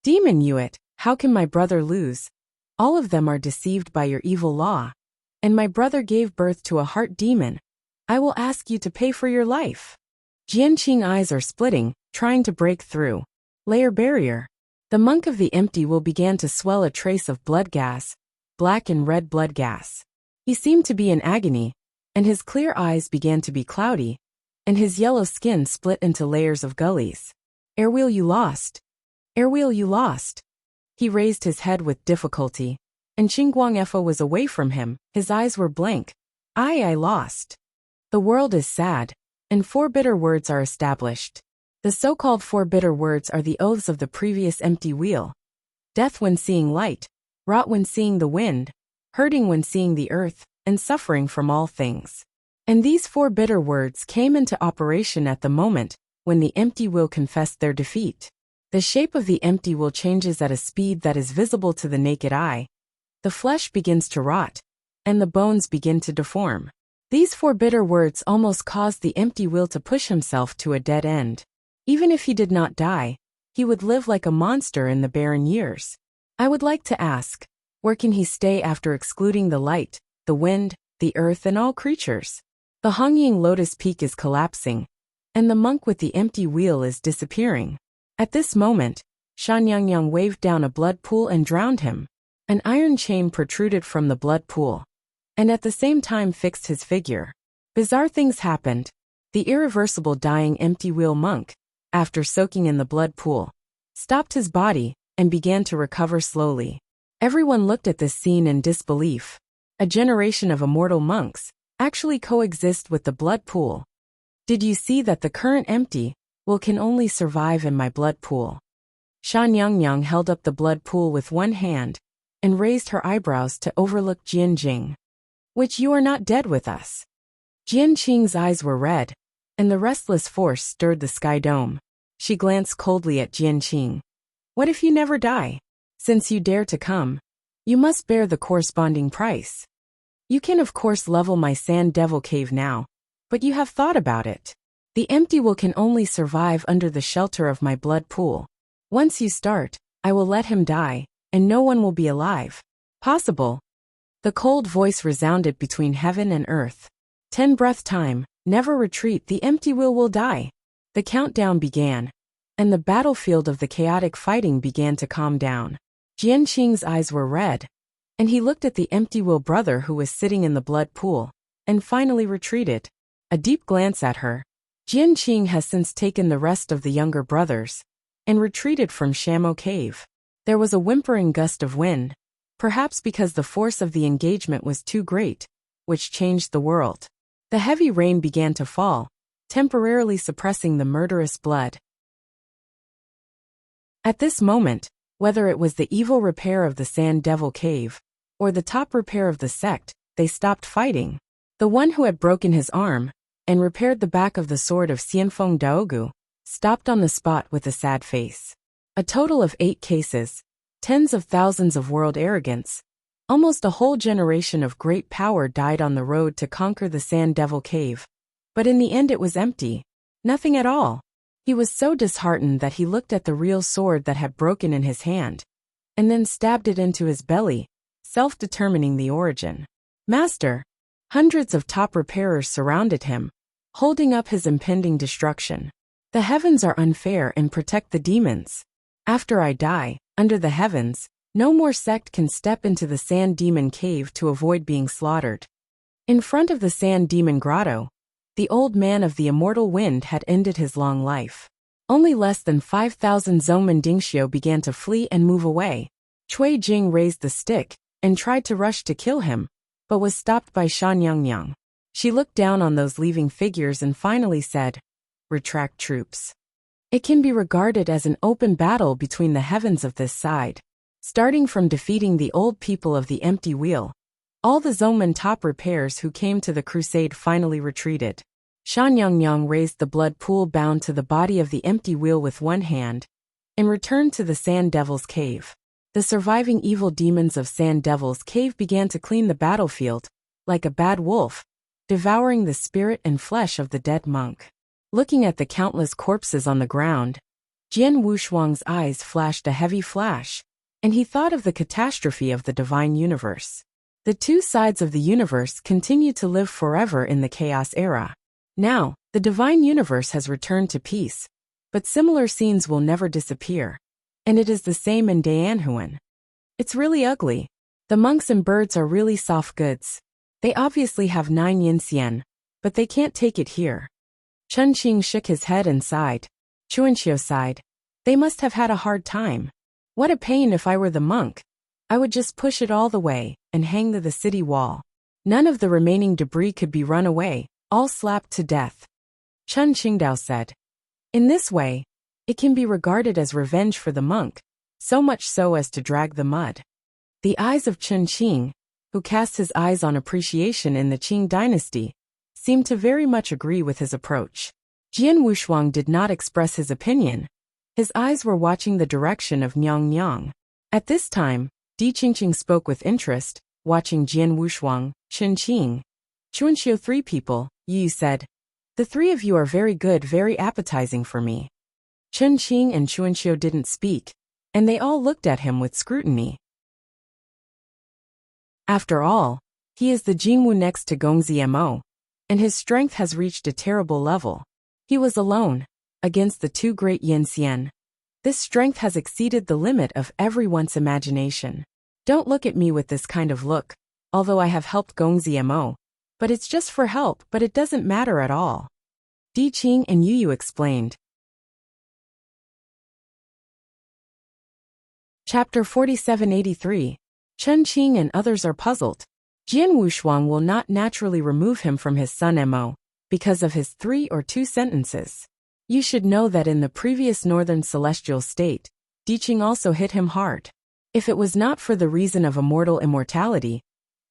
Demon Yuet, how can my brother lose? All of them are deceived by your evil law. And my brother gave birth to a heart demon. I will ask you to pay for your life. Jianqing eyes are splitting, trying to break through. Layer barrier. The monk of the empty will began to swell a trace of blood gas, black and red blood gas. He seemed to be in agony, and his clear eyes began to be cloudy, and his yellow skin split into layers of gullies. Airwheel, you lost. Airwheel, you lost. He raised his head with difficulty, and Qingguang Efo was away from him. His eyes were blank. I lost. The world is sad, and 4 bitter words are established. The so-called 4 bitter words are the oaths of the previous empty wheel. Death when seeing light, rot when seeing the wind, hurting when seeing the earth, and suffering from all things. And these 4 bitter words came into operation at the moment when the empty wheel confessed their defeat. The shape of the empty wheel changes at a speed that is visible to the naked eye. The flesh begins to rot, and the bones begin to deform. These 4 bitter words almost caused the empty wheel to push himself to a dead end. Even if he did not die, he would live like a monster in the barren years. I would like to ask, where can he stay after excluding the light, the wind, the earth, and all creatures? The Hongying Lotus Peak is collapsing, and the monk with the empty wheel is disappearing. At this moment, Shanyangyang waved down a blood pool and drowned him. An iron chain protruded from the blood pool, and at the same time fixed his figure. Bizarre things happened. The irreversible dying empty wheel monk, after soaking in the blood pool, stopped his body and began to recover slowly. Everyone looked at this scene in disbelief. A generation of immortal monks actually coexist with the blood pool. Did you see that the current empty wheel can only survive in my blood pool? Shanyangyang held up the blood pool with one hand and raised her eyebrows to overlook Jianqing. You are not dead with us. Jianqing's eyes were red, and the restless force stirred the sky dome. She glanced coldly at Jianqing. What if you never die? Since you dare to come, you must bear the corresponding price. You can of course level my sand devil cave now, but you have thought about it. The empty wheel can only survive under the shelter of my blood pool. Once you start, I will let him die, and no one will be alive. Possible. The cold voice resounded between heaven and earth. 10 breath time, never retreat, the empty wheel will die. The countdown began, and the battlefield of the chaotic fighting began to calm down. Jianqing's eyes were red, and he looked at the empty wheel brother who was sitting in the blood pool, and finally retreated. A deep glance at her. Jianqing has since taken the rest of the younger brothers, and retreated from Shamo Cave. There was a whimpering gust of wind, perhaps because the force of the engagement was too great, which changed the world. The heavy rain began to fall, temporarily suppressing the murderous blood. At this moment, whether it was the evil repair of the Sand Devil Cave, or the top repair of the sect, they stopped fighting. The one who had broken his arm and repaired the back of the sword of Xianfeng Daogu, stopped on the spot with a sad face. A total of 8 cases, tens of thousands of world arrogance, almost a whole generation of great power died on the road to conquer the Sand Devil Cave. But in the end it was empty. Nothing at all. He was so disheartened that he looked at the real sword that had broken in his hand, and then stabbed it into his belly, self-determining the origin. Master! Hundreds of top repairers surrounded him, holding up his impending destruction. The heavens are unfair and protect the demons. After I die, under the heavens, no more sect can step into the Sand Demon Cave to avoid being slaughtered. In front of the Sand Demon Grotto, the old man of the immortal wind had ended his long life. Only less than 5,000 Zongmen Dingxiu began to flee and move away. Cui Jing raised the stick and tried to rush to kill him, but was stopped by Shan Yangyang. She looked down on those leaving figures and finally said, "Retract troops." It can be regarded as an open battle between the heavens of this side. Starting from defeating the old people of the empty wheel, all the Zongmen top repairs who came to the crusade finally retreated. Shan Yangyang raised the blood pool bound to the body of the empty wheel with one hand, and returned to the Sand Devil's Cave. The surviving evil demons of Sand Devil's Cave began to clean the battlefield, like a bad wolf, devouring the spirit and flesh of the dead monk. Looking at the countless corpses on the ground, Jian Wushuang's eyes flashed a heavy flash, and he thought of the catastrophe of the divine universe. The two sides of the universe continue to live forever in the chaos era. Now, the divine universe has returned to peace, but similar scenes will never disappear. And it is the same in Dianhuan. It's really ugly. The monks and birds are really soft goods. They obviously have 9 yin-xian, but they can't take it here. Chen Qing shook his head and sighed. Chuanxiu sighed. They must have had a hard time. What a pain if I were the monk. I would just push it all the way and hang to the city wall. None of the remaining debris could be run away, all slapped to death. Chen Qingdao said. In this way, it can be regarded as revenge for the monk, so much so as to drag the mud. The eyes of Chen Qing, who cast his eyes on appreciation in the Qing dynasty, seemed to very much agree with his approach. Jian Wushuang did not express his opinion. His eyes were watching the direction of Nyang Nyang. At this time, Di Qingqing spoke with interest, watching Jian Wushuang, Chen Qing. Chuanxiu 3 people, Yu said. The 3 of you are very good, very appetizing for me. Chen Qing and Chuanxiu didn't speak, and they all looked at him with scrutiny. After all, he is the Jingwu next to Gongzi Mo, and his strength has reached a terrible level. He was alone, against the 2 great yin-xian. This strength has exceeded the limit of everyone's imagination. Don't look at me with this kind of look, although I have helped Gongzi Mo. But it's just for help, but it doesn't matter at all. Di Qing and Yu explained. Chapter 4783. Chen Qing and others are puzzled. Jian Wushuang will not naturally remove him from his son Mo, because of his 3 or 2 sentences. You should know that in the previous Northern Celestial State, Di Qing also hit him hard. If it was not for the reason of immortal immortality,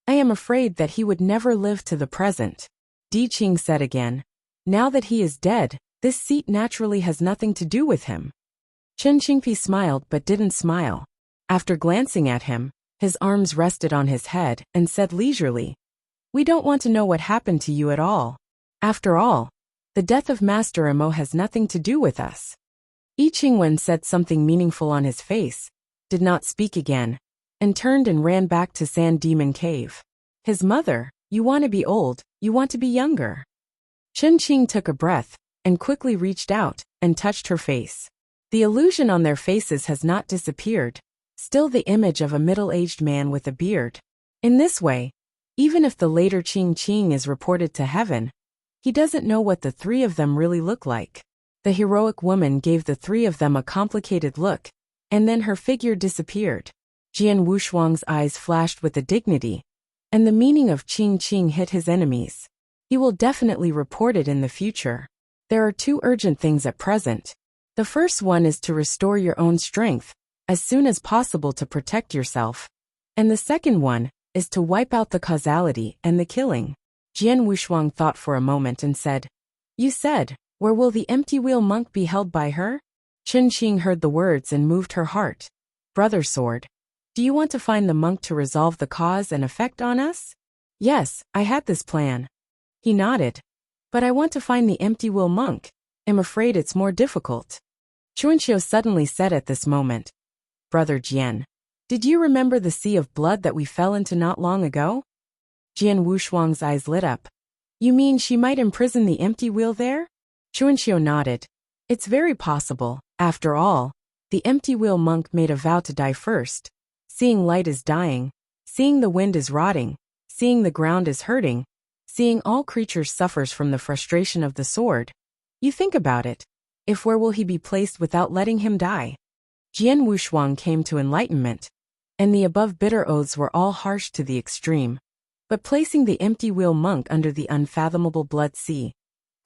I am afraid that he would never live to the present. Di Qing said again. Now that he is dead, this seat naturally has nothing to do with him. Chen Qingpi smiled but didn't smile. After glancing at him, his arms rested on his head and said leisurely, We don't want to know what happened to you at all. After all, the death of Master Mo has nothing to do with us. Yi Qingwen said something meaningful on his face, did not speak again, and turned and ran back to Sand Demon Cave. His mother, you want to be old, you want to be younger. Chen Qing took a breath, and quickly reached out, and touched her face. The illusion on their faces has not disappeared, still the image of a middle-aged man with a beard. In this way, even if the later Qing Qing is reported to heaven, he doesn't know what the 3 of them really look like. The heroic woman gave the 3 of them a complicated look, and then her figure disappeared. Jian Wushuang's eyes flashed with a dignity, and the meaning of Qing Qing hit his enemies. He will definitely report it in the future. There are 2 urgent things at present. The first one is to restore your own strength, as soon as possible to protect yourself. And the second one is to wipe out the causality and the killing. Jian Wushuang thought for a moment and said, "You said, where will the empty wheel monk be held by her?" Chen Qing heard the words and moved her heart. "Brother Sword, do you want to find the monk to resolve the cause and effect on us?" "Yes, I had this plan." He nodded. "But I want to find the empty wheel monk. I'm afraid it's more difficult." Chuanxiu suddenly said at this moment, "Brother Jian, did you remember the sea of blood that we fell into not long ago?" Jian Wushuang's eyes lit up. "You mean she might imprison the empty wheel there?" Chuanxiu nodded. "It's very possible. After all, the empty wheel monk made a vow to die first. Seeing light is dying, seeing the wind is rotting, seeing the ground is hurting, seeing all creatures suffers from the frustration of the sword. You think about it. If where will he be placed without letting him die?" Jian Wushuang came to enlightenment, and the above bitter oaths were all harsh to the extreme. But placing the empty wheel monk under the unfathomable blood sea,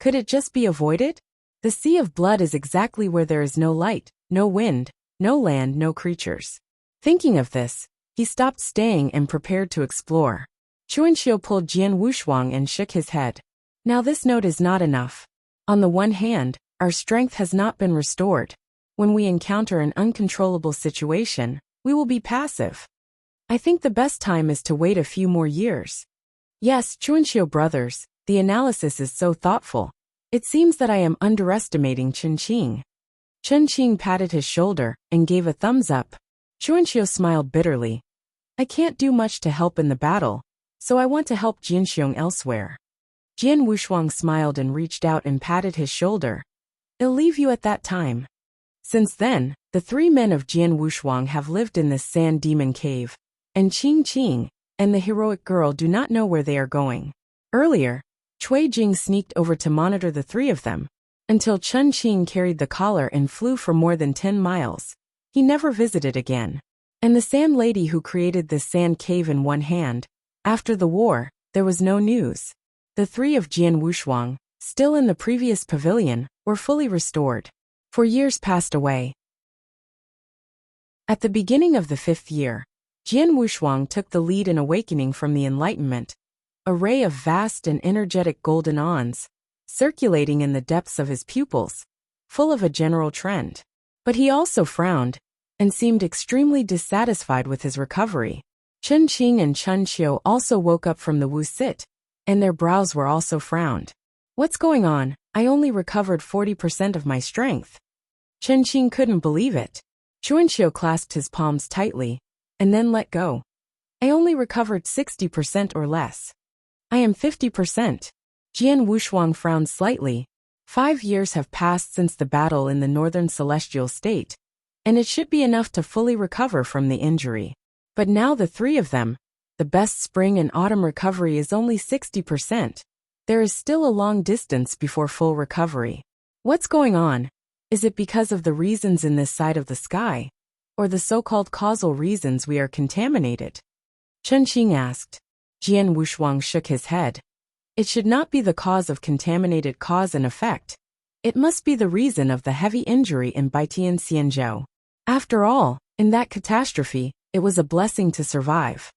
could it just be avoided? The sea of blood is exactly where there is no light, no wind, no land, no creatures. Thinking of this, he stopped staying and prepared to explore. Chuanxiu pulled Jian Wushuang and shook his head. "Now this note is not enough. On the one hand, our strength has not been restored. When we encounter an uncontrollable situation, we will be passive. I think the best time is to wait a few more years." "Yes, Chuanxiu brothers, the analysis is so thoughtful. It seems that I am underestimating Chen Qing." Chen Qing patted his shoulder and gave a thumbs up. Chuanxiu smiled bitterly. "I can't do much to help in the battle, so I want to help Jinxiong elsewhere." Jian Wushuang smiled and reached out and patted his shoulder. "I'll leave you at that time." Since then, the three men of Jian Wushuang have lived in this sand demon cave, and Qing Qing and the heroic girl do not know where they are going. Earlier, Cui Jing sneaked over to monitor the three of them, until Chen Qing carried the collar and flew for more than 10 miles. He never visited again. And the sand lady who created this sand cave in one hand, after the war, there was no news. The three of Jian Wushuang, still in the previous pavilion, were fully restored. 4 years passed away. At the beginning of the 5th year, Jian Wushuang took the lead in awakening from the enlightenment, a ray of vast and energetic golden awns, circulating in the depths of his pupils, full of a general trend. But he also frowned, and seemed extremely dissatisfied with his recovery. Chen Qing and Chen Xiu also woke up from the Wu sit, and their brows were also frowned. "What's going on? I only recovered 40% of my strength." Chen Qing couldn't believe it. Chuanxiu clasped his palms tightly, and then let go. "I only recovered 60% or less. I am 50%. Jian Wushuang frowned slightly. 5 years have passed since the battle in the northern celestial state, and it should be enough to fully recover from the injury. But now the three of them, the best spring and autumn recovery is only 60%. There is still a long distance before full recovery. What's going on? Is it because of the reasons in this side of the sky, or the so-called causal reasons we are contaminated?" Chen Qing asked. Jian Wushuang shook his head. "It should not be the cause of contaminated cause and effect. It must be the reason of the heavy injury in Baitian Xianzhou. After all, in that catastrophe, it was a blessing to survive."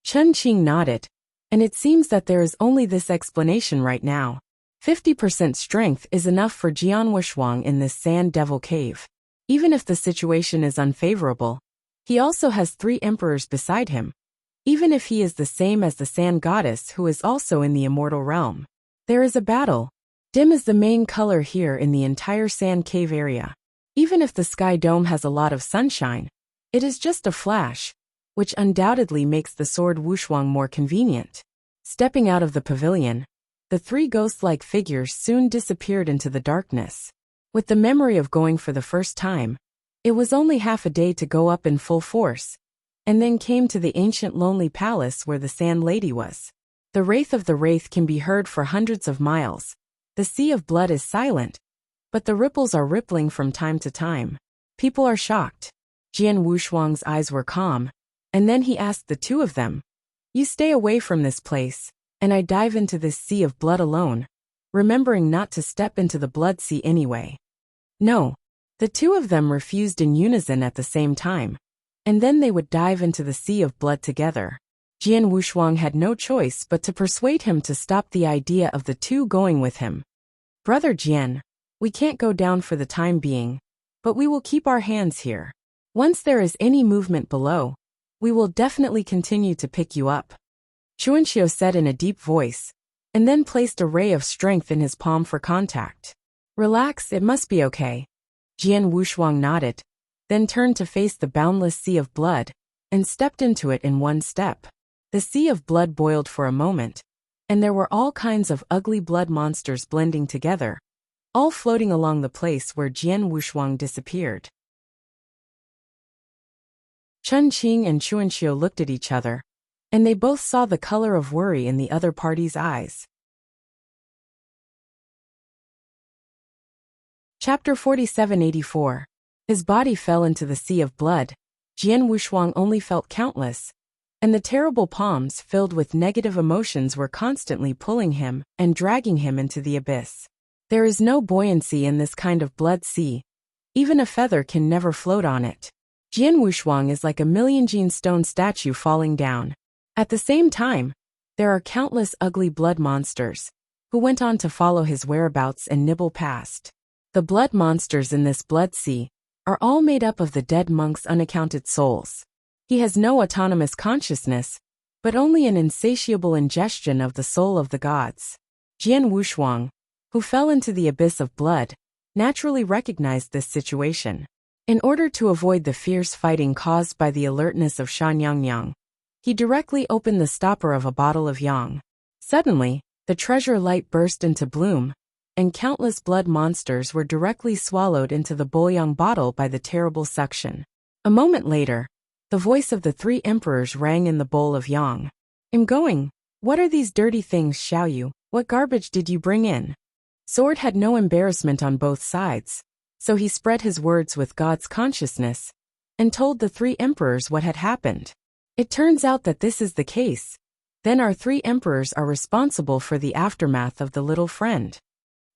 Chen Qing nodded. "And it seems that there is only this explanation right now. 50% strength is enough for Jian Wushuang in this sand devil cave. Even if the situation is unfavorable, he also has 3 emperors beside him. Even if he is the same as the sand goddess who is also in the immortal realm. There is a battle. Dim is the main color here in the entire sand cave area. Even if the sky dome has a lot of sunshine, it is just a flash, which undoubtedly makes the sword Wushuang more convenient." Stepping out of the pavilion, the 3 ghost-like figures soon disappeared into the darkness. With the memory of going for the first time, it was only half a day to go up in full force, and then came to the ancient lonely palace where the sand lady was. The wraith of the wraith can be heard for hundreds of miles. The sea of blood is silent, but the ripples are rippling from time to time. People are shocked. Jian Wushuang's eyes were calm, and then he asked the 2 of them, "You stay away from this place, and I dive into this sea of blood alone, remembering not to step into the blood sea anyway." "No." The 2 of them refused in unison at the same time, and then they would dive into the sea of blood together. Jian Wushuang had no choice but to persuade him to stop the idea of the two going with him. Brother Jian, we can't go down for the time being, but we will keep our hands here. Once there is any movement below, we will definitely continue to pick you up. Chuanxiu said in a deep voice, and then placed a ray of strength in his palm for contact. Relax, it must be okay. Jian Wushuang nodded, then turned to face the boundless sea of blood, and stepped into it in one step. The sea of blood boiled for a moment, and there were all kinds of ugly blood monsters blending together, all floating along the place where Jian Wushuang disappeared. Chun Qing and Chuanxiu looked at each other, and they both saw the color of worry in the other party's eyes. Chapter 4784. His body fell into the sea of blood. Jian Wushuang only felt countless, and the terrible palms filled with negative emotions were constantly pulling him and dragging him into the abyss. There is no buoyancy in this kind of blood sea. Even a feather can never float on it. Jian Wushuang is like a million-gene stone statue falling down. At the same time, there are countless ugly blood monsters, who went on to follow his whereabouts and nibble past. The blood monsters in this blood sea are all made up of the dead monk's unaccounted souls. He has no autonomous consciousness, but only an insatiable ingestion of the soul of the gods. Jian Wushuang, who fell into the abyss of blood, naturally recognized this situation. In order to avoid the fierce fighting caused by the alertness of Shan Yang, he directly opened the stopper of a bottle of yang. Suddenly, the treasure light burst into bloom, and countless blood monsters were directly swallowed into the bouillon bottle by the terrible suction. A moment later, the voice of the three emperors rang in the bowl of yang. I'm going. What are these dirty things, Xiaoyu? What garbage did you bring in? Sword had no embarrassment on both sides, so he spread his words with God's consciousness, and told the three emperors what had happened. It turns out that this is the case. Then our three emperors are responsible for the aftermath of the little friend.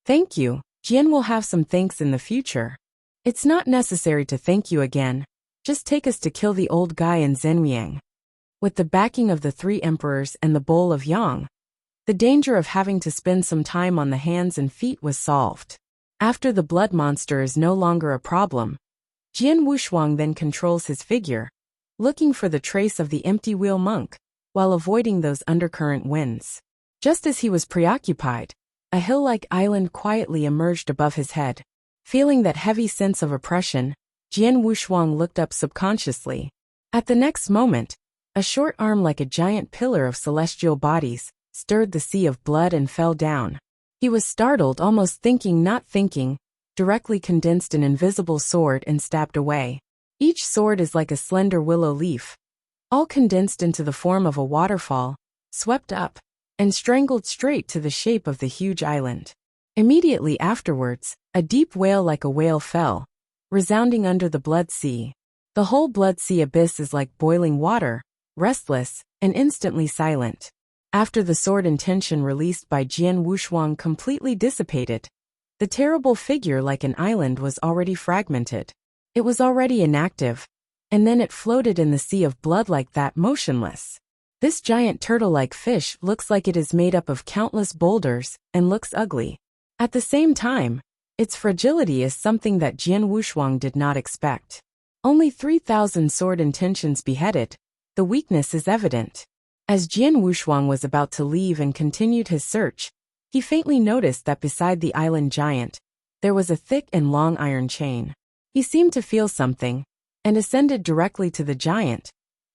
Thank you. Jian will have some thanks in the future. It's not necessary to thank you again. Just take us to kill the old guy in Zhenliang. With the backing of the three emperors and the bowl of yang, the danger of having to spend some time on the hands and feet was solved. After the blood monster is no longer a problem, Jian Wushuang then controls his figure, looking for the trace of the empty wheel monk, while avoiding those undercurrent winds. Just as he was preoccupied, a hill-like island quietly emerged above his head. Feeling that heavy sense of oppression, Jian Wushuang looked up subconsciously. At the next moment, a short arm like a giant pillar of celestial bodies stirred the sea of blood and fell down. He was startled, almost thinking not thinking, directly condensed an invisible sword and stabbed away. Each sword is like a slender willow leaf, all condensed into the form of a waterfall, swept up, and strangled straight to the shape of the huge island. Immediately afterwards, a deep wail like a whale fell, resounding under the blood sea. The whole blood sea abyss is like boiling water, restless, and instantly silent. After the sword intention released by Jian Wushuang completely dissipated, the terrible figure like an island was already fragmented. It was already inactive, and then it floated in the sea of blood like that, motionless. This giant turtle-like fish looks like it is made up of countless boulders and looks ugly. At the same time, its fragility is something that Jian Wushuang did not expect. Only 3,000 sword intentions beheaded, the weakness is evident. As Jian Wushuang was about to leave and continued his search, he faintly noticed that beside the island giant, there was a thick and long iron chain. He seemed to feel something, and ascended directly to the giant.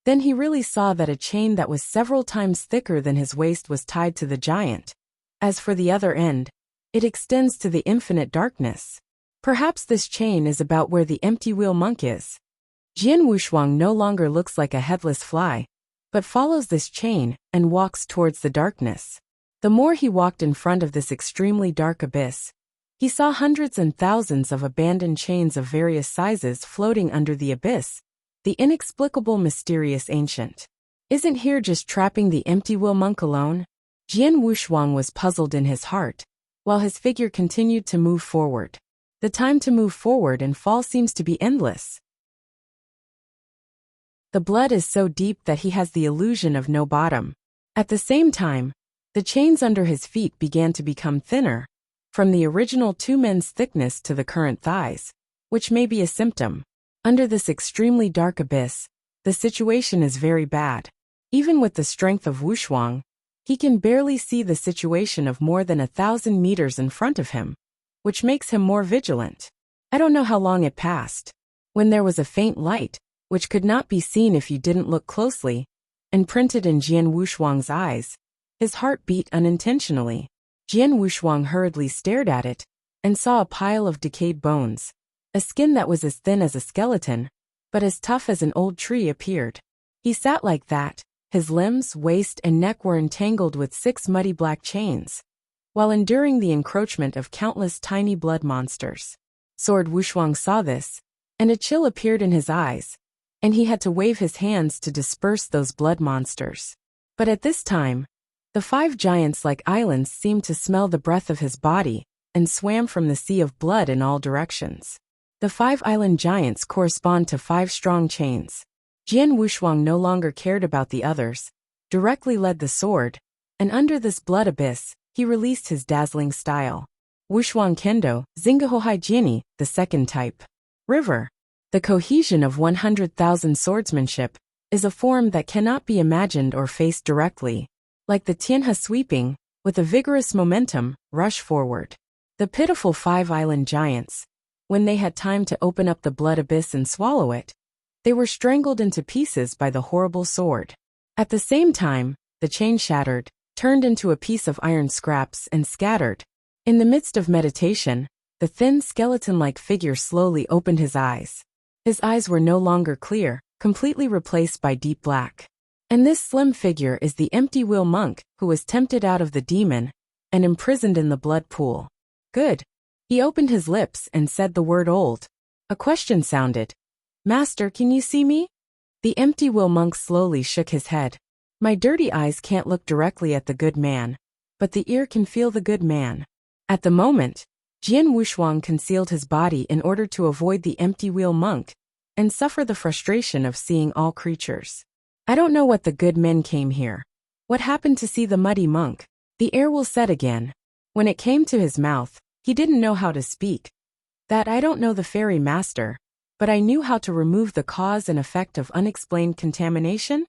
Then he really saw that a chain that was several times thicker than his waist was tied to the giant. As for the other end, it extends to the infinite darkness. Perhaps this chain is about where the empty wheel monk is. Jian Wushuang no longer looks like a headless fly, but follows this chain and walks towards the darkness. The more he walked in front of this extremely dark abyss, he saw hundreds and thousands of abandoned chains of various sizes floating under the abyss, the inexplicable, mysterious ancient. Isn't here just trapping the empty wheel monk alone? Jian Wushuang was puzzled in his heart, while his figure continued to move forward. The time to move forward and fall seems to be endless. The blood is so deep that he has the illusion of no bottom. At the same time, the chains under his feet began to become thinner, from the original 2 men's thickness to the current thighs, which may be a symptom. Under this extremely dark abyss, the situation is very bad. Even with the strength of Wuxia, he can barely see the situation of more than 1,000 meters in front of him, which makes him more vigilant. I don't know how long it passed, when there was a faint light, which could not be seen if you didn't look closely, and printed in Jian Wuxuang's eyes. His heart beat unintentionally. Jian Wuxuang hurriedly stared at it, and saw a pile of decayed bones. A skin that was as thin as a skeleton, but as tough as an old tree appeared. He sat like that. His limbs, waist, and neck were entangled with 6 muddy black chains, while enduring the encroachment of countless tiny blood monsters. Sword Wuxuang saw this, and a chill appeared in his eyes, and he had to wave his hands to disperse those blood monsters. But at this time, the 5 giants like islands seemed to smell the breath of his body, and swam from the sea of blood in all directions. The 5 island giants correspond to 5 strong chains. Jian Wuxuang no longer cared about the others, directly led the sword, and under this blood abyss, he released his dazzling style. Wuxuang Kendo, Zingahohai Jiani, the second type. River. The cohesion of 100,000 swordsmanship is a form that cannot be imagined or faced directly. Like the Tianhe sweeping, with a vigorous momentum, rush forward. The pitiful 5 island giants, when they had time to open up the blood abyss and swallow it, they were strangled into pieces by the horrible sword. At the same time, the chain shattered, turned into a piece of iron scraps and scattered. In the midst of meditation, the thin skeleton-like figure slowly opened his eyes. His eyes were no longer clear, completely replaced by deep black. And this slim figure is the empty wheel monk who was tempted out of the demon and imprisoned in the blood pool. Good. He opened his lips and said the word old. A question sounded. Master, can you see me? The empty wheel monk slowly shook his head. My dirty eyes can't look directly at the good man, but the ear can feel the good man. At the moment, Jian Wuxuang concealed his body in order to avoid the empty wheel monk and suffer the frustration of seeing all creatures. I don't know what the good men came here. What happened to see the muddy monk? The air will set again. When it came to his mouth, he didn't know how to speak. That I don't know the fairy master, but I knew how to remove the cause and effect of unexplained contamination.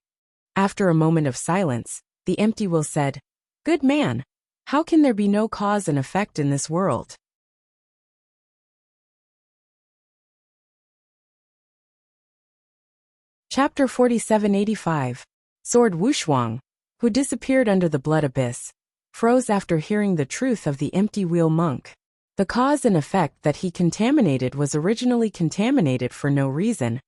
After a moment of silence, the empty will said, Good man, how can there be no cause and effect in this world? Chapter 4785. Sword Wuxuang, who disappeared under the blood abyss, froze after hearing the truth of the empty wheel monk. The cause and effect that he contaminated was originally contaminated for no reason,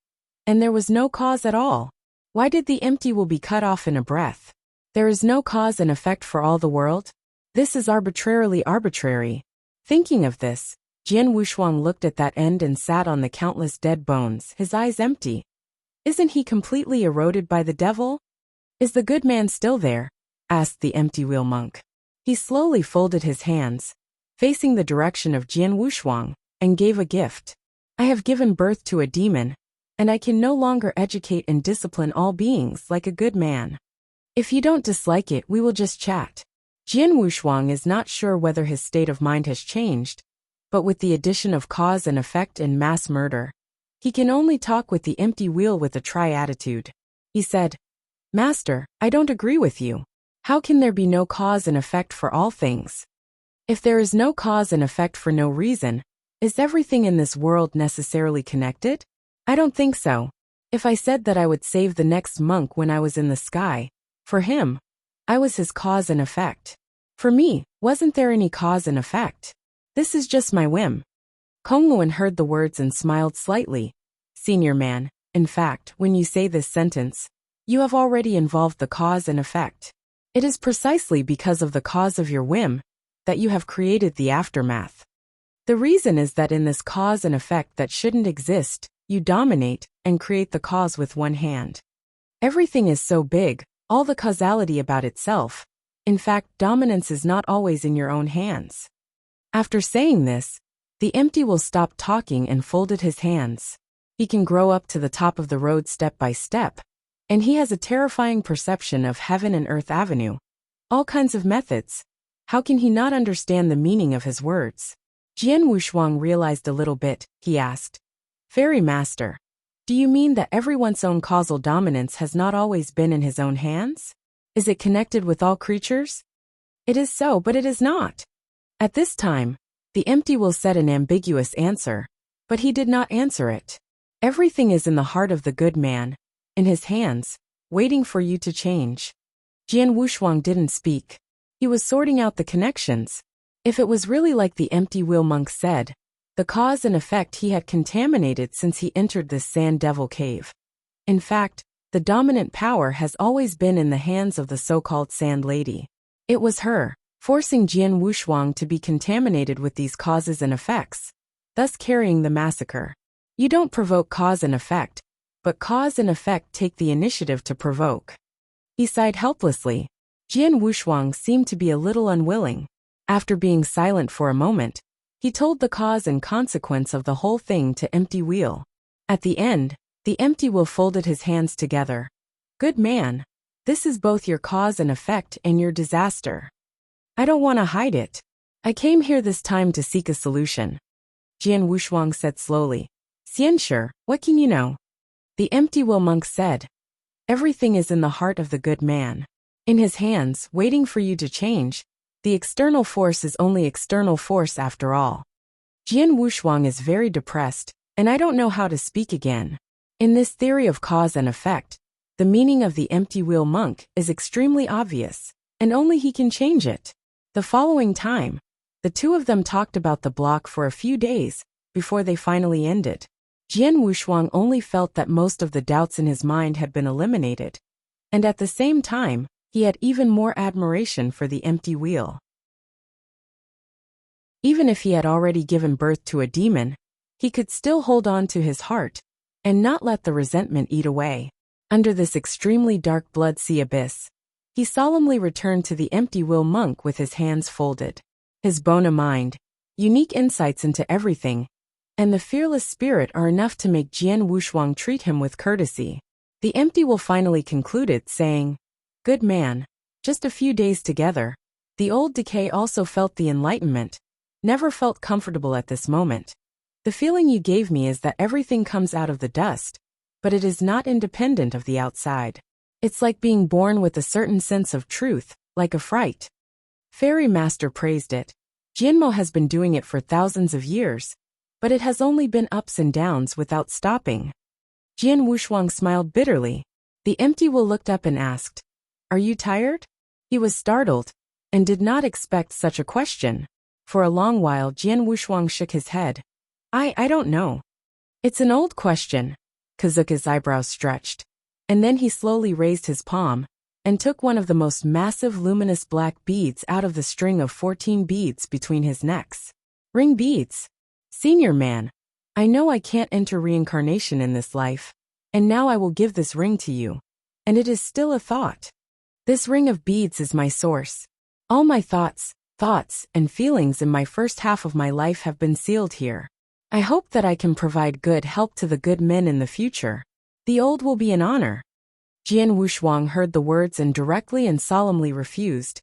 and there was no cause at all. Why did the empty will be cut off in a breath? There is no cause and effect for all the world? This is arbitrarily arbitrary. Thinking of this, Jian Wuxuang looked at that end and sat on the countless dead bones, his eyes empty. Isn't he completely eroded by the devil? Is the good man still there? Asked the empty wheel monk. He slowly folded his hands, facing the direction of Jian Wuxuang, and gave a gift. I have given birth to a demon, and I can no longer educate and discipline all beings like a good man. If you don't dislike it, we will just chat. Jian Wuxuang is not sure whether his state of mind has changed, but with the addition of cause and effect in mass murder, he can only talk with the empty wheel with a try attitude. He said, Master, I don't agree with you. How can there be no cause and effect for all things? If there is no cause and effect for no reason, is everything in this world necessarily connected? I don't think so. If I said that I would save the next monk when I was in the sky, for him, I was his cause and effect. For me, wasn't there any cause and effect? This is just my whim. Kongluan heard the words and smiled slightly. Senior man, in fact, when you say this sentence, you have already involved the cause and effect. It is precisely because of the cause of your whim that you have created the aftermath. The reason is that in this cause and effect that shouldn't exist, you dominate and create the cause with one hand. Everything is so big, all the causality about itself. In fact, dominance is not always in your own hands. After saying this, the empty will stop talking and folded his hands. He can grow up to the top of the road step by step. And he has a terrifying perception of heaven and earth avenue. All kinds of methods. How can he not understand the meaning of his words? Jian Wushuang realized a little bit. He asked, Fairy Master, do you mean that everyone's own causal dominance has not always been in his own hands? Is it connected with all creatures? It is so, but it is not. At this time, the empty will said an ambiguous answer, but he did not answer it. Everything is in the heart of the good man, in his hands, waiting for you to change. Jian Wushuang didn't speak. He was sorting out the connections. If it was really like the empty wheel monk said, the cause and effect he had contaminated since he entered this sand devil cave. In fact, the dominant power has always been in the hands of the so-called sand lady. It was her, forcing Jian Wushuang to be contaminated with these causes and effects, thus carrying the massacre. You don't provoke cause and effect, but cause and effect take the initiative to provoke. He sighed helplessly. Jian Wushuang seemed to be a little unwilling. After being silent for a moment, he told the cause and consequence of the whole thing to Empty Wheel. At the end, the Empty Wheel folded his hands together. Good man, this is both your cause and effect and your disaster. I don't want to hide it. I came here this time to seek a solution. Jian Wushuang said slowly. Xianshi, what can you know? The Empty Wheel monk said. Everything is in the heart of the good man. In his hands, waiting for you to change. The external force is only external force after all. Jian Wushuang is very depressed, and I don't know how to speak again. In this theory of cause and effect, the meaning of the empty wheel monk is extremely obvious, and only he can change it. The following time, the two of them talked about the block for a few days, before they finally ended. Jian Wushuang only felt that most of the doubts in his mind had been eliminated, and at the same time, he had even more admiration for the empty wheel. Even if he had already given birth to a demon, he could still hold on to his heart, and not let the resentment eat away. Under this extremely dark blood sea abyss, he solemnly returned to the empty wheel monk with his hands folded. His bona mind, unique insights into everything, and the fearless spirit are enough to make Jian Wushuang treat him with courtesy. The empty wheel finally concluded, saying, Good man, just a few days together. The old decay also felt the enlightenment, never felt comfortable at this moment. The feeling you gave me is that everything comes out of the dust, but it is not independent of the outside. It's like being born with a certain sense of truth, like a fright. Fairy Master praised it. Jianmo has been doing it for thousands of years, but it has only been ups and downs without stopping. Jian Wushuang smiled bitterly. The empty wheel looked up and asked, Are you tired? He was startled, and did not expect such a question. For a long while Jian Wushuang shook his head. I don't know. It's an old question. Kazuka's eyebrows stretched. And then he slowly raised his palm, and took one of the most massive luminous black beads out of the string of 14 beads between his necks. Ring beads. Senior man, I know I can't enter reincarnation in this life, and now I will give this ring to you. And it is still a thought. This ring of beads is my source. All my thoughts, and feelings in my first half of my life have been sealed here. I hope that I can provide good help to the good men in the future. The old will be an honor. Jian Wushuang heard the words and directly and solemnly refused.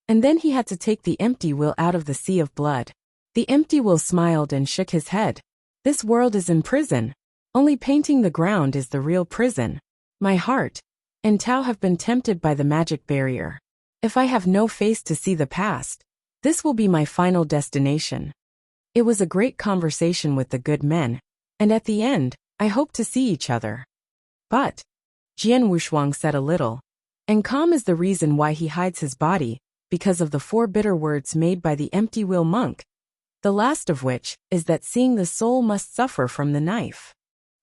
And then he had to take the empty wheel out of the sea of blood. The empty wheel smiled and shook his head. This world is in prison. Only painting the ground is the real prison. My heart and Tao have been tempted by the magic barrier. If I have no face to see the past, this will be my final destination. It was a great conversation with the good men, and at the end, I hope to see each other. But, Jian Wushuang said a little, and calm is the reason why he hides his body, because of the 4 bitter words made by the empty wheel monk, the last of which is that seeing the soul must suffer from the knife.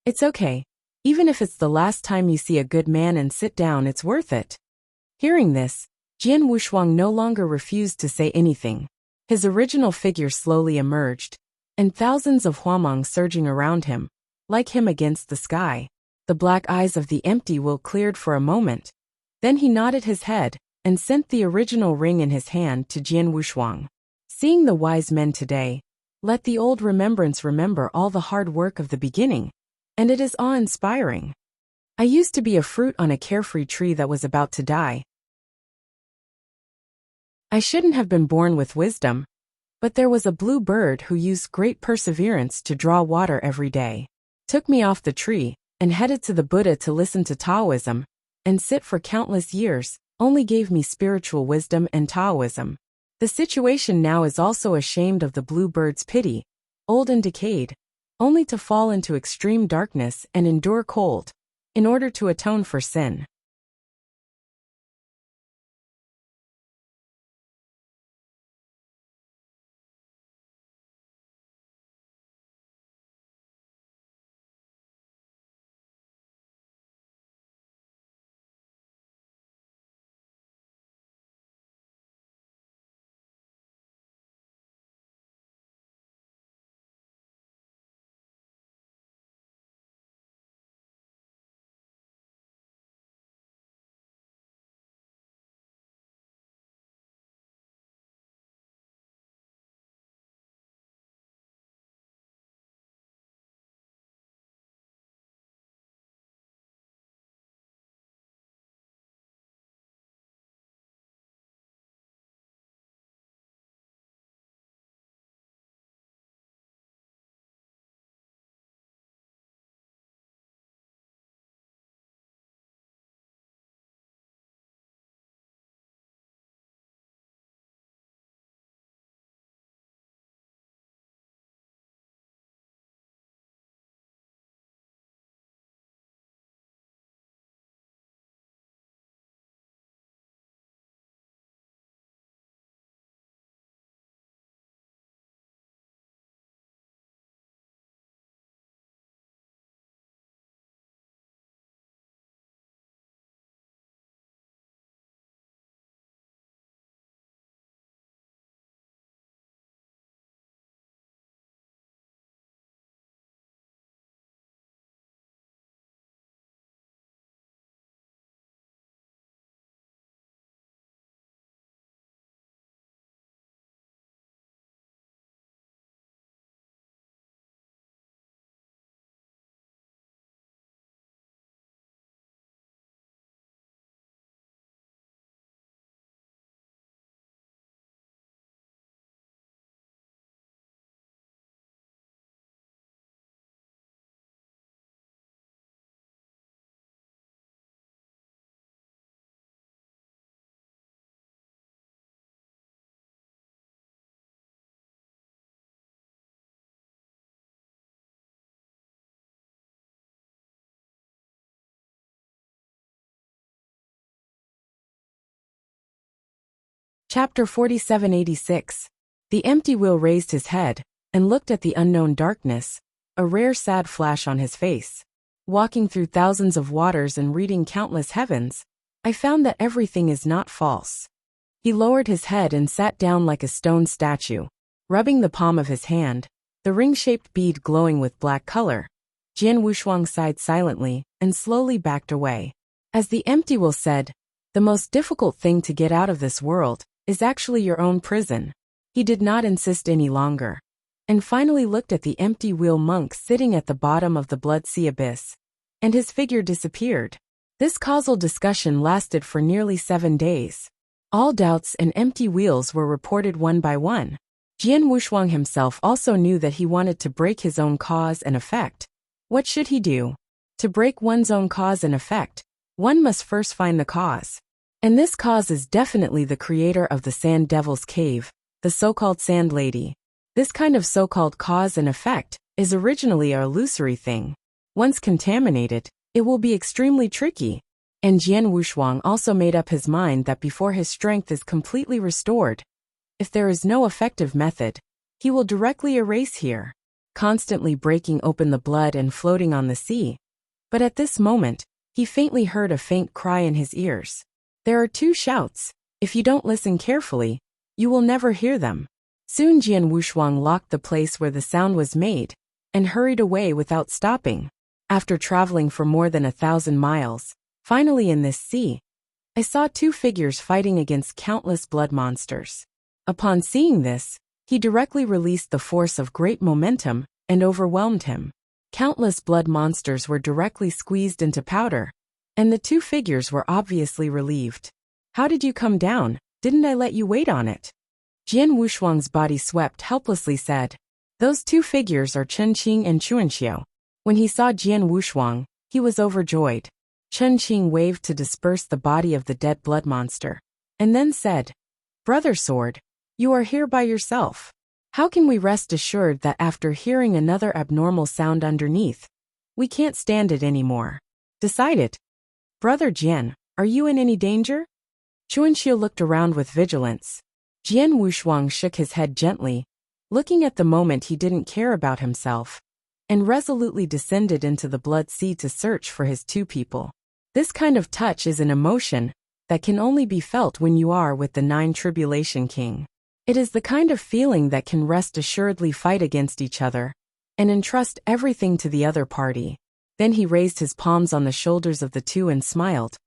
It's okay. Even if it's the last time you see a good man and sit down, it's worth it. Hearing this, Jian Wushuang no longer refused to say anything. His original figure slowly emerged, and thousands of huamang surging around him, like him against the sky. The black eyes of the empty wheel cleared for a moment. Then he nodded his head, and sent the original ring in his hand to Jian Wushuang. Seeing the wise men today, let the old remembrance remember all the hard work of the beginning. and it is awe-inspiring. I used to be a fruit on a carefree tree that was about to die. I shouldn't have been born with wisdom, but there was a blue bird who used great perseverance to draw water every day. Took me off the tree, and headed to the Buddha to listen to Taoism, and sit for countless years, only gave me spiritual wisdom and Taoism. The situation now is also ashamed of the blue bird's pity, old and decayed, only to fall into extreme darkness and endure cold, in order to atone for sin. Chapter 4786. The empty wheel raised his head, and looked at the unknown darkness, a rare sad flash on his face. Walking through thousands of waters and reading countless heavens, I found that everything is not false. He lowered his head and sat down like a stone statue, rubbing the palm of his hand, the ring-shaped bead glowing with black color. Jian Wushuang sighed silently, and slowly backed away. As the empty wheel said, the most difficult thing to get out of this world is actually your own prison. He did not insist any longer, and finally looked at the empty wheel monk sitting at the bottom of the blood sea abyss, and his figure disappeared. This causal discussion lasted for nearly 7 days. All doubts and empty wheels were reported one by one. Jian Wushuang himself also knew that he wanted to break his own cause and effect. What should he do? To break one's own cause and effect, one must first find the cause. And this cause is definitely the creator of the Sand Devil's Cave, the so-called Sand Lady. This kind of so-called cause and effect is originally an illusory thing. Once contaminated, it will be extremely tricky. And Jian Wushuang also made up his mind that before his strength is completely restored, if there is no effective method, he will directly erase here, constantly breaking open the blood and floating on the sea. But at this moment, he faintly heard a faint cry in his ears. There are 2 shouts. If you don't listen carefully, you will never hear them. Soon Jian Wushuang locked the place where the sound was made, and hurried away without stopping. After traveling for more than 1,000 miles, finally in this sea, I saw 2 figures fighting against countless blood monsters. Upon seeing this, he directly released the force of great momentum and overwhelmed him. Countless blood monsters were directly squeezed into powder, and the two figures were obviously relieved. How did you come down? Didn't I let you wait on it? Jian Wushuang's body swept helplessly said. Those two figures are Chen Qing and Chuanxiu. When he saw Jian Wushuang, he was overjoyed. Chen Qing waved to disperse the body of the dead blood monster, and then said, Brother Sword, you are here by yourself. How can we rest assured that after hearing another abnormal sound underneath, we can't stand it anymore? Decide it. Brother Jian, are you in any danger? Chuanxiu looked around with vigilance. Jian Wushuang shook his head gently, looking at the moment he didn't care about himself, and resolutely descended into the blood sea to search for his two people. This kind of touch is an emotion that can only be felt when you are with the Nine Tribulation King. It is the kind of feeling that can rest assuredly fight against each other and entrust everything to the other party. Then he raised his palms on the shoulders of the two and smiled.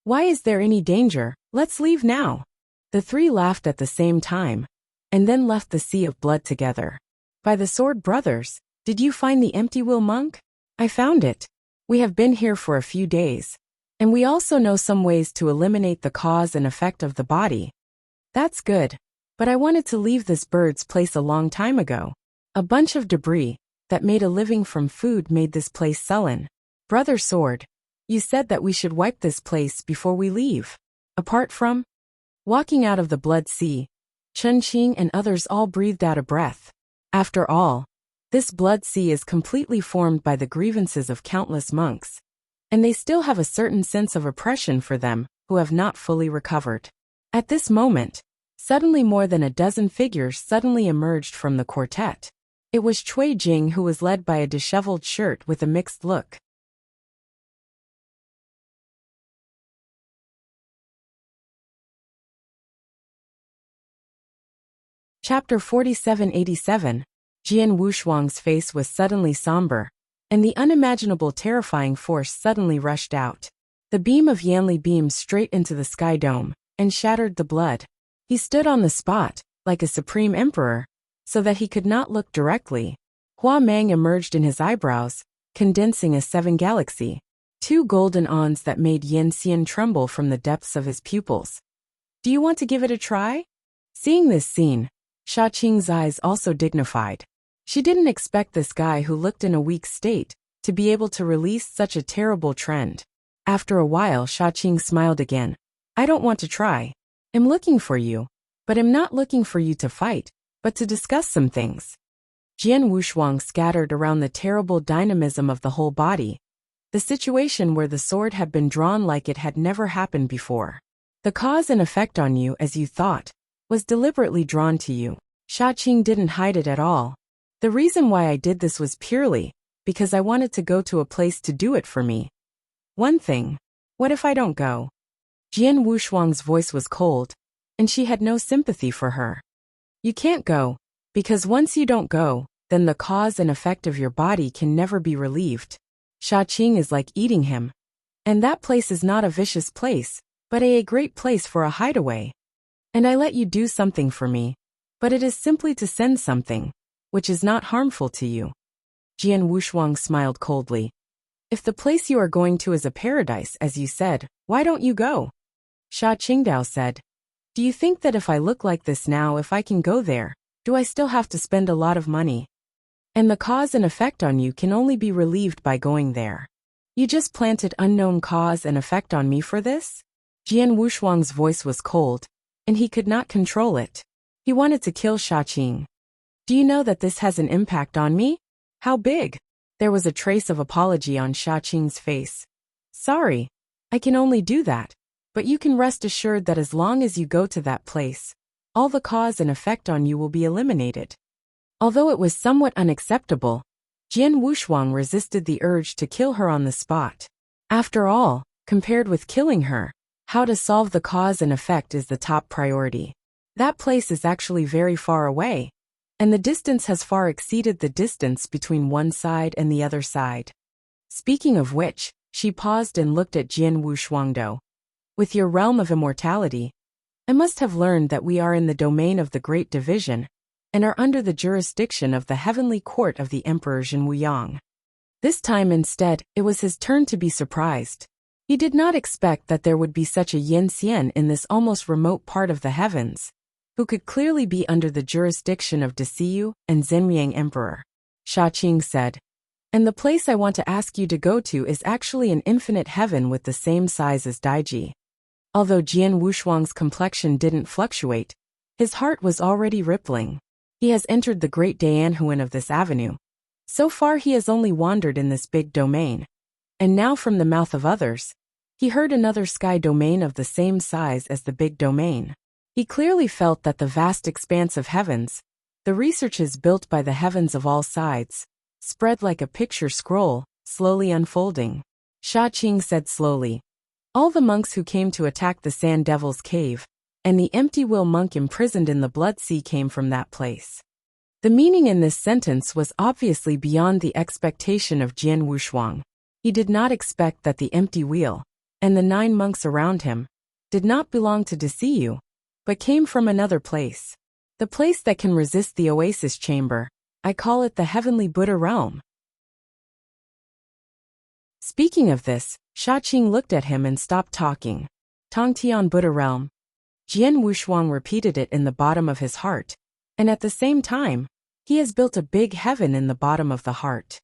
Why is there any danger? Let's leave now. The three laughed at the same time, and then left the sea of blood together. By the Sword Brothers, did you find the empty will monk? I found it. We have been here for a few days, and we also know some ways to eliminate the cause and effect of the body. That's good. But I wanted to leave this bird's place a long time ago. A bunch of debris that made a living from food made this place sullen. Brother Sword, you said that we should wipe this place before we leave. Apart from walking out of the blood sea, Chen Qing and others all breathed out a breath. After all, this blood sea is completely formed by the grievances of countless monks, and they still have a certain sense of oppression for them who have not fully recovered. At this moment, suddenly more than a dozen figures suddenly emerged from the quartet. It was Cui Jing who was led by a disheveled shirt with a mixed look. Chapter 4787. Jian Wushuang's face was suddenly somber, and the unimaginable terrifying force suddenly rushed out. The beam of Yanli beamed straight into the sky dome and shattered the blood. He stood on the spot, like a supreme emperor, so that he could not look directly. Hua Mang emerged in his eyebrows, condensing a 7 galaxy. 2 golden awns that made Yin Xian tremble from the depths of his pupils. Do you want to give it a try? Seeing this scene, Sha Qing's eyes also dignified. She didn't expect this guy who looked in a weak state to be able to release such a terrible trend. After a while, Sha Qing smiled again. I don't want to try. I'm looking for you, but I'm not looking for you to fight, but to discuss some things. Jian Wushuang scattered around the terrible dynamism of the whole body, the situation where the sword had been drawn like it had never happened before. The cause and effect on you, as you thought, was deliberately drawn to you. Sha Qing didn't hide it at all. The reason why I did this was purely because I wanted to go to a place to do it for me. One thing. What if I don't go? Jian Wushuang's voice was cold, and she had no sympathy for her. You can't go, because once you don't go, then the cause and effect of your body can never be relieved. Sha Qing is like eating him. And that place is not a vicious place, but a great place for a hideaway. And I let you do something for me, but it is simply to send something, which is not harmful to you. Jian Wushuang smiled coldly. If the place you are going to is a paradise, as you said, why don't you go? Sha Qingdao said. Do you think that if I look like this now, if I can go there, do I still have to spend a lot of money? And the cause and effect on you can only be relieved by going there. You just planted unknown cause and effect on me for this? Jian Wushuang's voice was cold, and he could not control it. He wanted to kill Sha Qing. Do you know that this has an impact on me? How big? There was a trace of apology on Sha Qing's face. Sorry. I can only do that. But you can rest assured that as long as you go to that place, all the cause and effect on you will be eliminated. Although it was somewhat unacceptable, Jian Wushuang resisted the urge to kill her on the spot. After all, compared with killing her, how to solve the cause and effect is the top priority. That place is actually very far away, and the distance has far exceeded the distance between one side and the other side. Speaking of which, she paused and looked at Jian Wushuangdo. With your realm of immortality, I must have learned that we are in the domain of the Great Division, and are under the jurisdiction of the heavenly court of the Emperor Zhen Wuyang. This time instead, it was his turn to be surprised. He did not expect that there would be such a Yin Xian in this almost remote part of the heavens, who could clearly be under the jurisdiction of Desiyu and Zhenmiang Emperor. Sha Qing said, "And the place I want to ask you to go to is actually an infinite heaven with the same size as Daiji." Although Jian Wushuang's complexion didn't fluctuate, his heart was already rippling. He has entered the great Daanhuan of this avenue. So far he has only wandered in this big domain. And now from the mouth of others, he heard another sky domain of the same size as the big domain. He clearly felt that the vast expanse of heavens, the researches built by the heavens of all sides, spread like a picture scroll, slowly unfolding. Sha Qing said slowly, "All the monks who came to attack the Sand Devil's cave, and the empty will monk imprisoned in the Blood Sea came from that place." The meaning in this sentence was obviously beyond the expectation of Jian Wushuang. He did not expect that the empty wheel, and the 9 monks around him, did not belong to Desiyu, but came from another place. The place that can resist the oasis chamber. I call it the heavenly Buddha realm. Speaking of this, Sha Qing looked at him and stopped talking. Tongtian Buddha realm. Jian Wushuang repeated it in the bottom of his heart, and at the same time, he has built a big heaven in the bottom of the heart.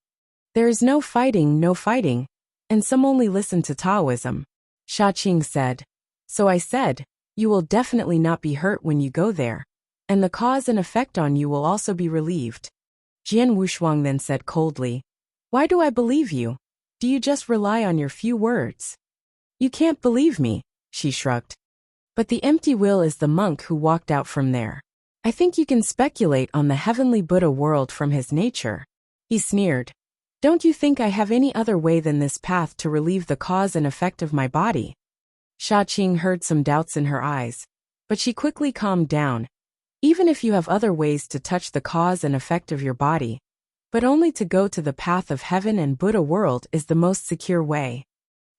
There is no fighting, and some only listen to Taoism. Sha Qing said. So I said, you will definitely not be hurt when you go there, and the cause and effect on you will also be relieved. Jian Wushuang then said coldly, "Why do I believe you? Do you just rely on your few words?" "You can't believe me," she shrugged. "But the empty will is the monk who walked out from there. I think you can speculate on the heavenly Buddha world from his nature." He sneered. "Don't you think I have any other way than this path to relieve the cause and effect of my body?" Sha Qing heard some doubts in her eyes, but she quickly calmed down. "Even if you have other ways to touch the cause and effect of your body, but only to go to the path of heaven and Buddha world is the most secure way."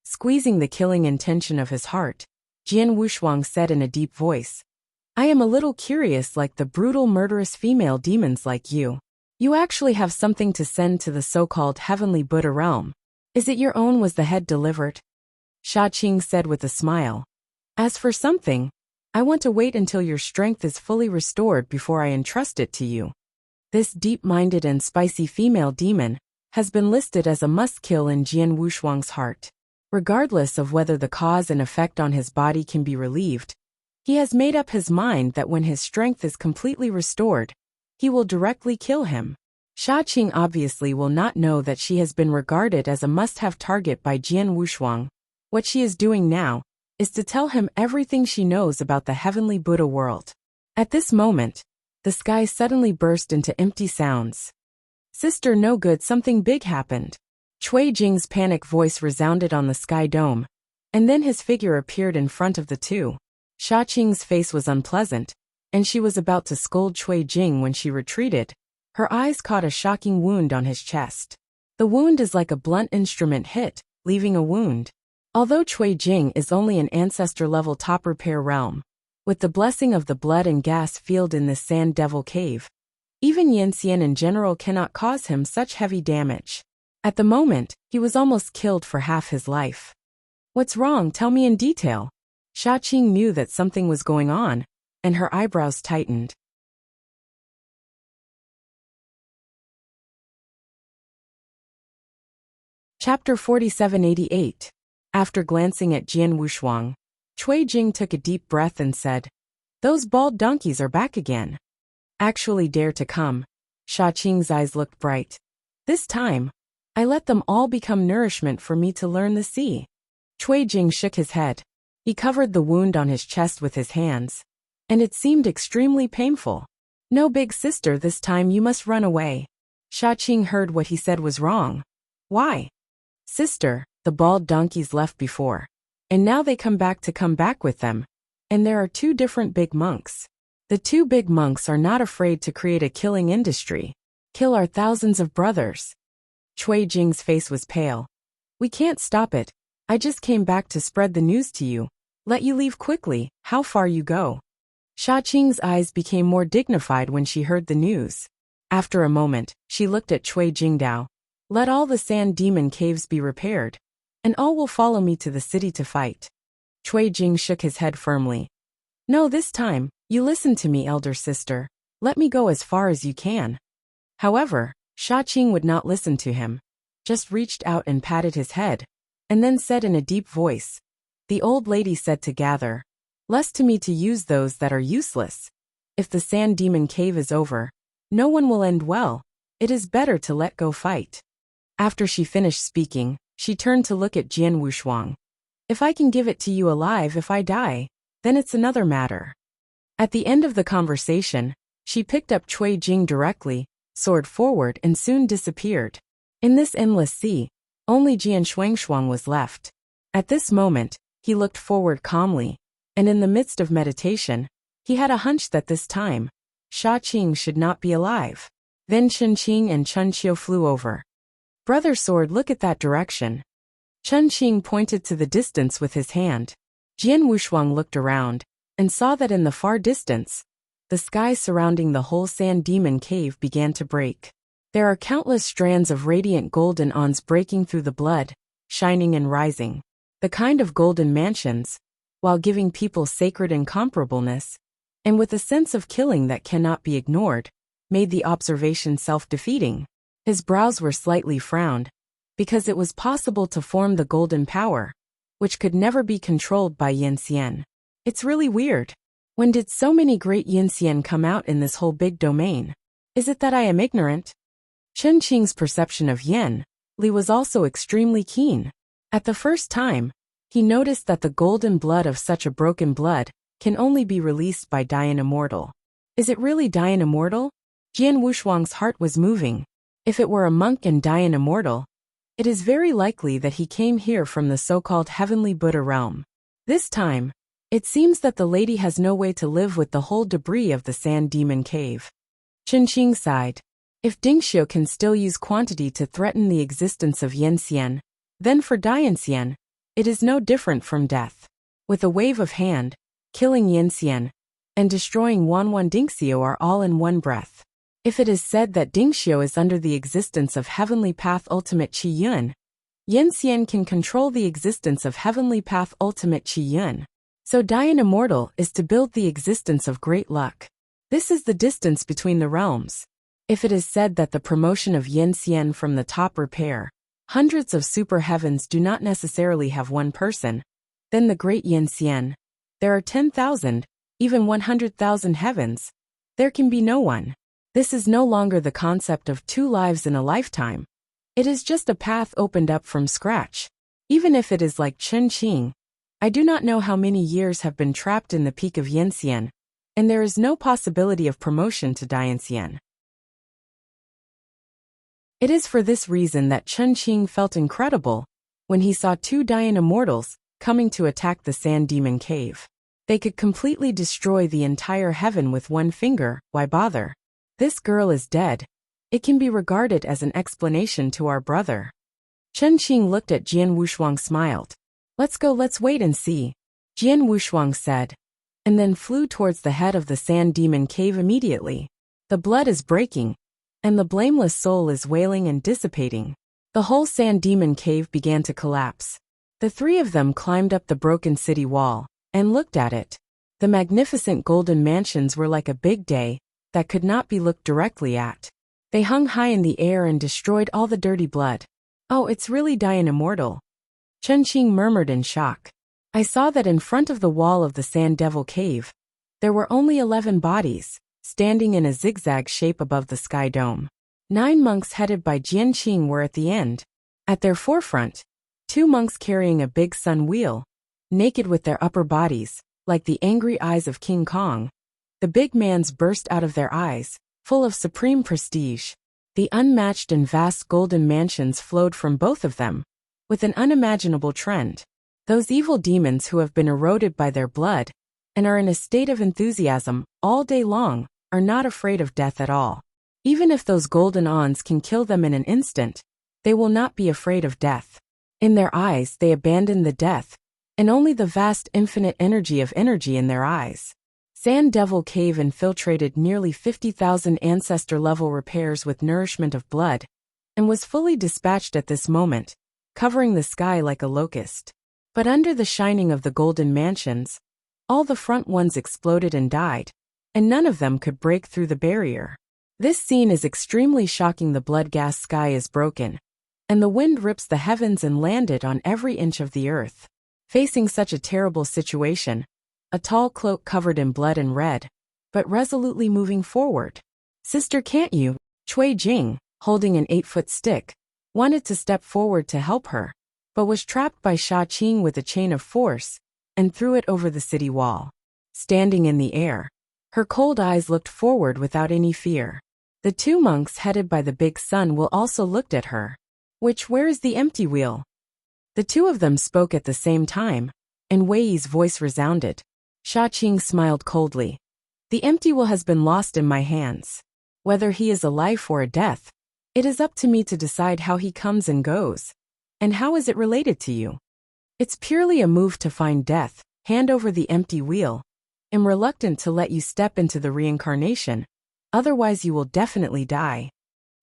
Squeezing the killing intention of his heart, Jian Wushuang said in a deep voice, "I am a little curious, like the brutal murderous female demons like you. You actually have something to send to the so-called heavenly Buddha realm. Is it your own? Was the head delivered?" Sha Qing said with a smile. "As for something, I want to wait until your strength is fully restored before I entrust it to you." This deep-minded and spicy female demon has been listed as a must-kill in Jian Wushuang's heart. Regardless of whether the cause and effect on his body can be relieved, he has made up his mind that when his strength is completely restored, he will directly kill him. Sha Qing obviously will not know that she has been regarded as a must-have target by Jian Wushuang. What she is doing now is to tell him everything she knows about the heavenly Buddha world. At this moment, the sky suddenly burst into empty sounds. "Sister, no good, something big happened." Cui Jing's panic voice resounded on the sky dome, and then his figure appeared in front of the two. Sha Qing's face was unpleasant, and she was about to scold Cui Jing when she retreated. Her eyes caught a shocking wound on his chest. The wound is like a blunt instrument hit, leaving a wound. Although Cui Jing is only an ancestor-level top repair realm, with the blessing of the blood and gas field in this Sand Devil cave, even Yin Xian in general cannot cause him such heavy damage. At the moment, he was almost killed for half his life. "What's wrong? Tell me in detail." Sha Qing knew that something was going on, and her eyebrows tightened. Chapter 4788. After glancing at Jian Wushuang, Cui Jing took a deep breath and said, "Those bald donkeys are back again." "Actually dare to come." Sha Qing's eyes looked bright. "This time, I let them all become nourishment for me to learn the sea." Cui Jing shook his head. He covered the wound on his chest with his hands, and it seemed extremely painful. "No, big sister, this time you must run away." Sha Qing heard what he said was wrong. "Why?" "Sister, the bald donkeys left before, and now they come back with them, and there are 2 different big monks. The 2 big monks are not afraid to create a killing industry, kill our thousands of brothers." Cui Jing's face was pale. "We can't stop it. I just came back to spread the news to you. Let you leave quickly. How far you go?" Sha Qing's eyes became more dignified when she heard the news. After a moment, she looked at Cui Jingdao. Let all the sand demon caves be repaired, and all will follow me to the city to fight. Cui Jing shook his head firmly. No, this time, you listen to me, elder sister. Let me go as far as you can. However, Sha Qing would not listen to him, just reached out and patted his head, and then said in a deep voice. The old lady said to gather. Less to me to use those that are useless. If the sand demon cave is over, no one will end well. It is better to let go fight. After she finished speaking, she turned to look at Jian Wushuang. If I can give it to you alive if I die, then it's another matter. At the end of the conversation, she picked up Cui Jing directly, soared forward and soon disappeared. In this endless sea, only Jian Shuangshuang was left. At this moment, he looked forward calmly, and in the midst of meditation, he had a hunch that this time, Sha Qing should not be alive. Then Chen Qing and Chun Qiu flew over. Brother Sword, look at that direction. Chen Qing pointed to the distance with his hand. Jian Wushuang looked around, and saw that in the far distance, the sky surrounding the whole sand demon cave began to break. There are countless strands of radiant golden ons breaking through the blood, shining and rising. The kind of golden mansions, while giving people sacred incomparableness, and with a sense of killing that cannot be ignored, made the observation self-defeating. His brows were slightly frowned, because it was possible to form the golden power, which could never be controlled by Yin Xian. It's really weird. When did so many great Yin Xian come out in this whole big domain? Is it that I am ignorant? Chen Qing's perception of Yin Li was also extremely keen. At the first time, he noticed that the golden blood of such a broken blood can only be released by Dian Immortal. Is it really Dian Immortal? Jian Wushuang's heart was moving. If it were a monk and Dian Immortal, it is very likely that he came here from the so-called heavenly Buddha realm. This time, it seems that the lady has no way to live with the whole debris of the sand demon cave. Chen Qing sighed. If Dingxiu can still use quantity to threaten the existence of Yin Xian, then for Dian Xian, it is no different from death. With a wave of hand, killing Yin Xian and destroying Wanwan Dingxiu are all in one breath. If it is said that Dingxiu is under the existence of Heavenly Path Ultimate Qi Yun, Yin Xian can control the existence of Heavenly Path Ultimate Qi Yun. So Dian Immortal is to build the existence of great luck. This is the distance between the realms. If it is said that the promotion of Yin Xian from the top repair, hundreds of super heavens do not necessarily have one person, then the great Yin Xian, there are 10,000, even 100,000 heavens, there can be no one. This is no longer the concept of 2 lives in a lifetime. It is just a path opened up from scratch. Even if it is like Chen Qing, I do not know how many years have been trapped in the peak of Yin Xian, and there is no possibility of promotion to Dian Xian. It is for this reason that Chen Qing felt incredible when he saw 2 Dian Immortals coming to attack the Sand Demon Cave. They could completely destroy the entire heaven with one finger, why bother? This girl is dead. It can be regarded as an explanation to our brother. Chen Qing looked at Jian Wushuang, smiled. Let's go, let's wait and see, Jian Wushuang said, and then flew towards the head of the Sand Demon Cave immediately. The blood is breaking, and the blameless soul is wailing and dissipating. The whole Sand Demon Cave began to collapse. The 3 of them climbed up the broken city wall and looked at it. The magnificent golden mansions were like a big day that could not be looked directly at. They hung high in the air and destroyed all the dirty blood. Oh, it's really Dian Immortal, Chen Qing murmured in shock. I saw that in front of the wall of the Sand Devil Cave, there were only 11 bodies, standing in a zigzag shape above the sky dome. 9 monks headed by Jian Qing were at the end. At their forefront, 2 monks carrying a big sun wheel, naked with their upper bodies, like the angry eyes of King Kong. The big mans burst out of their eyes, full of supreme prestige. The unmatched and vast golden mansions flowed from both of them, with an unimaginable trend. Those evil demons who have been eroded by their blood, and are in a state of enthusiasm all day long, are not afraid of death at all. Even if those golden ons can kill them in an instant, they will not be afraid of death. In their eyes they abandon the death, and only the vast infinite energy of energy in their eyes. Sand Devil Cave infiltrated nearly 50,000 ancestor-level repairs with nourishment of blood, and was fully dispatched at this moment, covering the sky like a locust. But under the shining of the golden mansions, all the front ones exploded and died, and none of them could break through the barrier. This scene is extremely shocking. The blood-gas sky is broken, and the wind rips the heavens and landed on every inch of the earth. Facing such a terrible situation, a tall cloak covered in blood and red, but resolutely moving forward. Sister, can't you? Cui Jing, holding an 8-foot stick, wanted to step forward to help her, but was trapped by Sha Qing with a chain of force, and threw it over the city wall. Standing in the air, her cold eyes looked forward without any fear. The two monks headed by the big sun will also looked at her. Where is the empty wheel? The two of them spoke at the same time, and Wei Yi's voice resounded. Sha Qing smiled coldly. The empty wheel has been lost in my hands. Whether he is a life or a death, it is up to me to decide how he comes and goes. And how is it related to you? It's purely a move to find death. Hand over the empty wheel. I'm reluctant to let you step into the reincarnation, otherwise you will definitely die.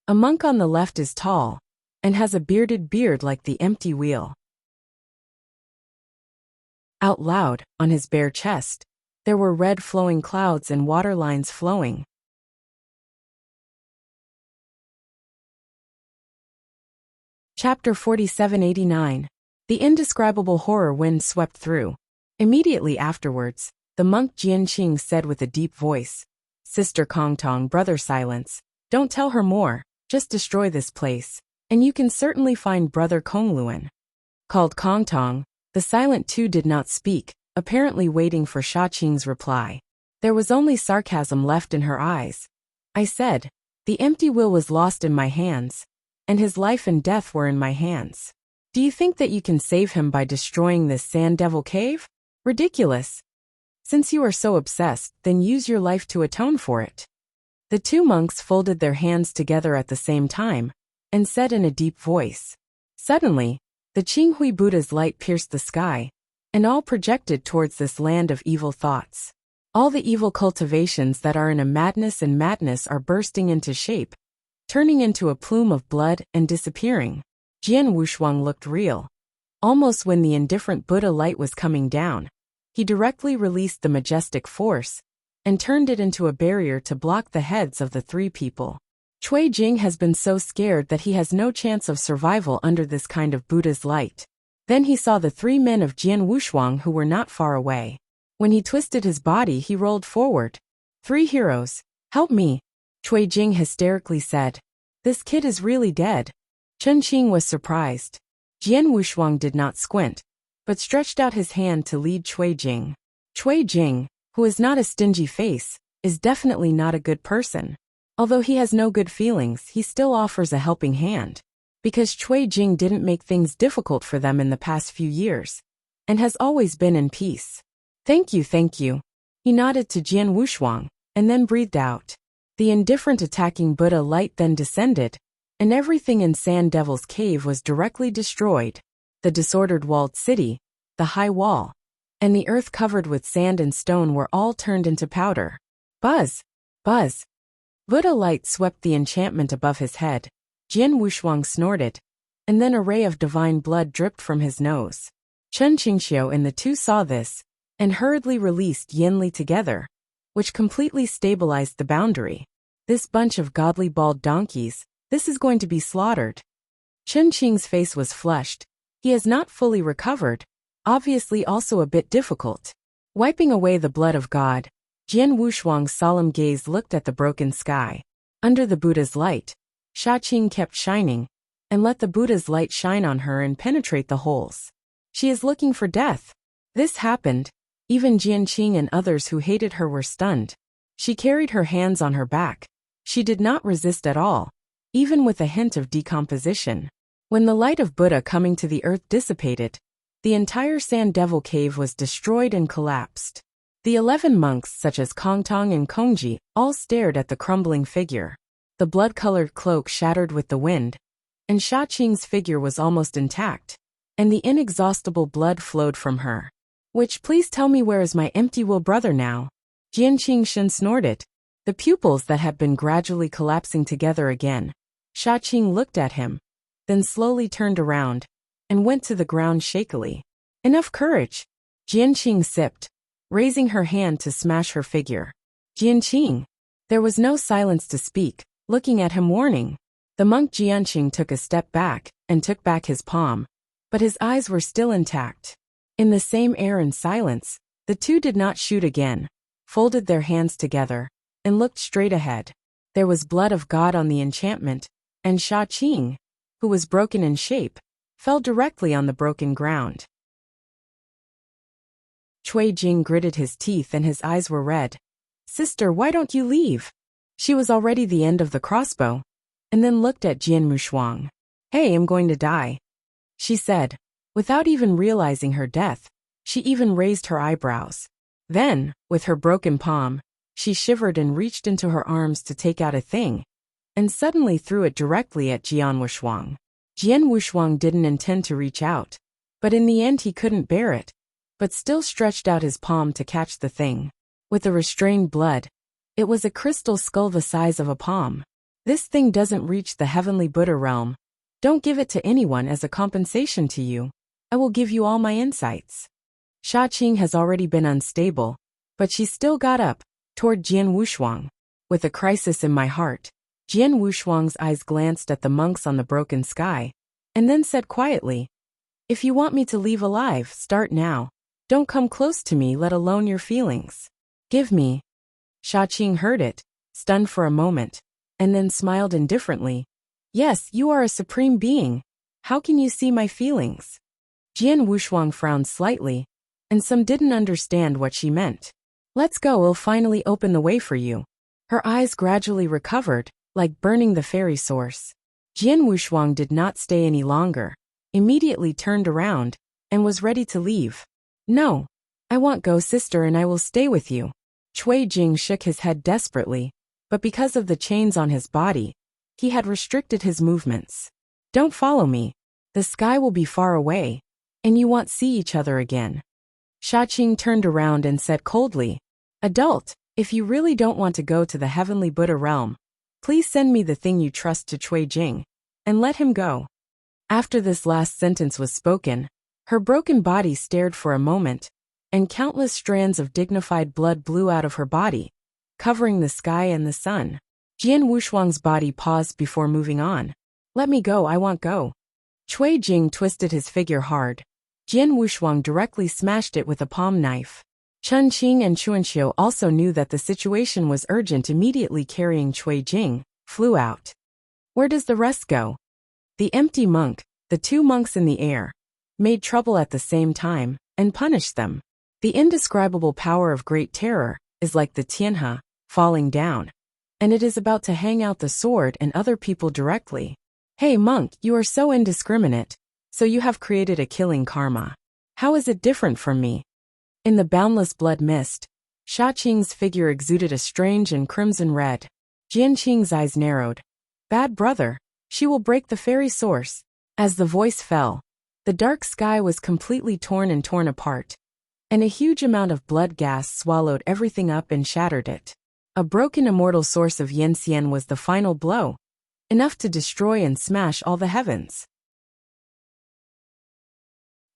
A monk on the left is tall, and has a bearded beard like the empty wheel. Out loud, on his bare chest, there were red flowing clouds and water lines flowing. Chapter 4789. The indescribable horror wind swept through. Immediately afterwards, the monk Jianqing said with a deep voice, Sister Kongtong, brother, silence. Don't tell her more, just destroy this place, and you can certainly find brother Kongluan. Called Kongtong, the silent two did not speak, apparently waiting for Sha Qing's reply. There was only sarcasm left in her eyes. I said, the empty wheel was lost in my hands, and his life and death were in my hands. Do you think that you can save him by destroying this sand devil cave? Ridiculous. Since you are so obsessed, then use your life to atone for it. The two monks folded their hands together at the same time, and said in a deep voice. Suddenly, the Qinghui Buddha's light pierced the sky, and all projected towards this land of evil thoughts. All the evil cultivations that are in a madness and madness are bursting into shape, turning into a plume of blood and disappearing. Jian Wushuang looked real. Almost when the indifferent Buddha light was coming down, he directly released the majestic force, and turned it into a barrier to block the heads of the three people. Cui Jing has been so scared that he has no chance of survival under this kind of Buddha's light. Then he saw the three men of Jian Wushuang who were not far away. When he twisted his body, he rolled forward. Three heroes, help me, Cui Jing hysterically said. This kid is really dead. Chen Qing was surprised. Jian Wushuang did not squint, but stretched out his hand to lead Cui Jing. Cui Jing, who is not a stingy face, is definitely not a good person. Although he has no good feelings, he still offers a helping hand. Because Cui Jing didn't make things difficult for them in the past few years, and has always been in peace. Thank you, thank you. He nodded to Jian Wushuang, and then breathed out. The indifferent attacking Buddha light then descended, and everything in Sand Devil's cave was directly destroyed. The disordered walled city, the high wall, and the earth covered with sand and stone were all turned into powder. Buzz! Buzz! Buddha light swept the enchantment above his head. Jian Wushuang snorted, and then a ray of divine blood dripped from his nose. Chen Qingxiu and the two saw this, and hurriedly released Yinli together, which completely stabilized the boundary. This bunch of godly bald donkeys, this is going to be slaughtered. Chen Qing's face was flushed. He has not fully recovered, obviously also a bit difficult. Wiping away the blood of God, Jian Wushuang's solemn gaze looked at the broken sky. Under the Buddha's light, Sha Qing kept shining, and let the Buddha's light shine on her and penetrate the holes. She is looking for death. This happened. Even Jian Qing and others who hated her were stunned. She carried her hands on her back. She did not resist at all, even with a hint of decomposition. When the light of Buddha coming to the earth dissipated, the entire Sand Devil cave was destroyed and collapsed. The 11 monks such as Kongtong and Kongji all stared at the crumbling figure. The blood-colored cloak shattered with the wind, and Sha Qing's figure was almost intact, and the inexhaustible blood flowed from her. Please tell me, where is my empty will brother now? Jian Qing snorted. The pupils that had been gradually collapsing together again, Sha Qing looked at him, then slowly turned around and went to the ground shakily. Enough courage. Jianqing sipped, raising her hand to smash her figure. Jianqing. There was no silence to speak, looking at him warning. The monk Jianqing took a step back and took back his palm, but his eyes were still intact. In the same air and silence, the two did not shoot again, folded their hands together, and looked straight ahead. There was blood of God on the enchantment, and Sha Qing, who was broken in shape, fell directly on the broken ground. Cui Jing gritted his teeth and his eyes were red. Sister, why don't you leave? She was already the end of the crossbow, and then looked at Jian Mushuang. Hey, I'm going to die, she said. Without even realizing her death, she even raised her eyebrows. Then, with her broken palm, she shivered and reached into her arms to take out a thing, and suddenly threw it directly at Jian Wushuang. Jian Wushuang didn't intend to reach out, but in the end he couldn't bear it, but still stretched out his palm to catch the thing. With the restrained blood, it was a crystal skull the size of a palm. This thing doesn't reach the heavenly Buddha realm. Don't give it to anyone as a compensation to you. I will give you all my insights. Sha Qing has already been unstable, but she still got up, toward Jian Wushuang. With a crisis in my heart, Jian Wushuang's eyes glanced at the monks on the broken sky, and then said quietly, if you want me to leave alive, start now. Don't come close to me, let alone your feelings. Give me. Sha Qing heard it, stunned for a moment, and then smiled indifferently. Yes, you are a supreme being. How can you see my feelings? Jian Wushuang frowned slightly, and some didn't understand what she meant. Let's go, we'll finally open the way for you. Her eyes gradually recovered, like burning the fairy source. Jian Wushuang did not stay any longer, immediately turned around, and was ready to leave. No, I won't go, sister, and I will stay with you. Cui Jing shook his head desperately, but because of the chains on his body, he had restricted his movements. Don't follow me. The sky will be far away, and you won't see each other again. Sha Qing turned around and said coldly, Adult, if you really don't want to go to the heavenly Buddha realm, please send me the thing you trust to Cui Jing, and let him go. After this last sentence was spoken, her broken body stared for a moment, and countless strands of dignified blood blew out of her body, covering the sky and the sun. Jian Wushuang's body paused before moving on. Let me go, I won't go. Cui Jing twisted his figure hard. Jian Wushuang directly smashed it with a palm knife. Chun Qing and Chuanxiu also knew that the situation was urgent, immediately carrying Cui Jing, flew out. Where does the rest go? The empty monk, the two monks in the air, made trouble at the same time, and punished them. The indescribable power of great terror is like the Tianhe, falling down, and it is about to hang out the sword and other people directly. Hey monk, you are so indiscriminate, so you have created a killing karma. How is it different from me? In the boundless blood mist, Sha Qing's figure exuded a strange and crimson red. Jian Qing's eyes narrowed. Bad brother, she will break the fairy source. As the voice fell, the dark sky was completely torn apart, and a huge amount of blood gas swallowed everything up and shattered it. A broken immortal source of Yanxian was the final blow, enough to destroy and smash all the heavens.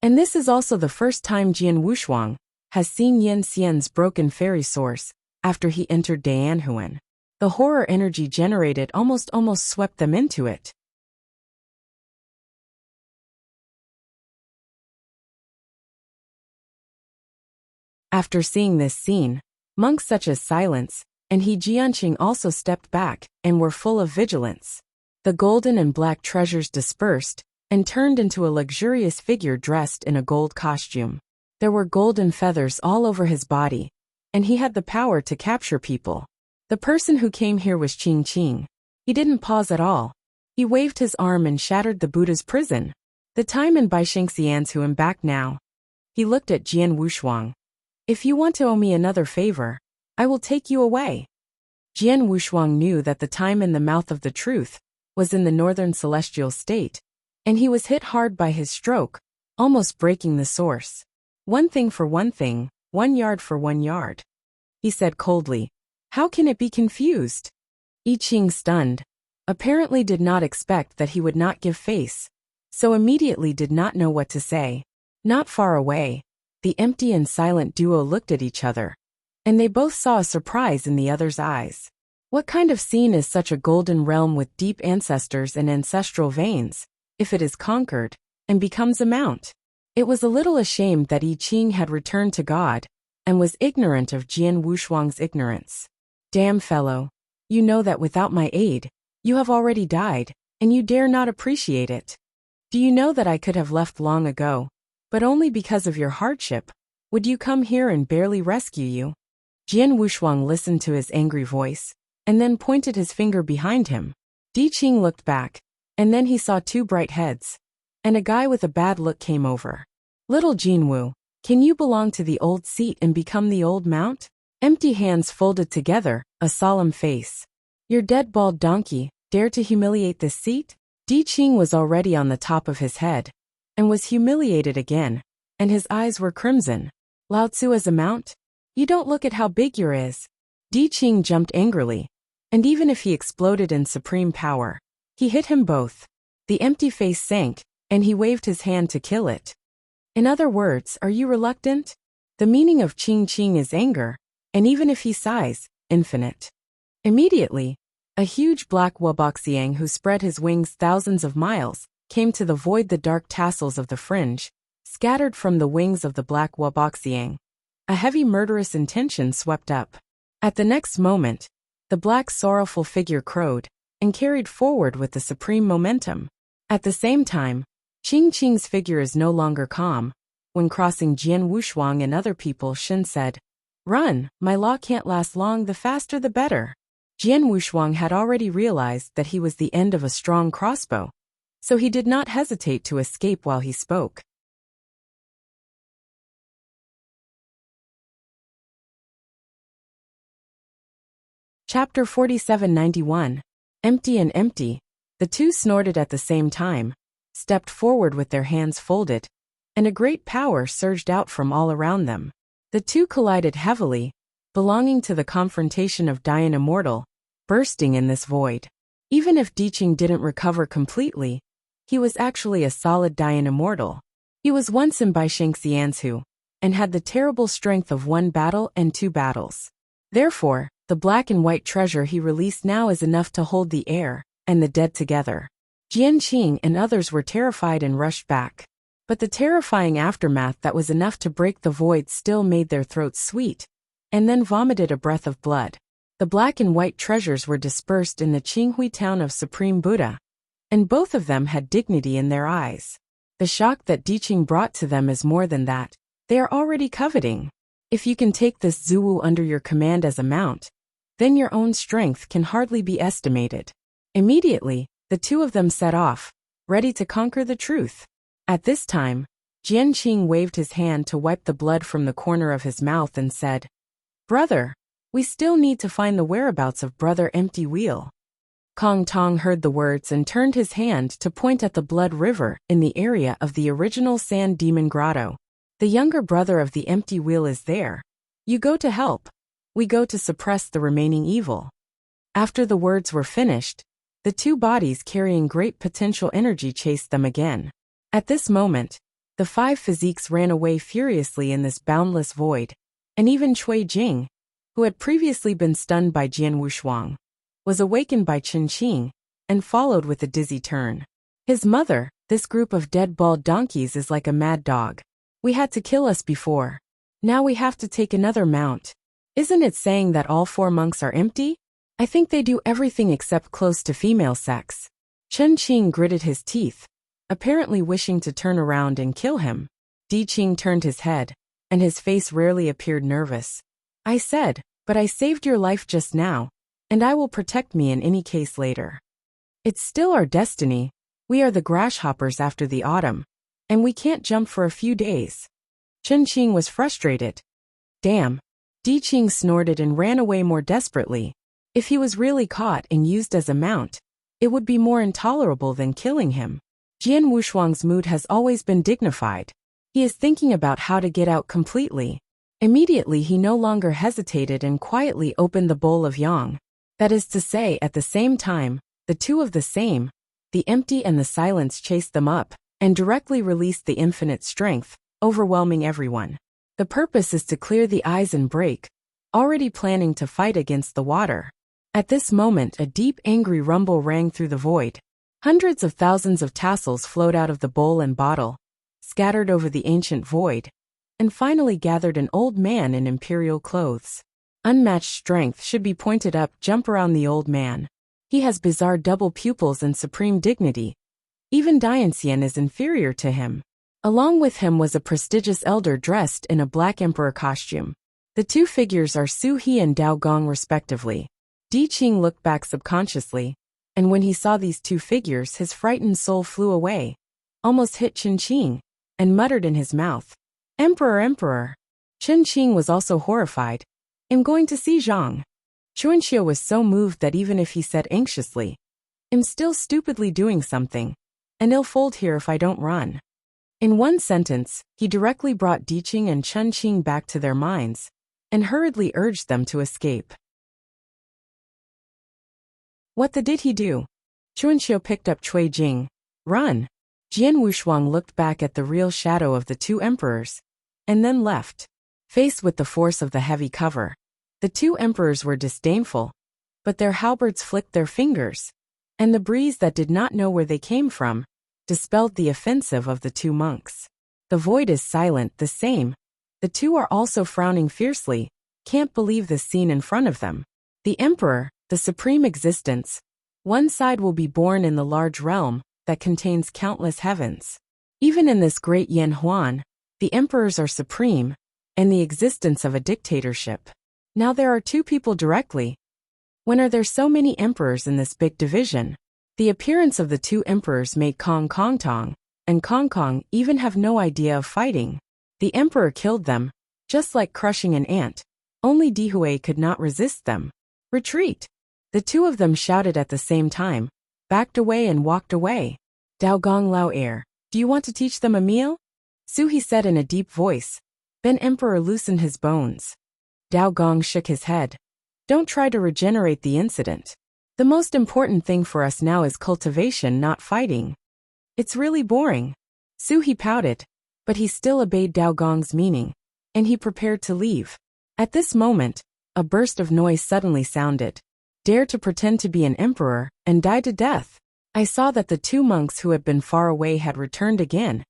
And this is also the first time Jian Wushuang has seen Yanxian's broken fairy source after he entered Dianhuan. The horror energy generated almost swept them into it. After seeing this scene, monks such as Silence and He Jianqing also stepped back and were full of vigilance. The golden and black treasures dispersed and turned into a luxurious figure dressed in a gold costume. There were golden feathers all over his body, and he had the power to capture people. The person who came here was Qing Qing. He didn't pause at all. He waved his arm and shattered the Buddha's prison. The time in Baishengxian's who am back now. He looked at Jian Wushuang. If you want to owe me another favor, I will take you away. Jian Wushuang knew that the time in the mouth of the truth was in the northern celestial state, and he was hit hard by his stroke, almost breaking the source. One thing for one thing, 1 yard for 1 yard. He said coldly. How can it be confused? I Ching stunned. apparently did not expect that he would not give face, so immediately did not know what to say. Not far away, the empty and silent duo looked at each other, and they both saw a surprise in the other's eyes. What kind of scene is such a golden realm with deep ancestors and ancestral veins, if it is conquered, and becomes a mount? It was a little ashamed that I Ching had returned to God, and was ignorant of Jian Wushuang's ignorance. Damn fellow, you know that without my aid, you have already died, and you dare not appreciate it. Do you know that I could have left long ago, but only because of your hardship, would you come here and barely rescue you? Jian Wushuang listened to his angry voice, and then pointed his finger behind him. Di Qing looked back, and then he saw two bright heads, and a guy with a bad look came over. Little Jinwu, can you belong to the old seat and become the old mount? Empty hands folded together, a solemn face. Your dead bald donkey, dare to humiliate this seat? Di Qing was already on the top of his head, and was humiliated again, and his eyes were crimson. Lao Tzu as a mount? You don't look at how big your is. Di Qing jumped angrily, and even if he exploded in supreme power, he hit him both. The empty face sank, and he waved his hand to kill it. In other words, are you reluctant? The meaning of Qing Qing is anger, and even if he sighs, infinite. Immediately, a huge black Wuxiang who spread his wings thousands of miles, came to the void. The dark tassels of the fringe, scattered from the wings of the black Wuxiang. A heavy murderous intention swept up. At the next moment, the black sorrowful figure crowed, and carried forward with the supreme momentum. At the same time, Qing Qing's figure is no longer calm. When crossing Jian Wushuang and other people, Shin said, "Run, my law can't last long, the faster the better." Jian Wushuang had already realized that he was the end of a strong crossbow, so he did not hesitate to escape while he spoke. Chapter 4791. Empty and empty. The two snorted at the same time, stepped forward with their hands folded, and a great power surged out from all around them. The two collided heavily, belonging to the confrontation of Dian Immortal, bursting in this void. Even if Di Qing didn't recover completely, he was actually a solid Dian Immortal. He was once in Bai Shangxianzu, and had the terrible strength of one battle and two battles. Therefore, the black and white treasure he released now is enough to hold the air and the dead together. Jian Qing and others were terrified and rushed back. But the terrifying aftermath that was enough to break the void still made their throats sweet, and then vomited a breath of blood. The black and white treasures were dispersed in the Qinghui town of Supreme Buddha, and both of them had dignity in their eyes. The shock that Di Qing brought to them is more than that. They are already coveting. If you can take this Zuwu under your command as a mount, then your own strength can hardly be estimated. Immediately, the two of them set off, ready to conquer the truth. At this time, Jian Qing waved his hand to wipe the blood from the corner of his mouth and said, "Brother, we still need to find the whereabouts of Brother Empty Wheel." Kong Tong heard the words and turned his hand to point at the blood river in the area of the original Sand Demon Grotto. "The younger brother of the Empty Wheel is there. You go to help. We go to suppress the remaining evil." After the words were finished, the two bodies carrying great potential energy chased them again. At this moment, the five physiques ran away furiously in this boundless void, and even Cui Jing, who had previously been stunned by Jian Wushuang, was awakened by Qin Qing, and followed with a dizzy turn. His mother, "This group of dead bald donkeys is like a mad dog. We had to kill us before. Now we have to take another mount. Isn't it saying that all four monks are empty? I think they do everything except close to female sex." Qin Qing gritted his teeth, apparently wishing to turn around and kill him. Di Qing turned his head, and his face rarely appeared nervous. "I said, but I saved your life just now, and I will protect me in any case later. It's still our destiny. We are the grasshoppers after the autumn, and we can't jump for a few days." Qin Qing was frustrated. "Damn." Di Qing snorted and ran away more desperately. If he was really caught and used as a mount, it would be more intolerable than killing him. Jian Wushuang's mood has always been dignified. He is thinking about how to get out completely. Immediately he no longer hesitated and quietly opened the bowl of yang. That is to say, at the same time, The two of the same, the empty and the silence chased them up, and directly released the infinite strength, overwhelming everyone. The purpose is to clear the eyes and break, already planning to fight against the water. At this moment a deep angry rumble rang through the void. Hundreds of thousands of tassels flowed out of the bowl and bottle, scattered over the ancient void, and finally gathered an old man in imperial clothes. Unmatched strength should be pointed up. Jump around the old man. He has bizarre double pupils and supreme dignity. Even Dianxian is inferior to him. Along with him was a prestigious elder dressed in a black emperor costume. The two figures are Su He and Dao Gong respectively. Di Qing looked back subconsciously, and when he saw these two figures his frightened soul flew away, almost hit Chen Qing, and muttered in his mouth, "Emperor, Emperor." Chen Qing was also horrified. "I'm going to see Zhang." Chuanxia was so moved that even if he said anxiously, "I'm still stupidly doing something, and I'll fold here if I don't run." In one sentence, he directly brought Di Qing and Chen Qing back to their minds, and hurriedly urged them to escape. What did he do? Chuanxia picked up Cui Jing. "Run." Jian Wushuang looked back at the real shadow of the two emperors, and then left. Faced with the force of the heavy cover, the two emperors were disdainful, but their halberds flicked their fingers, and the breeze that did not know where they came from dispelled the offensive of the two monks. The void is silent, the same. The two are also frowning fiercely, can't believe the scene in front of them. The emperor, the supreme existence, one side will be born in the large realm that contains countless heavens. Even in this great Yan Huan, the emperors are supreme, and the existence of a dictatorship. Now there are two people directly. When are there so many emperors in this big division? The appearance of the two emperors made Kong Kong Tong and Kong Kong even have no idea of fighting. The emperor killed them, just like crushing an ant. Only Dihui could not resist them. "Retreat!" The two of them shouted at the same time, backed away and walked away. "Dao Gong Lao Air, do you want to teach them a meal?" Su He said in a deep voice. Then Emperor loosened his bones. Dao Gong shook his head. "Don't try to regenerate the incident. The most important thing for us now is cultivation, not fighting. It's really boring." Su He pouted, but he still obeyed Dao Gong's meaning, and he prepared to leave. At this moment, a burst of noise suddenly sounded. "Dare to pretend to be an emperor and die to death." I saw that the two monks who had been far away had returned again,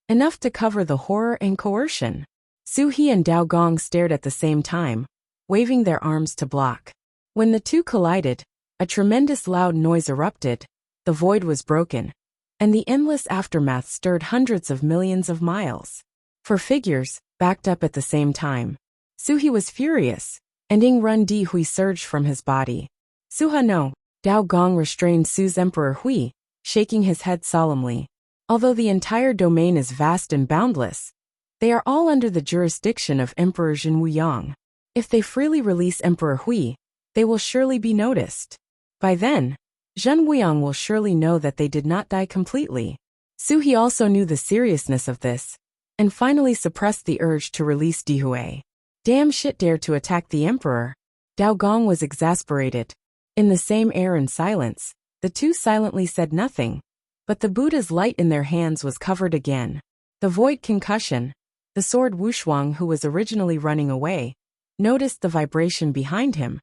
enough to cover the horror and coercion. Su He and Dao Gong stared at the same time, waving their arms to block. When the two collided, a tremendous loud noise erupted, the void was broken, and the endless aftermath stirred hundreds of millions of miles. Four figures, backed up at the same time. Su He was furious, and Ing Run Di Hui surged from his body. "Suha no." Dao Gong restrained Su's Emperor Hui, shaking his head solemnly. Although the entire domain is vast and boundless, they are all under the jurisdiction of Emperor Zhen Wuyang. If they freely release Emperor Hui, they will surely be noticed. By then, Zhen Wuyang will surely know that they did not die completely. Su He also knew the seriousness of this, and finally suppressed the urge to release Dihui. Damn shit, dared to attack the emperor. Dao Gong was exasperated. In the same air and silence, the two silently said nothing, but the Buddha's light in their hands was covered again. The void concussion. The sword Wushuang, who was originally running away, noticed the vibration behind him,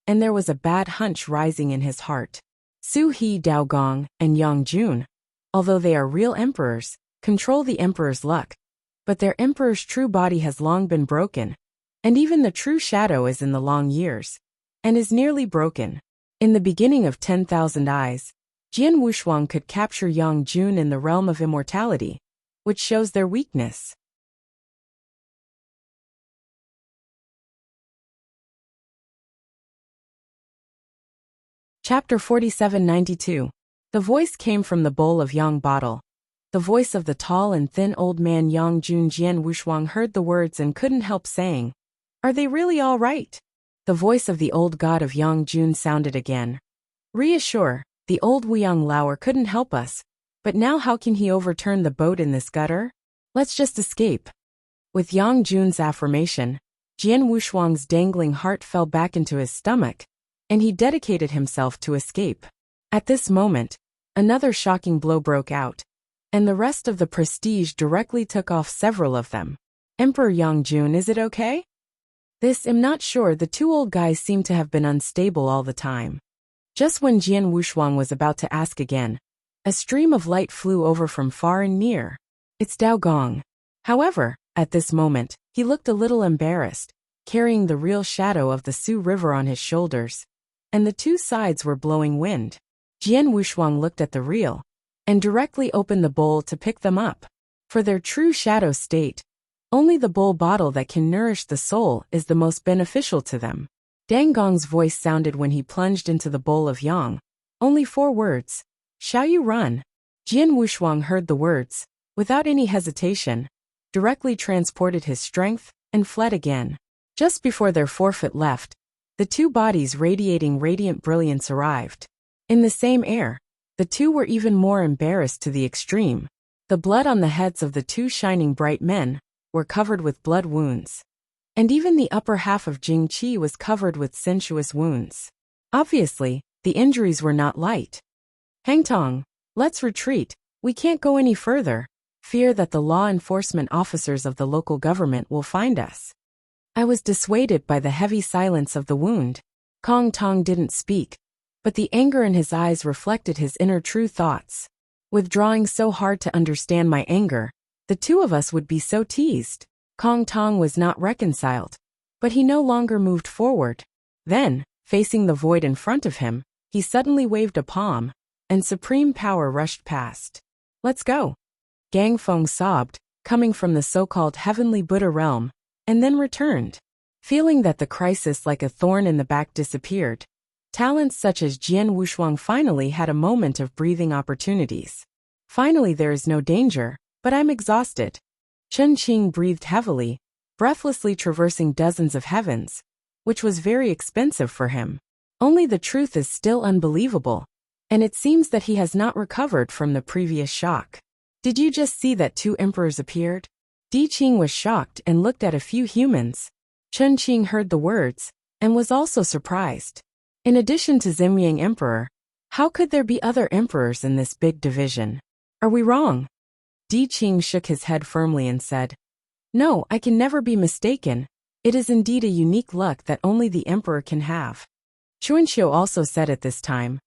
and there was a bad hunch rising in his heart. Su He, Dao Gong, and Yang Jun, although they are real emperors, control the emperor's luck, but their emperor's true body has long been broken, and even the true shadow is in the long years, and is nearly broken. In the beginning of 10,000 Eyes, Jian Wushuang could capture Yang Jun in the realm of immortality, which shows their weakness. Chapter 4792. The voice came from the bowl of Yang bottle. The voice of the tall and thin old man Yang Jun. Jian Wushuang heard the words and couldn't help saying, "Are they really all right?" The voice of the old god of Yang Jun sounded again. "Reassure, the old Wuyang Laoer couldn't help us, but now how can he overturn the boat in this gutter? Let's just escape." With Yang Jun's affirmation, Jian Wushuang's dangling heart fell back into his stomach, and he dedicated himself to escape. At this moment, another shocking blow broke out, and the rest of the prestige directly took off several of them. Emperor Yangjun, is it okay? I'm not sure. The two old guys seem to have been unstable all the time. Just when Jian Wushuang was about to ask again, a stream of light flew over from far and near. It's Dao Gong. However, at this moment, he looked a little embarrassed, carrying the real shadow of the Su River on his shoulders, and the two sides were blowing wind. Jian Wushuang looked at the reel, and directly opened the bowl to pick them up. For their true shadow state, only the bowl bottle that can nourish the soul is the most beneficial to them. Dang Gong's voice sounded when he plunged into the bowl of yang. Only 4 words. Shall you run? Jian Wushuang heard the words, without any hesitation, directly transported his strength, and fled again. Just before their forfeit left, the two bodies radiating radiant brilliance arrived. In the same air, the two were even more embarrassed to the extreme. The blood on the heads of the two shining bright men were covered with blood wounds. And even the upper half of Jing Qi was covered with sensuous wounds. Obviously, the injuries were not light. Hangtong, let's retreat. We can't go any further. Fear that the law enforcement officers of the local government will find us. I was dissuaded by the heavy silence of the wound. Kong Tong didn't speak, but the anger in his eyes reflected his inner true thoughts. Withdrawing so hard to understand my anger, the two of us would be so teased. Kong Tong was not reconciled, but he no longer moved forward. Then, facing the void in front of him, he suddenly waved a palm, and supreme power rushed past. Let's go. Gang Feng sobbed, coming from the so-called heavenly Buddha realm, and then returned. Feeling that the crisis like a thorn in the back disappeared, talents such as Jian Wushuang finally had a moment of breathing opportunities. Finally, there is no danger, but I'm exhausted. Chen Qing breathed heavily, breathlessly traversing dozens of heavens, which was very expensive for him. Only the truth is still unbelievable, and it seems that he has not recovered from the previous shock. Did you just see that 2 emperors appeared? Di Qing was shocked and looked at a few humans. Chen Qing heard the words, and was also surprised. In addition to Zimyang Emperor, how could there be other emperors in this big division? Are we wrong? Di Qing shook his head firmly and said, No, I can never be mistaken. It is indeed a unique luck that only the emperor can have. Chuanxiu also said at this time,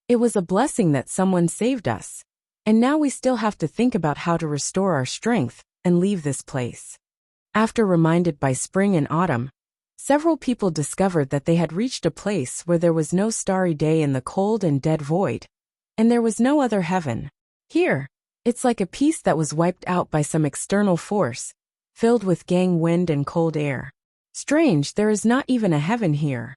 It was a blessing that someone saved us. And now we still have to think about how to restore our strength and leave this place. After reminded by spring and autumn, several people discovered that they had reached a place where there was no starry day in the cold and dead void, and there was no other heaven. Here, it's like a piece that was wiped out by some external force, filled with gang wind and cold air. Strange, there is not even a heaven here.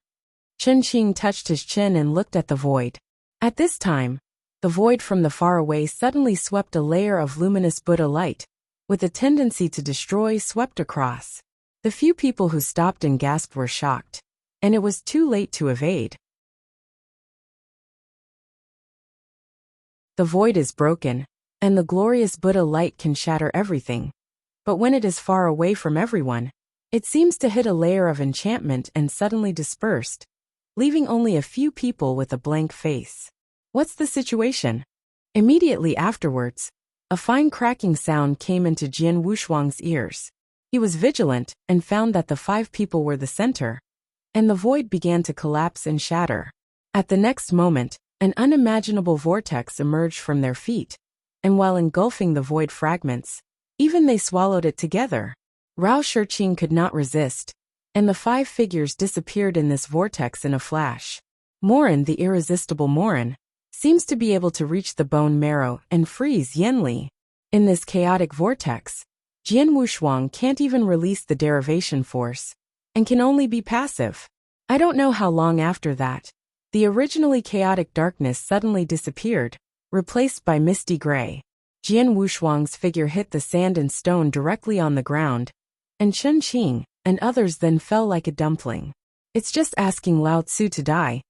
Chen Qing touched his chin and looked at the void. At this time, the void from the far away suddenly swept a layer of luminous Buddha light, with a tendency to destroy swept across. The few people who stopped and gasped were shocked, and it was too late to evade. The void is broken, and the glorious Buddha light can shatter everything. But when it is far away from everyone, it seems to hit a layer of enchantment and suddenly dispersed, leaving only a few people with a blank face. What's the situation? Immediately afterwards, a fine cracking sound came into Jian Wushuang's ears. He was vigilant and found that the 5 people were the center, and the void began to collapse and shatter. At the next moment, an unimaginable vortex emerged from their feet, and while engulfing the void fragments, even they swallowed it together. Rao Shiqing could not resist, and the 5 figures disappeared in this vortex in a flash. Morin, the irresistible Morin, seems to be able to reach the bone marrow and freeze Yanli. In this chaotic vortex, Jian Wushuang can't even release the derivation force, and can only be passive. I don't know how long after that, the originally chaotic darkness suddenly disappeared, replaced by misty gray. Jian Wushuang's figure hit the sand and stone directly on the ground, and Chen Qing and others then fell like a dumpling. It's just asking Lao Tzu to die.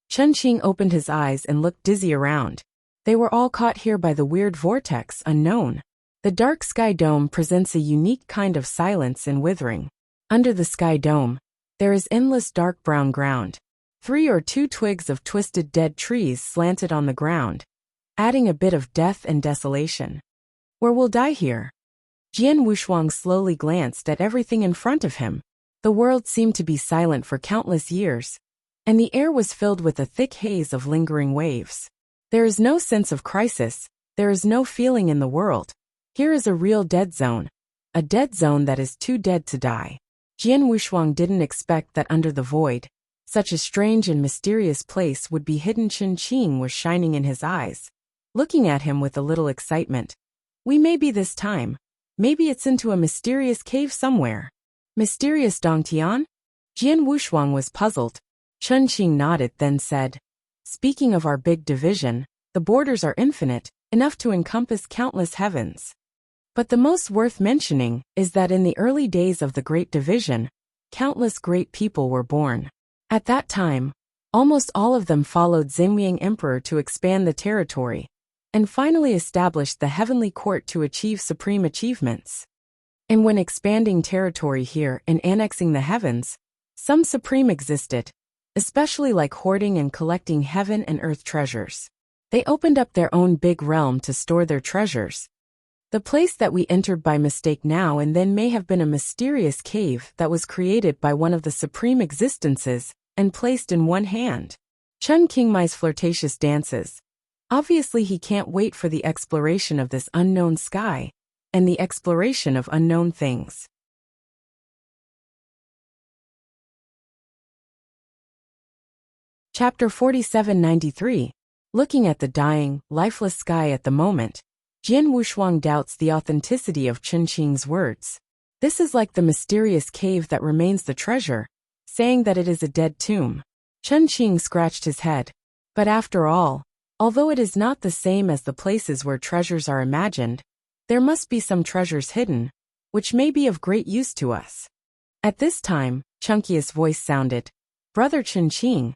Chen Qing opened his eyes and looked dizzy around. They were all caught here by the weird vortex unknown. The dark sky dome presents a unique kind of silence and withering. Under the sky dome, there is endless dark brown ground, 3 or 2 twigs of twisted dead trees slanted on the ground, adding a bit of death and desolation. Where we'll die here? Jian Wushuang slowly glanced at everything in front of him. The world seemed to be silent for countless years, and the air was filled with a thick haze of lingering waves. There is no sense of crisis, there is no feeling in the world. Here is a real dead zone. A dead zone that is too dead to die. Jian Wushuang didn't expect that under the void, such a strange and mysterious place would be hidden. Chen Qing was shining in his eyes, looking at him with a little excitement. We may be this time. Maybe it's into a mysterious cave somewhere. Mysterious Dongtian? Jian Wushuang was puzzled. Chen Qing nodded, then said, speaking of our big division, the borders are infinite, enough to encompass countless heavens. But the most worth mentioning is that in the early days of the Great Division, countless great people were born. At that time, almost all of them followed Xingyang Emperor to expand the territory, and finally established the heavenly court to achieve supreme achievements. And when expanding territory here and annexing the heavens, some supreme existed, especially like hoarding and collecting heaven and earth treasures. They opened up their own big realm to store their treasures. The place that we entered by mistake now and then may have been a mysterious cave that was created by one of the supreme existences and placed in one hand. Chen Qingmai's flirtatious dances. Obviously he can't wait for the exploration of this unknown sky and the exploration of unknown things. Chapter 4793. Looking at the dying, lifeless sky at the moment, Jian Wushuang doubts the authenticity of Chen Qing's words. This is like the mysterious cave that remains the treasure, saying that it is a dead tomb. Chen Qing scratched his head. But after all, although it is not the same as the places where treasures are imagined, there must be some treasures hidden, which may be of great use to us. At this time, Chunki's voice sounded. Brother Chen Qing,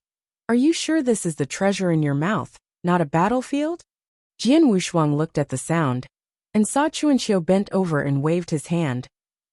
are you sure this is the treasure in your mouth, not a battlefield? Jian Wushuang looked at the sound, and saw Chuanqiu bent over and waved his hand.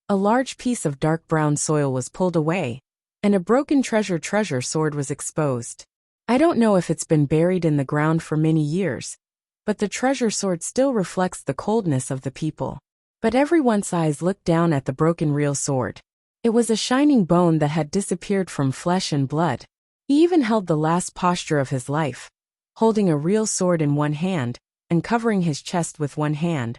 A large piece of dark brown soil was pulled away, and a broken treasure sword was exposed. I don't know if it's been buried in the ground for many years, but the treasure sword still reflects the coldness of the people. But everyone's eyes looked down at the broken real sword. It was a shining bone that had disappeared from flesh and blood. He even held the last posture of his life, holding a real sword in one hand, and covering his chest with one hand.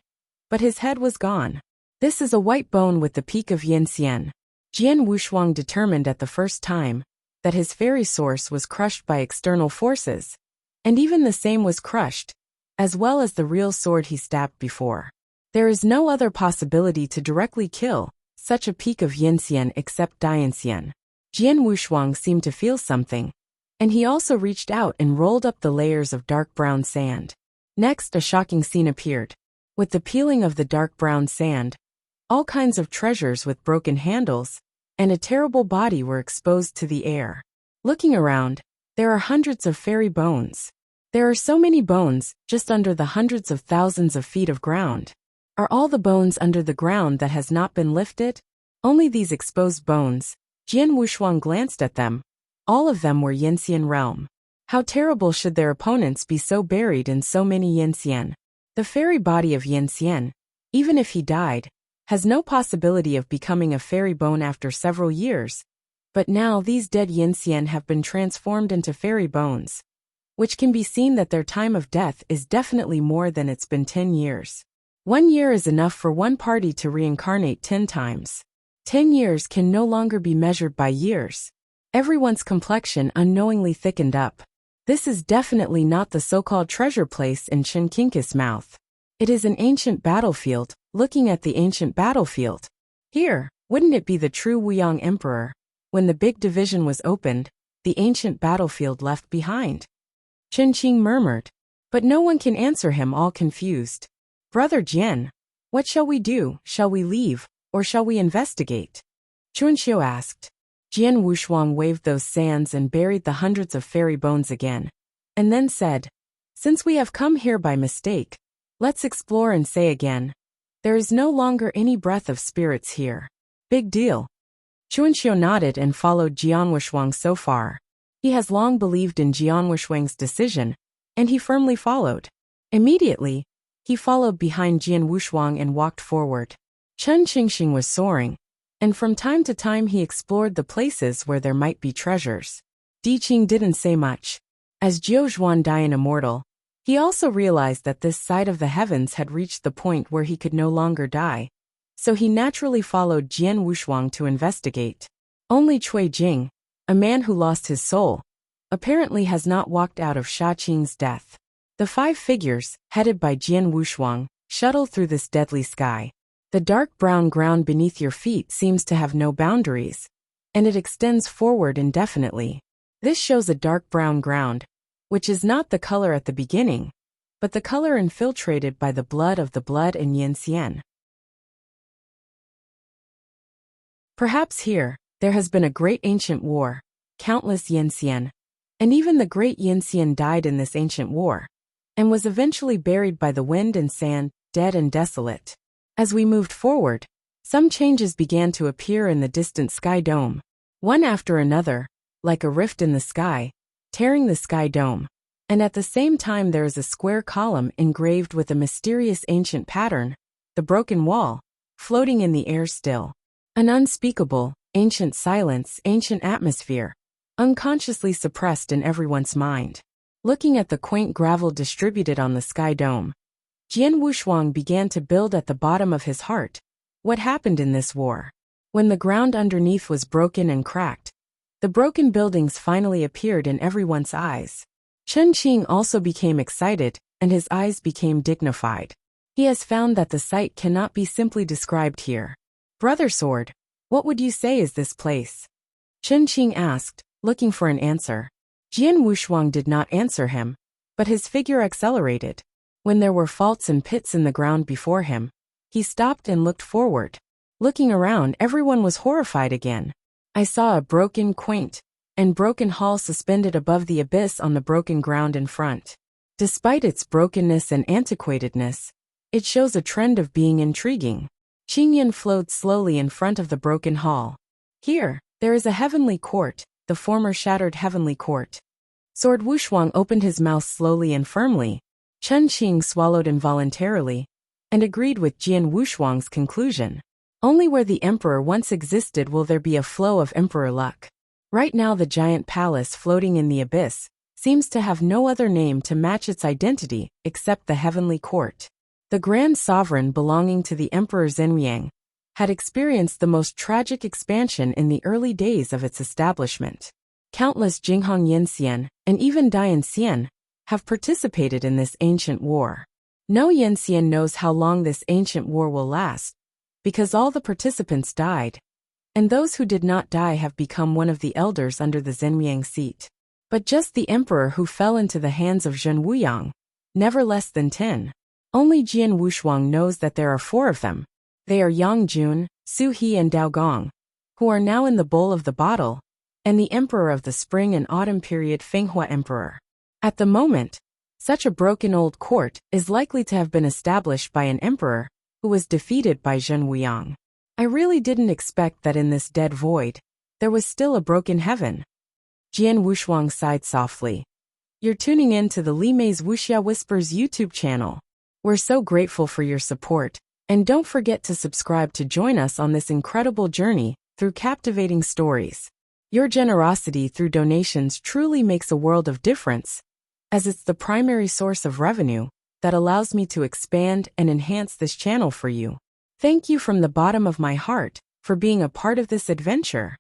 But his head was gone. This is a white bone with the peak of Yanxian. Jian Wushuang determined at the first time that his fairy source was crushed by external forces, and even the same was crushed, as well as the real sword he stabbed before. There is no other possibility to directly kill such a peak of Yanxian except Dianxian. Jian Wushuang seemed to feel something, and he also reached out and rolled up the layers of dark brown sand. Next, a shocking scene appeared. With the peeling of the dark brown sand, all kinds of treasures with broken handles and a terrible body were exposed to the air. Looking around, there are hundreds of fairy bones. There are so many bones just under the hundreds of thousands of feet of ground. Are all the bones under the ground that has not been lifted? Only these exposed bones. Jian Wushuang glanced at them. All of them were Yanxian realm. How terrible should their opponents be so buried in so many Yanxian. The fairy body of Yanxian, even if he died, has no possibility of becoming a fairy bone after several years. But now these dead Yanxian have been transformed into fairy bones, which can be seen that their time of death is definitely more than it's been 10 years. 1 year is enough for one party to reincarnate 10 times. 10 years can no longer be measured by years. Everyone's complexion unknowingly thickened up. This is definitely not the so-called treasure place in Chen Qing's mouth. It is an ancient battlefield. Looking at the ancient battlefield. Here, wouldn't it be the true Wuyang Emperor? When the big division was opened, the ancient battlefield left behind. Chen Qing murmured. But no one can answer him, all confused. Brother Jian, what shall we do? Shall we leave, or shall we investigate? Chuanqiu asked. Jian Wushuang waved those sands and buried the hundreds of fairy bones again, and then said, since we have come here by mistake, let's explore and say again. There is no longer any breath of spirits here. Big deal. Chuanqiu nodded and followed Jian Wushuang so far. He has long believed in Jian Wuxuang's decision, and he firmly followed. Immediately, he followed behind Jian Wuxuang and walked forward. Chen Qingxing was soaring, and from time to time he explored the places where there might be treasures. Di Qing didn't say much. As Jiu Zhuan Dian immortal, he also realized that this side of the heavens had reached the point where he could no longer die, so he naturally followed Jian Wuxuang to investigate. Only Cui Jing, a man who lost his soul, apparently has not walked out of Sha Qing's death. The 5 figures, headed by Jian Wuxuang, shuttle through this deadly sky. The dark brown ground beneath your feet seems to have no boundaries, and it extends forward indefinitely. This shows a dark brown ground, which is not the color at the beginning, but the color infiltrated by the blood and yin xian. Perhaps here, there has been a great ancient war, countless yin xian, and even the great yin xian died in this ancient war, and was eventually buried by the wind and sand, dead and desolate. As we moved forward, some changes began to appear in the distant sky dome, one after another, like a rift in the sky, tearing the sky dome. And at the same time there is a square column engraved with a mysterious ancient pattern, the broken wall, floating in the air still. An unspeakable, ancient silence, ancient atmosphere, unconsciously suppressed in everyone's mind. Looking at the quaint gravel distributed on the sky dome, Jian Wuxuang began to build at the bottom of his heart. What happened in this war? When the ground underneath was broken and cracked, the broken buildings finally appeared in everyone's eyes. Chen Qing also became excited, and his eyes became dignified. He has found that the sight cannot be simply described here. Brother Sword, what would you say is this place? Chen Qing asked, looking for an answer. Jian Wuxuang did not answer him, but his figure accelerated. When there were faults and pits in the ground before him, he stopped and looked forward. Looking around, everyone was horrified again. I saw a broken, quaint, and broken hall suspended above the abyss on the broken ground in front. Despite its brokenness and antiquatedness, it shows a trend of being intriguing. Qingyan flowed slowly in front of the broken hall. Here, there is a heavenly court, the former shattered heavenly court. Sword Wuxuang opened his mouth slowly and firmly. Chen Qing swallowed involuntarily, and agreed with Jian Wuxuang's conclusion. Only where the emperor once existed will there be a flow of emperor luck. Right now the giant palace floating in the abyss seems to have no other name to match its identity except the heavenly court. The grand sovereign belonging to the Emperor Zhenliang had experienced the most tragic expansion in the early days of its establishment. Countless Jinghong Yinxian, and even Dian Xian, have participated in this ancient war. No Yinxian knows how long this ancient war will last, because all the participants died, and those who did not die have become one of the elders under the Zhenliang seat. But just the emperor who fell into the hands of Zhen Wuyang, never less than 10. Only Jian Wuxuang knows that there are 4 of them. They are Yang Jun, Su He and Dao Gong, who are now in the bowl of the bottle, and the emperor of the spring and autumn period Fenghua Emperor. At the moment, such a broken old court is likely to have been established by an emperor who was defeated by Zhen Wuyang. I really didn't expect that in this dead void, there was still a broken heaven. Jian Wuxuang sighed softly. You're tuning in to the Li Mei's Wuxia Whispers YouTube channel. We're so grateful for your support, and don't forget to subscribe to join us on this incredible journey through captivating stories. Your generosity through donations truly makes a world of difference, as it's the primary source of revenue that allows me to expand and enhance this channel for you. Thank you from the bottom of my heart for being a part of this adventure.